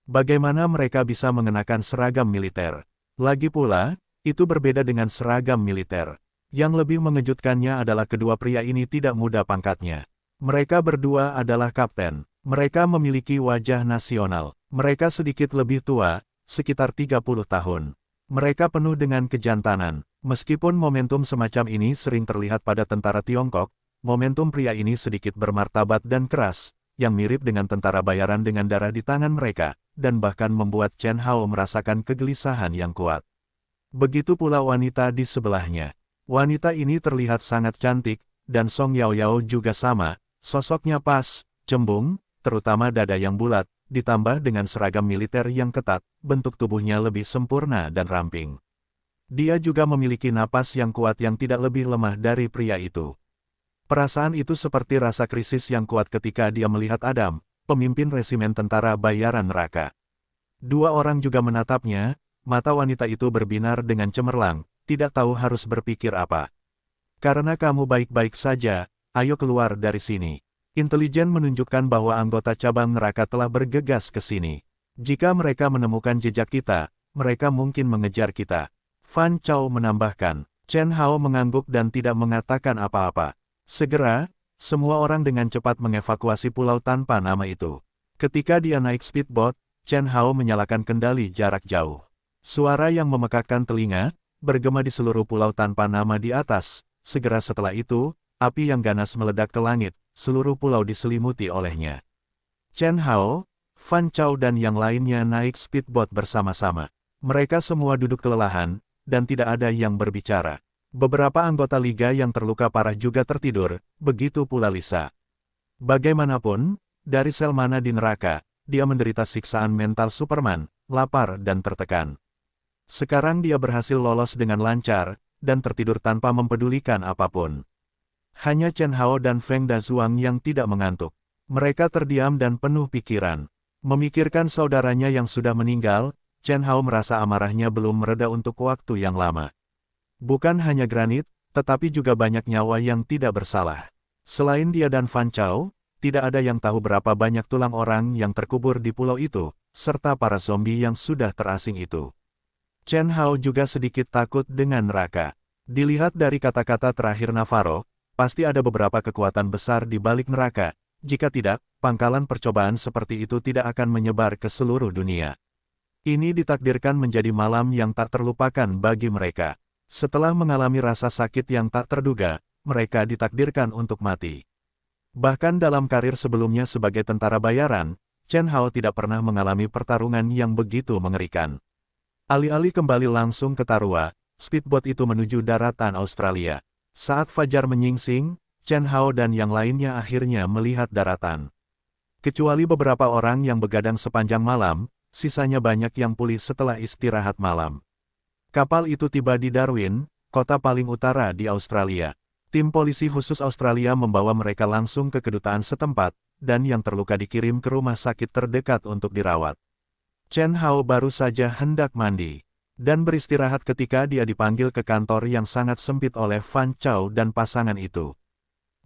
Bagaimana mereka bisa mengenakan seragam militer? Lagi pula, itu berbeda dengan seragam militer. Yang lebih mengejutkannya adalah kedua pria ini tidak muda pangkatnya. Mereka berdua adalah kapten. Mereka memiliki wajah nasional. Mereka sedikit lebih tua, sekitar 30 tahun. Mereka penuh dengan kejantanan. Meskipun momentum semacam ini sering terlihat pada tentara Tiongkok, momentum pria ini sedikit bermartabat dan keras, yang mirip dengan tentara bayaran dengan darah di tangan mereka, dan bahkan membuat Chen Hao merasakan kegelisahan yang kuat. Begitu pula wanita di sebelahnya. Wanita ini terlihat sangat cantik, dan Song Yao juga sama. Sosoknya pas, cembung, terutama dada yang bulat, ditambah dengan seragam militer yang ketat, bentuk tubuhnya lebih sempurna dan ramping. Dia juga memiliki napas yang kuat yang tidak lebih lemah dari pria itu. Perasaan itu seperti rasa krisis yang kuat ketika dia melihat Adam, pemimpin resimen tentara bayaran neraka. Dua orang juga menatapnya, mata wanita itu berbinar dengan cemerlang, tidak tahu harus berpikir apa. "Karena kamu baik-baik saja, ayo keluar dari sini." Intelijen menunjukkan bahwa anggota cabang neraka telah bergegas ke sini. Jika mereka menemukan jejak kita, mereka mungkin mengejar kita. Fan Chao menambahkan. Chen Hao mengangguk dan tidak mengatakan apa-apa. Segera, semua orang dengan cepat mengevakuasi pulau tanpa nama itu. Ketika dia naik speedboat, Chen Hao menyalakan kendali jarak jauh. Suara yang memekakkan telinga, bergema di seluruh pulau tanpa nama di atas. Segera setelah itu, api yang ganas meledak ke langit, seluruh pulau diselimuti olehnya. Chen Hao, Fan Chao dan yang lainnya naik speedboat bersama-sama. Mereka semua duduk kelelahan, dan tidak ada yang berbicara. Beberapa anggota liga yang terluka parah juga tertidur, begitu pula Lisa. Bagaimanapun, dari sel mana di neraka, dia menderita siksaan mental Superman, lapar dan tertekan. Sekarang dia berhasil lolos dengan lancar, dan tertidur tanpa mempedulikan apapun. Hanya Chen Hao dan Feng Dazuang yang tidak mengantuk. Mereka terdiam dan penuh pikiran. Memikirkan saudaranya yang sudah meninggal, Chen Hao merasa amarahnya belum mereda untuk waktu yang lama. Bukan hanya granit, tetapi juga banyak nyawa yang tidak bersalah. Selain dia dan Fan Chao, tidak ada yang tahu berapa banyak tulang orang yang terkubur di pulau itu, serta para zombie yang sudah terasing itu. Chen Hao juga sedikit takut dengan neraka. Dilihat dari kata-kata terakhir Navarro, pasti ada beberapa kekuatan besar di balik neraka. Jika tidak, pangkalan percobaan seperti itu tidak akan menyebar ke seluruh dunia. Ini ditakdirkan menjadi malam yang tak terlupakan bagi mereka. Setelah mengalami rasa sakit yang tak terduga, mereka ditakdirkan untuk mati. Bahkan dalam karir sebelumnya sebagai tentara bayaran, Chen Hao tidak pernah mengalami pertarungan yang begitu mengerikan. Alih-alih kembali langsung ke Tarua, speedboat itu menuju daratan Australia. Saat fajar menyingsing, Chen Hao dan yang lainnya akhirnya melihat daratan. Kecuali beberapa orang yang begadang sepanjang malam, sisanya banyak yang pulih setelah istirahat malam. Kapal itu tiba di Darwin, kota paling utara di Australia. Tim polisi khusus Australia membawa mereka langsung ke kedutaan setempat, dan yang terluka dikirim ke rumah sakit terdekat untuk dirawat. Chen Hao baru saja hendak mandi dan beristirahat ketika dia dipanggil ke kantor yang sangat sempit oleh Fan Chao dan pasangan itu.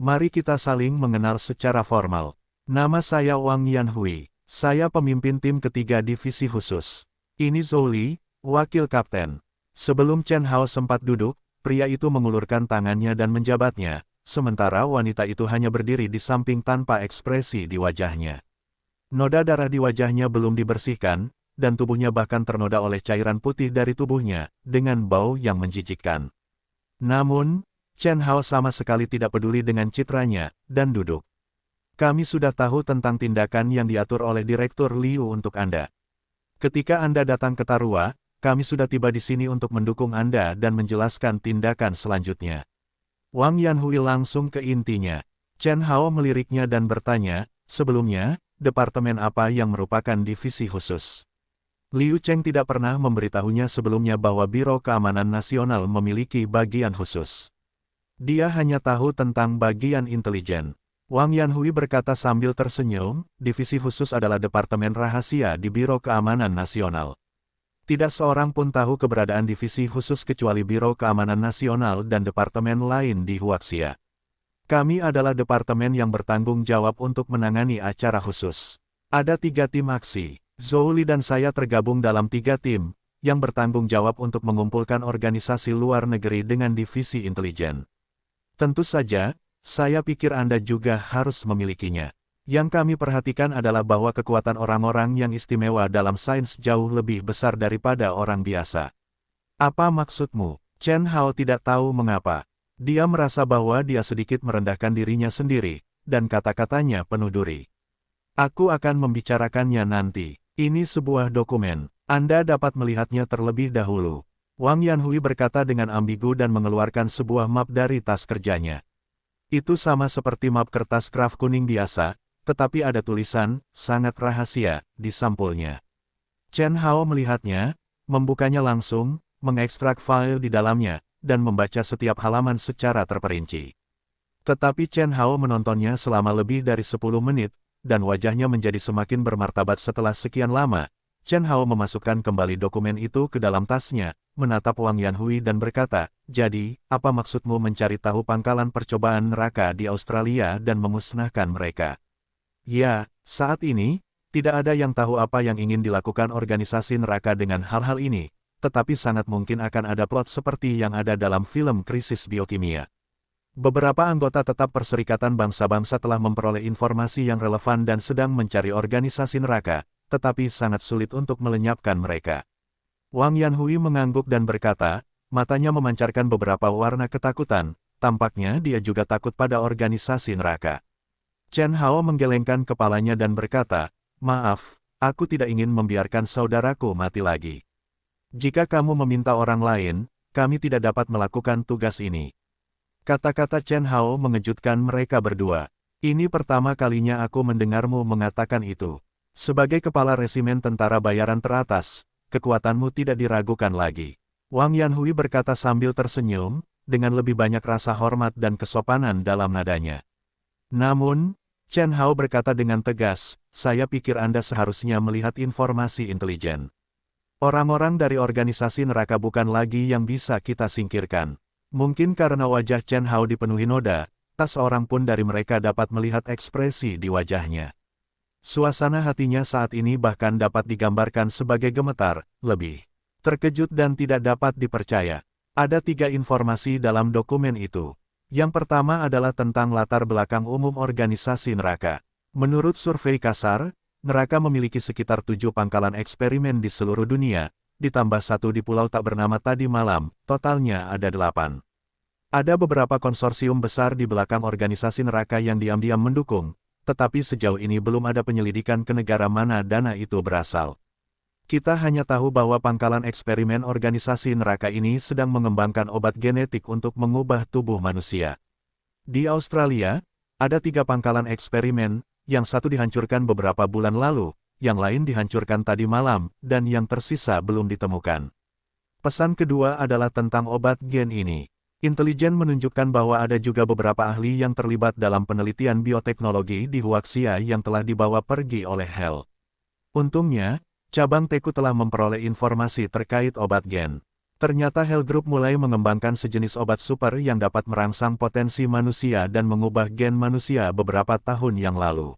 Mari kita saling mengenal secara formal. Nama saya Wang Yanhui. Saya pemimpin tim ketiga divisi khusus. Ini Zhou Li, wakil kapten. Sebelum Chen Hao sempat duduk, pria itu mengulurkan tangannya dan menjabatnya, sementara wanita itu hanya berdiri di samping tanpa ekspresi di wajahnya. Noda darah di wajahnya belum dibersihkan, dan tubuhnya bahkan ternoda oleh cairan putih dari tubuhnya, dengan bau yang menjijikkan. Namun, Chen Hao sama sekali tidak peduli dengan citranya, dan duduk. Kami sudah tahu tentang tindakan yang diatur oleh Direktur Liu untuk Anda. Ketika Anda datang ke Tarua, kami sudah tiba di sini untuk mendukung Anda dan menjelaskan tindakan selanjutnya. Wang Yanhui langsung ke intinya. Chen Hao meliriknya dan bertanya, sebelumnya, departemen apa yang merupakan divisi khusus? Liu Cheng tidak pernah memberitahunya sebelumnya bahwa Biro Keamanan Nasional memiliki bagian khusus. Dia hanya tahu tentang bagian intelijen. Wang Yanhui berkata sambil tersenyum, divisi khusus adalah departemen rahasia di Biro Keamanan Nasional. Tidak seorang pun tahu keberadaan divisi khusus kecuali Biro Keamanan Nasional dan departemen lain di Huaxia. Kami adalah departemen yang bertanggung jawab untuk menangani acara khusus. Ada 3 tim aksi. Zhou Li dan saya tergabung dalam 3 tim, yang bertanggung jawab untuk mengumpulkan organisasi luar negeri dengan divisi intelijen. Tentu saja, saya pikir Anda juga harus memilikinya. Yang kami perhatikan adalah bahwa kekuatan orang-orang yang istimewa dalam sains jauh lebih besar daripada orang biasa. Apa maksudmu? Chen Hao tidak tahu mengapa. Dia merasa bahwa dia sedikit merendahkan dirinya sendiri, dan kata-katanya penuh duri. Aku akan membicarakannya nanti. Ini sebuah dokumen. Anda dapat melihatnya terlebih dahulu. Wang Yanhui berkata dengan ambigu dan mengeluarkan sebuah map dari tas kerjanya. Itu sama seperti map kertas kraft kuning biasa, tetapi ada tulisan, sangat rahasia, di sampulnya. Chen Hao melihatnya, membukanya langsung, mengekstrak file di dalamnya, dan membaca setiap halaman secara terperinci. Tetapi Chen Hao menontonnya selama lebih dari 10 menit, dan wajahnya menjadi semakin bermartabat setelah sekian lama. Chen Hao memasukkan kembali dokumen itu ke dalam tasnya, menatap Wang Yanhui dan berkata, jadi, apa maksudmu mencari tahu pangkalan percobaan neraka di Australia dan memusnahkan mereka? Ya, saat ini, tidak ada yang tahu apa yang ingin dilakukan organisasi neraka dengan hal-hal ini, tetapi sangat mungkin akan ada plot seperti yang ada dalam film Krisis Biokimia. Beberapa anggota tetap Perserikatan Bangsa-Bangsa telah memperoleh informasi yang relevan dan sedang mencari organisasi neraka, tetapi sangat sulit untuk melenyapkan mereka. Wang Yanhui mengangguk dan berkata, matanya memancarkan beberapa warna ketakutan, tampaknya dia juga takut pada organisasi neraka. Chen Hao menggelengkan kepalanya dan berkata, maaf, aku tidak ingin membiarkan saudaraku mati lagi. Jika kamu meminta orang lain, kami tidak dapat melakukan tugas ini. Kata-kata Chen Hao mengejutkan mereka berdua. Ini pertama kalinya aku mendengarmu mengatakan itu. Sebagai kepala resimen tentara bayaran teratas, kekuatanmu tidak diragukan lagi. Wang Yanhui berkata sambil tersenyum, dengan lebih banyak rasa hormat dan kesopanan dalam nadanya. Namun, Chen Hao berkata dengan tegas, saya pikir Anda seharusnya melihat informasi intelijen. Orang-orang dari organisasi neraka bukan lagi yang bisa kita singkirkan. Mungkin karena wajah Chen Hao dipenuhi noda, tak seorang pun dari mereka dapat melihat ekspresi di wajahnya. Suasana hatinya saat ini bahkan dapat digambarkan sebagai gemetar, lebih terkejut dan tidak dapat dipercaya. Ada 3 informasi dalam dokumen itu. Yang pertama adalah tentang latar belakang umum organisasi neraka. Menurut survei kasar, neraka memiliki sekitar 7 pangkalan eksperimen di seluruh dunia, ditambah 1 di pulau tak bernama tadi malam, totalnya ada 8. Ada beberapa konsorsium besar di belakang organisasi neraka yang diam-diam mendukung, tetapi sejauh ini belum ada penyelidikan ke negara mana dana itu berasal. Kita hanya tahu bahwa pangkalan eksperimen organisasi neraka ini sedang mengembangkan obat genetik untuk mengubah tubuh manusia. Di Australia, ada 3 pangkalan eksperimen, yang satu dihancurkan beberapa bulan lalu, yang lain dihancurkan tadi malam, dan yang tersisa belum ditemukan. Pesan kedua adalah tentang obat gen ini. Intelijen menunjukkan bahwa ada juga beberapa ahli yang terlibat dalam penelitian bioteknologi di Huaxia yang telah dibawa pergi oleh HEL. Untungnya, cabang Teku telah memperoleh informasi terkait obat gen. Ternyata HEL Group mulai mengembangkan sejenis obat super yang dapat merangsang potensi manusia dan mengubah gen manusia beberapa tahun yang lalu.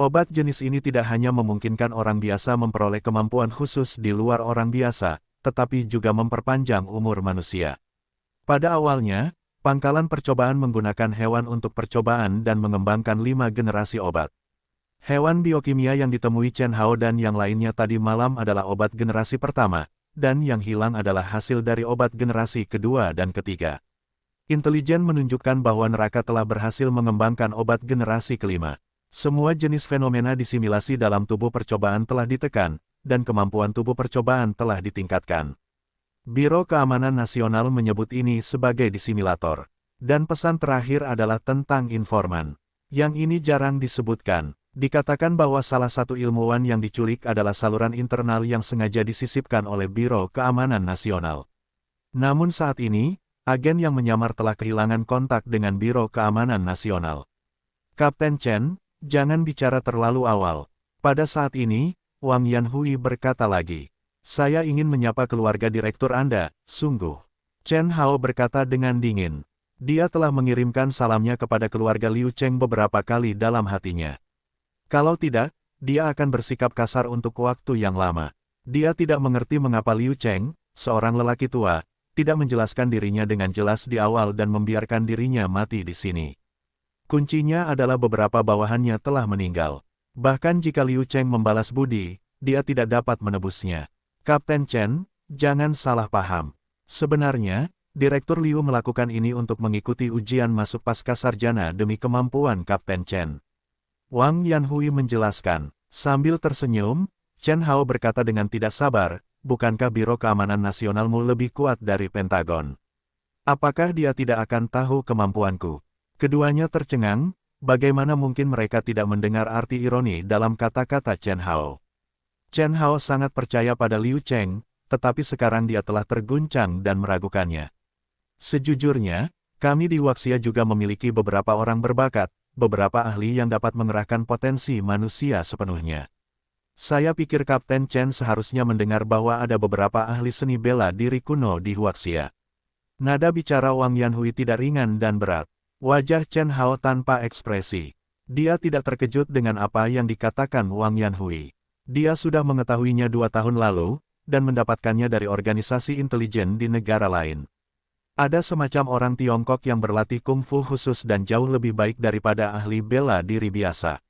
Obat jenis ini tidak hanya memungkinkan orang biasa memperoleh kemampuan khusus di luar orang biasa, tetapi juga memperpanjang umur manusia. Pada awalnya, pangkalan percobaan menggunakan hewan untuk percobaan dan mengembangkan 5 generasi obat. Hewan biokimia yang ditemui Chen Hao dan yang lainnya tadi malam adalah obat generasi pertama, dan yang hilang adalah hasil dari obat generasi kedua dan ketiga. Intelijen menunjukkan bahwa neraka telah berhasil mengembangkan obat generasi kelima. Semua jenis fenomena disimulasi dalam tubuh percobaan telah ditekan, dan kemampuan tubuh percobaan telah ditingkatkan. Biro Keamanan Nasional menyebut ini sebagai disimulator. Dan pesan terakhir adalah tentang informan. Yang ini jarang disebutkan. Dikatakan bahwa salah satu ilmuwan yang diculik adalah saluran internal yang sengaja disisipkan oleh Biro Keamanan Nasional. Namun saat ini, agen yang menyamar telah kehilangan kontak dengan Biro Keamanan Nasional. Kapten Chen, jangan bicara terlalu awal. Pada saat ini, Wang Yanhui berkata lagi, saya ingin menyapa keluarga direktur Anda, sungguh. Chen Hao berkata dengan dingin. Dia telah mengirimkan salamnya kepada keluarga Liu Cheng beberapa kali dalam hatinya. Kalau tidak, dia akan bersikap kasar untuk waktu yang lama. Dia tidak mengerti mengapa Liu Cheng, seorang lelaki tua, tidak menjelaskan dirinya dengan jelas di awal dan membiarkan dirinya mati di sini. Kuncinya adalah beberapa bawahannya telah meninggal. Bahkan jika Liu Cheng membalas budi, dia tidak dapat menebusnya. Kapten Chen, jangan salah paham. Sebenarnya, Direktur Liu melakukan ini untuk mengikuti ujian masuk pasca sarjana demi kemampuan Kapten Chen. Wang Yanhui menjelaskan. Sambil tersenyum, Chen Hao berkata dengan tidak sabar, bukankah Biro Keamanan Nasionalmu lebih kuat dari Pentagon? Apakah dia tidak akan tahu kemampuanku? Keduanya tercengang, bagaimana mungkin mereka tidak mendengar arti ironi dalam kata-kata Chen Hao. Chen Hao sangat percaya pada Liu Cheng, tetapi sekarang dia telah terguncang dan meragukannya. Sejujurnya, kami di Huaxia juga memiliki beberapa orang berbakat, beberapa ahli yang dapat mengerahkan potensi manusia sepenuhnya. Saya pikir Kapten Chen seharusnya mendengar bahwa ada beberapa ahli seni bela diri kuno di Huaxia. Nada bicara Wang Yanhui tidak ringan dan berat. Wajah Chen Hao tanpa ekspresi. Dia tidak terkejut dengan apa yang dikatakan Wang Yanhui. Dia sudah mengetahuinya 2 tahun lalu, dan mendapatkannya dari organisasi intelijen di negara lain. Ada semacam orang Tiongkok yang berlatih kungfu khusus dan jauh lebih baik daripada ahli bela diri biasa.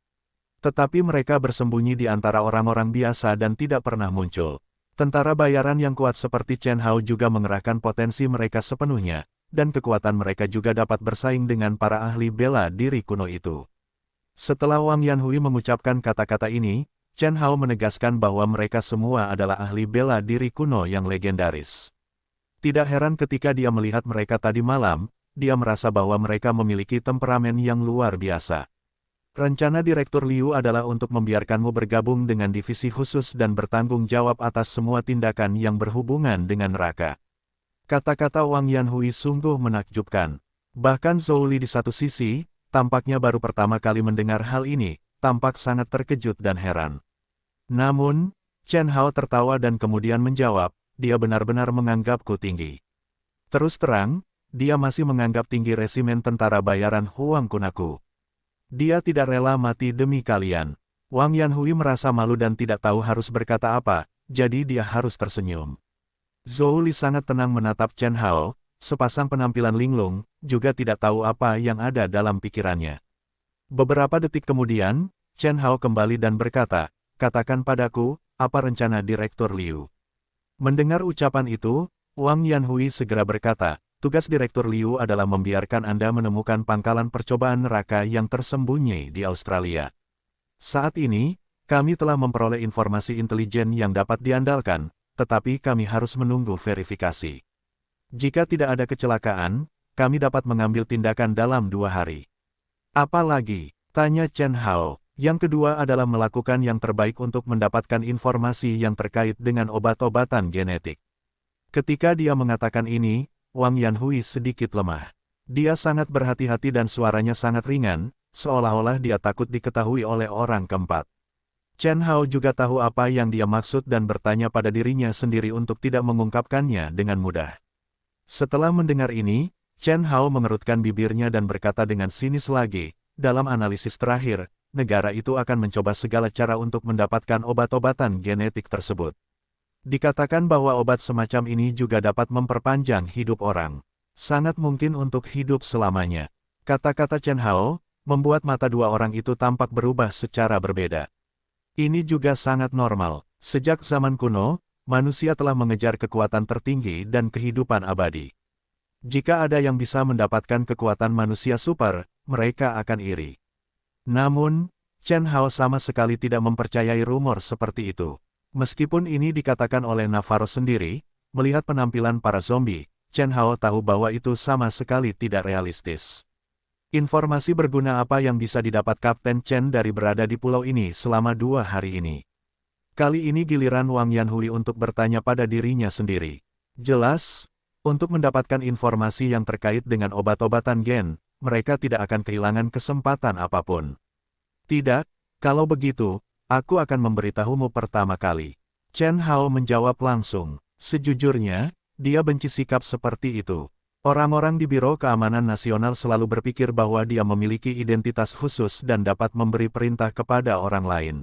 Tetapi mereka bersembunyi di antara orang-orang biasa dan tidak pernah muncul. Tentara bayaran yang kuat seperti Chen Hao juga mengerahkan potensi mereka sepenuhnya, dan kekuatan mereka juga dapat bersaing dengan para ahli bela diri kuno itu. Setelah Wang Yanhui mengucapkan kata-kata ini, Chen Hao menegaskan bahwa mereka semua adalah ahli bela diri kuno yang legendaris. Tidak heran ketika dia melihat mereka tadi malam, dia merasa bahwa mereka memiliki temperamen yang luar biasa. Rencana Direktur Liu adalah untuk membiarkanmu bergabung dengan divisi khusus dan bertanggung jawab atas semua tindakan yang berhubungan dengan neraka. Kata-kata Wang Yanhui sungguh menakjubkan. Bahkan Zhou Li di satu sisi, tampaknya baru pertama kali mendengar hal ini, tampak sangat terkejut dan heran. Namun, Chen Hao tertawa dan kemudian menjawab, dia benar-benar menganggapku tinggi. Terus terang, dia masih menganggap tinggi resimen tentara bayaran Huang Kunaku. Dia tidak rela mati demi kalian. Wang Yanhui merasa malu dan tidak tahu harus berkata apa, jadi dia harus tersenyum. Zhou Li sangat tenang menatap Chen Hao, sepasang penampilan linglung, juga tidak tahu apa yang ada dalam pikirannya. Beberapa detik kemudian, Chen Hao kembali dan berkata, katakan padaku, apa rencana Direktur Liu? Mendengar ucapan itu, Wang Yanhui segera berkata, tugas Direktur Liu adalah membiarkan Anda menemukan pangkalan percobaan neraka yang tersembunyi di Australia. Saat ini, kami telah memperoleh informasi intelijen yang dapat diandalkan, tetapi kami harus menunggu verifikasi. Jika tidak ada kecelakaan, kami dapat mengambil tindakan dalam 2 hari. Apalagi, tanya Chen Hao, yang kedua adalah melakukan yang terbaik untuk mendapatkan informasi yang terkait dengan obat-obatan genetik. Ketika dia mengatakan ini, Wang Yanhui sedikit lemah. Dia sangat berhati-hati dan suaranya sangat ringan, seolah-olah dia takut diketahui oleh orang keempat. Chen Hao juga tahu apa yang dia maksud dan bertanya pada dirinya sendiri untuk tidak mengungkapkannya dengan mudah. Setelah mendengar ini, Chen Hao mengerutkan bibirnya dan berkata dengan sinis lagi, dalam analisis terakhir, negara itu akan mencoba segala cara untuk mendapatkan obat-obatan genetik tersebut. Dikatakan bahwa obat semacam ini juga dapat memperpanjang hidup orang. Sangat mungkin untuk hidup selamanya. Kata-kata Chen Hao membuat mata dua orang itu tampak berubah secara berbeda. Ini juga sangat normal. Sejak zaman kuno, manusia telah mengejar kekuatan tertinggi dan kehidupan abadi. Jika ada yang bisa mendapatkan kekuatan manusia super, mereka akan iri. Namun, Chen Hao sama sekali tidak mempercayai rumor seperti itu. Meskipun ini dikatakan oleh Navarro sendiri, melihat penampilan para zombie, Chen Hao tahu bahwa itu sama sekali tidak realistis. Informasi berguna apa yang bisa didapat Kapten Chen dari berada di pulau ini selama 2 hari ini? Kali ini giliran Wang Yanhui untuk bertanya pada dirinya sendiri. Jelas, untuk mendapatkan informasi yang terkait dengan obat-obatan gen, mereka tidak akan kehilangan kesempatan apapun. Tidak, kalau begitu, aku akan memberitahumu pertama kali. Chen Hao menjawab langsung. Sejujurnya, dia benci sikap seperti itu. Orang-orang di Biro Keamanan Nasional selalu berpikir bahwa dia memiliki identitas khusus dan dapat memberi perintah kepada orang lain.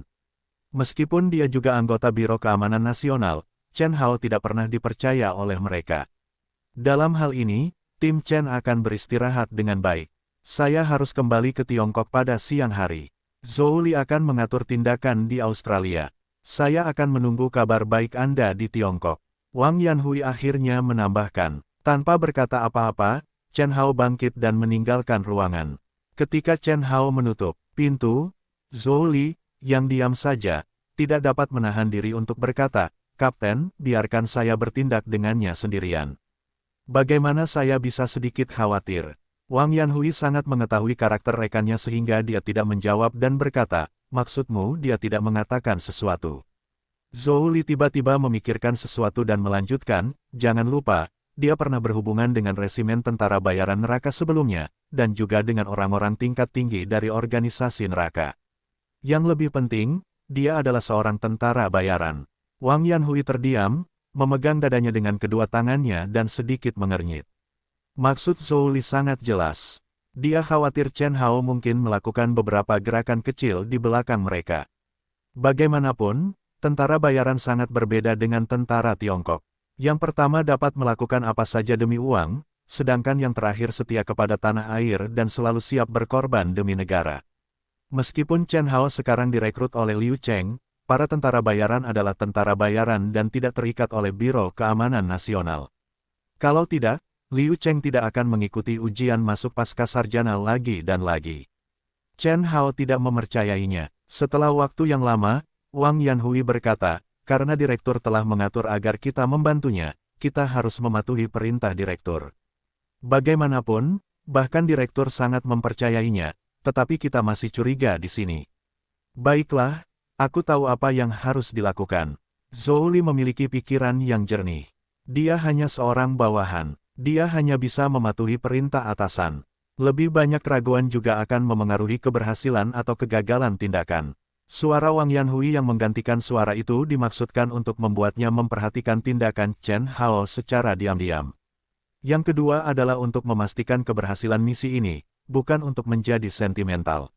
Meskipun dia juga anggota Biro Keamanan Nasional, Chen Hao tidak pernah dipercaya oleh mereka. Dalam hal ini, tim Chen akan beristirahat dengan baik. Saya harus kembali ke Tiongkok pada siang hari. Zhou Li akan mengatur tindakan di Australia. Saya akan menunggu kabar baik Anda di Tiongkok. Wang Yanhui akhirnya menambahkan. Tanpa berkata apa-apa, Chen Hao bangkit dan meninggalkan ruangan. Ketika Chen Hao menutup pintu, Zhou Li, yang diam saja, tidak dapat menahan diri untuk berkata, Kapten, biarkan saya bertindak dengannya sendirian. Bagaimana saya bisa sedikit khawatir? Wang Yanhui sangat mengetahui karakter rekannya sehingga dia tidak menjawab dan berkata, maksudmu dia tidak mengatakan sesuatu. Zhou Li tiba-tiba memikirkan sesuatu dan melanjutkan, jangan lupa, dia pernah berhubungan dengan resimen tentara bayaran neraka sebelumnya, dan juga dengan orang-orang tingkat tinggi dari organisasi neraka. Yang lebih penting, dia adalah seorang tentara bayaran. Wang Yanhui terdiam, memegang dadanya dengan kedua tangannya dan sedikit mengernyit. Maksud Zhou Li sangat jelas. Dia khawatir Chen Hao mungkin melakukan beberapa gerakan kecil di belakang mereka. Bagaimanapun, tentara bayaran sangat berbeda dengan tentara Tiongkok. Yang pertama dapat melakukan apa saja demi uang, sedangkan yang terakhir setia kepada tanah air dan selalu siap berkorban demi negara. Meskipun Chen Hao sekarang direkrut oleh Liu Cheng, para tentara bayaran adalah tentara bayaran dan tidak terikat oleh Biro Keamanan Nasional. Kalau tidak, Liu Cheng tidak akan mengikuti ujian masuk pasca sarjana lagi dan lagi. Chen Hao tidak mempercayainya. Setelah waktu yang lama, Wang Yanhui berkata, karena direktur telah mengatur agar kita membantunya, kita harus mematuhi perintah direktur. Bagaimanapun, bahkan direktur sangat mempercayainya, tetapi kita masih curiga di sini. Baiklah, aku tahu apa yang harus dilakukan. Zhou Li memiliki pikiran yang jernih. Dia hanya seorang bawahan. Dia hanya bisa mematuhi perintah atasan. Lebih banyak keraguan juga akan memengaruhi keberhasilan atau kegagalan tindakan. Suara Wang Yanhui yang menggantikan suara itu dimaksudkan untuk membuatnya memperhatikan tindakan Chen Hao secara diam-diam. Yang kedua adalah untuk memastikan keberhasilan misi ini, bukan untuk menjadi sentimental.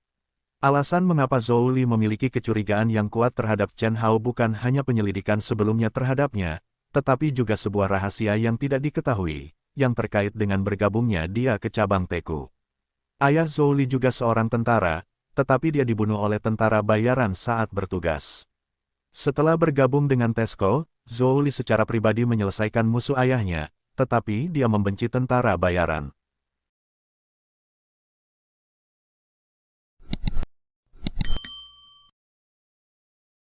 Alasan mengapa Zhou Li memiliki kecurigaan yang kuat terhadap Chen Hao bukan hanya penyelidikan sebelumnya terhadapnya, tetapi juga sebuah rahasia yang tidak diketahui, yang terkait dengan bergabungnya dia ke cabang Teku. Ayah Zhou Li juga seorang tentara, tetapi dia dibunuh oleh tentara bayaran saat bertugas. Setelah bergabung dengan Tesco, Zhou Li secara pribadi menyelesaikan musuh ayahnya, tetapi dia membenci tentara bayaran.